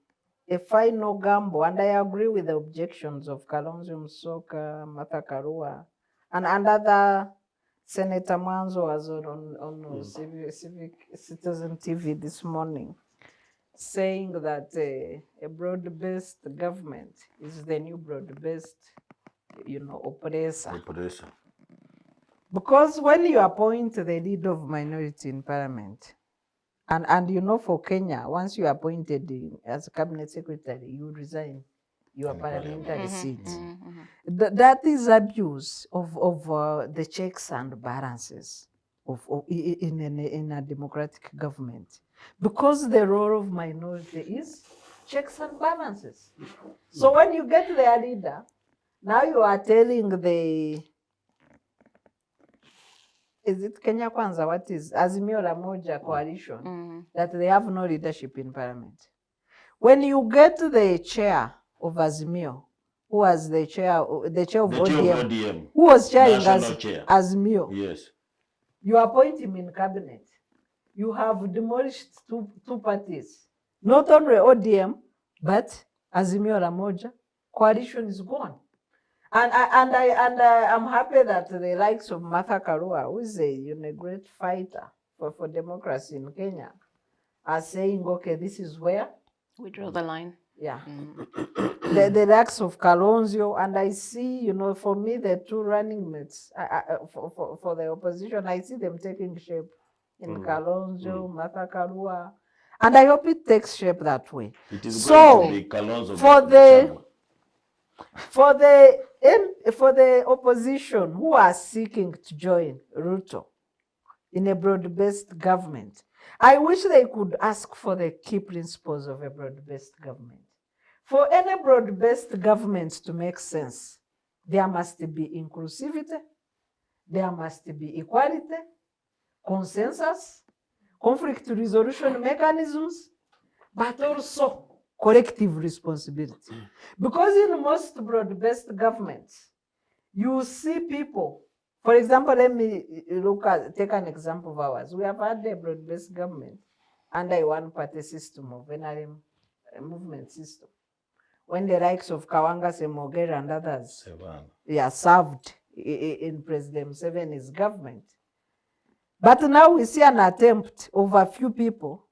final gamble. And I agree with the objections of Kalonzo Musyoka, Martha Karua, and other. Senator Mwanzo was on Civic Citizen TV this morning, saying that a broad-based government is the new broad-based, oppressor. Because when you appoint the leader of minority in parliament, and for Kenya, once you are appointed as a cabinet secretary, you resign your parliamentary seat. That is abuse of the checks and balances in a democratic government, because the role of minority is checks and balances. So when you get their leader, now you are telling is it Kenya Kwanza, what is Azimio la Moja coalition, that they have no leadership in parliament. When you get the chair of Azimio, who was the chair of ODM, who was chairing Azimio, yes, you appoint him in cabinet. You have demolished two parties, not only ODM, But Azimio la Umoja, coalition is gone. And I'm happy that the likes of Martha Karua, who is a great fighter for democracy in Kenya, are saying, okay, this is where We draw the line. yeah. The likes of Kalonzo, and I see, for me, the two running mates for the opposition, I see them taking shape in Kalonzo, Martha Karua, and I hope it takes shape that way. It is So, going to be Kalonzo for the opposition who are seeking to join Ruto in a broad-based government, I wish they could ask for the key principles of a broad-based government. For any broad-based government to make sense, there must be inclusivity, there must be equality, consensus, conflict resolution mechanisms, but also collective responsibility. Because in most broad-based governments, you see people, for example, let me take an example of ours. We have had a broad-based government under a one-party system of NRM movement system. When the likes of Kawanga Semogera and others served in President Museveni's government. But now we see an attempt of a few people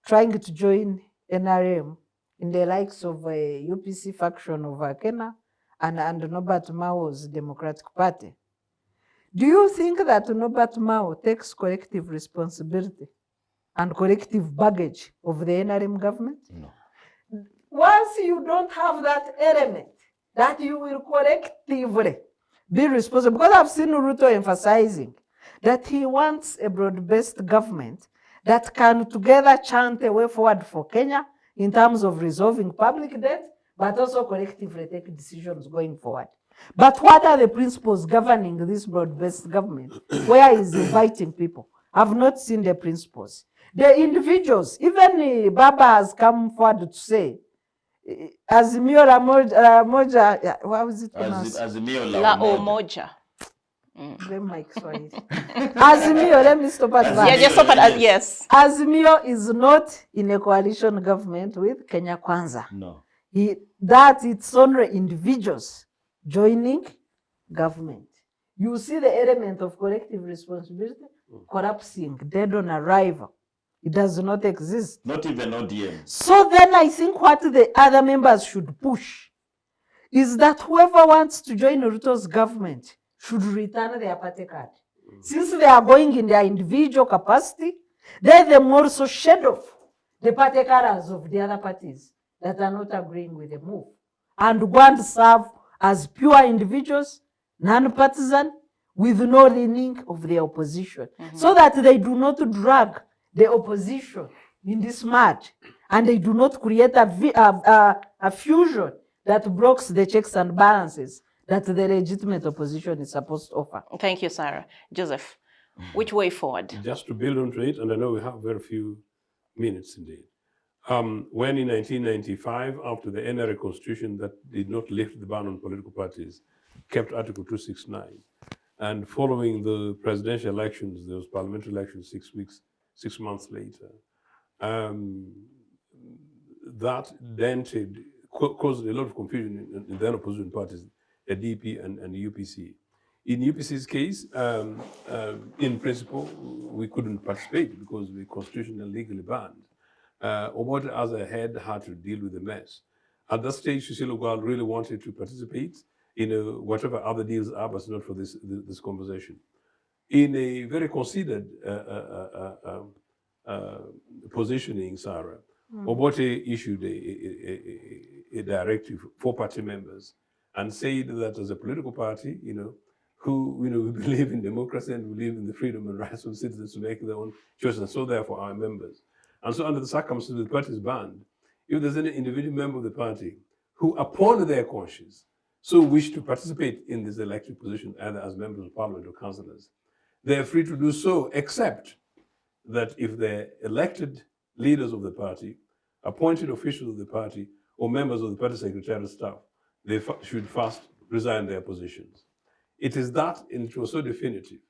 trying to join NRM in the likes of a UPC faction of Kenya and Norbert Mao's Democratic Party. Do you think that Norbert Mao takes collective responsibility and collective baggage of the NRM government? No. Once you don't have that element, that you will collectively be responsible, because I've seen Ruto emphasizing that he wants a broad-based government that can together chant a way forward for Kenya in terms of resolving public debt, but also collectively take decisions going forward. But what are the principles governing this broad-based government where he's inviting people? I've not seen the principles. The individuals, even Baba has come forward to say, Azimio la Umoja, what was it pronounced? Azimio La Umoja. Azimio, let me stop at that. Yeah, just stop at yes. Azimio is not in a coalition government with Kenya Kwanza. No. That it's only individuals joining government. You see the element of collective responsibility collapsing, dead on arrival. It does not exist. Not even ODM. So then I think what the other members should push is that whoever wants to join Ruto's government should return their party card. Since they are going in their individual capacity, let them also shed off the party cards of the other parties that are not agreeing with the move and go and serve as pure individuals, non-partisan, with no leaning of the opposition, so that they do not drag the opposition in this match, and they do not create a fusion that blocks the checks and balances that the legitimate opposition is supposed to offer. Thank you, Sarah. Joseph, which way forward? Just to build on it, and I know we have very few minutes indeed. When in 1995, after the NRA constitution that did not lift the ban on political parties, kept Article 269, and following the presidential elections, there was parliamentary elections 6 months later, that dented, caused a lot of confusion in the opposition parties, the DP and the UPC. In UPC's case, in principle, we couldn't participate because we constitutionally legally banned. Omote as a head had to deal with the mess. At that stage, Cecilia Gual really wanted to participate in whatever other deals are, but not for this conversation. In a very considered positioning, Sarah, Obote issued a directive for party members and said that as a political party, who we believe in democracy and believe in the freedom and rights of citizens to make their own choices, and so therefore our members. And so under the circumstances, the party is banned. If there's any individual member of the party who, upon their conscience, so wish to participate in this elected position, either as members of parliament or councillors, they are free to do so, except that if the elected leaders of the party, appointed officials of the party, or members of the party secretarial staff, they should first resign their positions. It is that, and it was so definitive.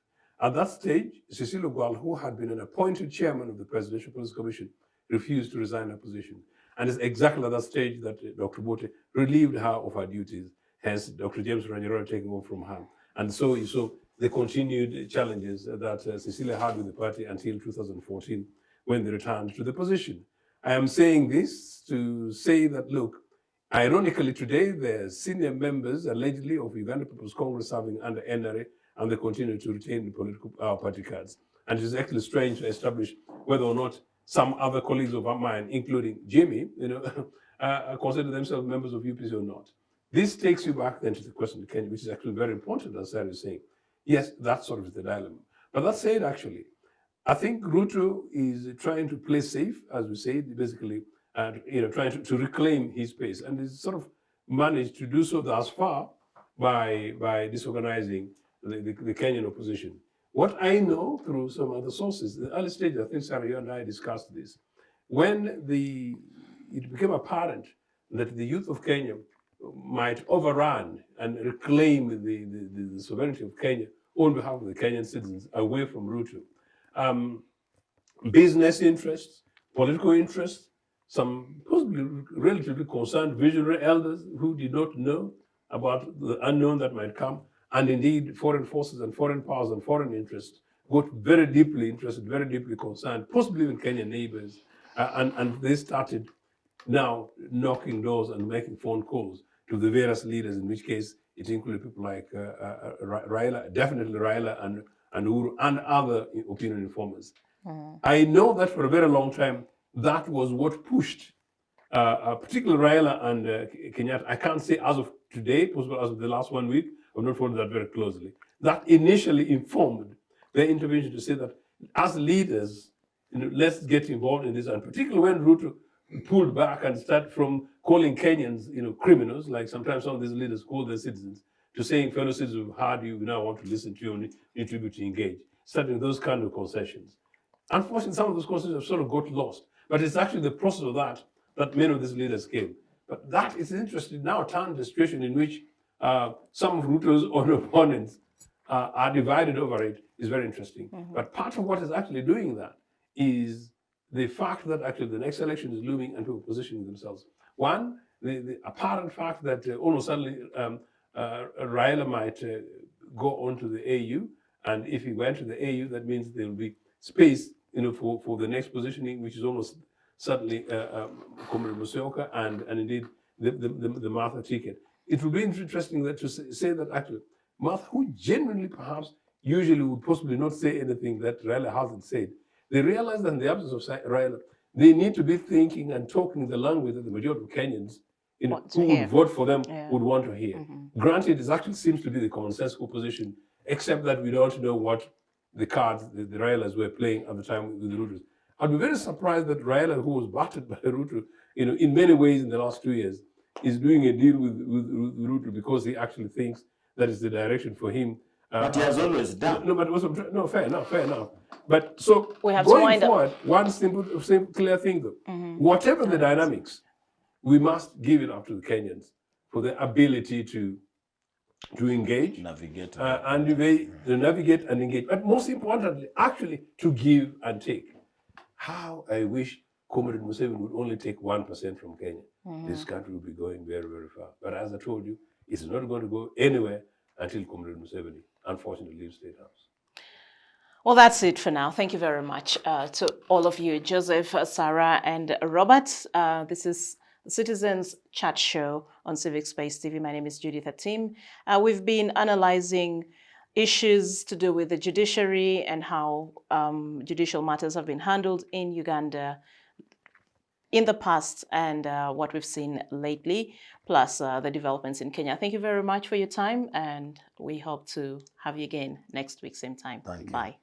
At that stage, Cecilia Gual, who had been an appointed chairman of the Presidential Police Commission, refused to resign her position. And it's exactly at that stage that Dr. Bote relieved her of her duties, hence Dr. James Rangirola taking over from her. And so you saw the continued challenges that Cecilia had with the party until 2014, when they returned to the position. I am saying this to say that, look, ironically today, the senior members, allegedly, of Uganda People's Congress serving under NRA, and they continue to retain the political party cards. And it is actually strange to establish whether or not some other colleagues of mine, including Jimmy, consider themselves members of UPC or not. This takes you back then to the question of Kenya, which is actually very important, as Sarah is saying. Yes, that's sort of the dilemma. But that said, actually, I think Ruto is trying to play safe, as we say, basically, trying to reclaim his space, and he's sort of managed to do so thus far by disorganizing the Kenyan opposition. What I know through some other sources, the early stage, I think Sarah, you and I discussed this, when it became apparent that the youth of Kenya might overrun and reclaim the sovereignty of Kenya on behalf of the Kenyan citizens away from Ruto. Business interests, political interests, some possibly relatively concerned visionary elders who did not know about the unknown that might come, and indeed foreign forces and foreign powers and foreign interests got very deeply interested, very deeply concerned, possibly even Kenyan neighbors, and they started now knocking doors and making phone calls to the various leaders, in which case it included people like Raila, definitely Raila and Uhuru, and other opinion informers. I know that for a very long time, that was what pushed, particularly Raila and Kenyatta. I can't say as of today, possibly as of the last 1 week, I've not followed that very closely. That initially informed their intervention to say that as leaders, let's get involved in this, and particularly when Ruto pulled back and started from calling Kenyans, criminals, like sometimes some of these leaders call their citizens, to saying, fellow citizens, we've heard you, we now want to listen to you, and need to be able to engage, starting those kind of concessions. Unfortunately, some of those concessions have sort of got lost, but it's actually the process of that many of these leaders came. But that is interesting, now turned the situation in which some of Ruto's own opponents are divided over it is very interesting. But part of what is actually doing that is the fact that actually the next election is looming and people positioning themselves. One, the apparent fact that almost suddenly Raila might go on to the AU, and if he went to the AU, that means there will be space, for the next positioning, which is almost certainly Comrade Musyoka and indeed the Martha ticket. It will be interesting to say that actually Martha, who genuinely perhaps usually would possibly not say anything that Raila hasn't said, they realize that in the absence of Raila, they need to be thinking and talking the language that the majority of Kenyans who would vote for them would want to hear. Granted, it actually seems to be the consensus position, except that we don't know what the cards the Railas were playing at the time with the Rutos. I'd be very surprised that Raila, who was battered by Ruto, in many ways in the last 2 years, is doing a deal with Ruto because he actually thinks that is the direction for him. But he has always done. No, but no, fair enough. But so We have going forward, one simple, clear thing though, whatever the dynamics, we must give it up to the Kenyans for the ability to engage, Navigate. and to navigate and engage. But most importantly, actually to give and take. How I wish Comrade Museveni would only take 1% from Kenya. This country will be going very, very far. But as I told you, it's not going to go anywhere until Comrade Museveni, unfortunately, leaves State House. Well, that's it for now. Thank you very much to all of you, Joseph, Sarah, and Robert. This is the Citizens Chat Show on Civic Space TV. My name is Judith Atim. We've been analyzing issues to do with the judiciary and how judicial matters have been handled in Uganda in the past and what we've seen lately, plus the developments in Kenya. Thank you very much for your time, and we hope to have you again next week, same time. Thank you. Bye.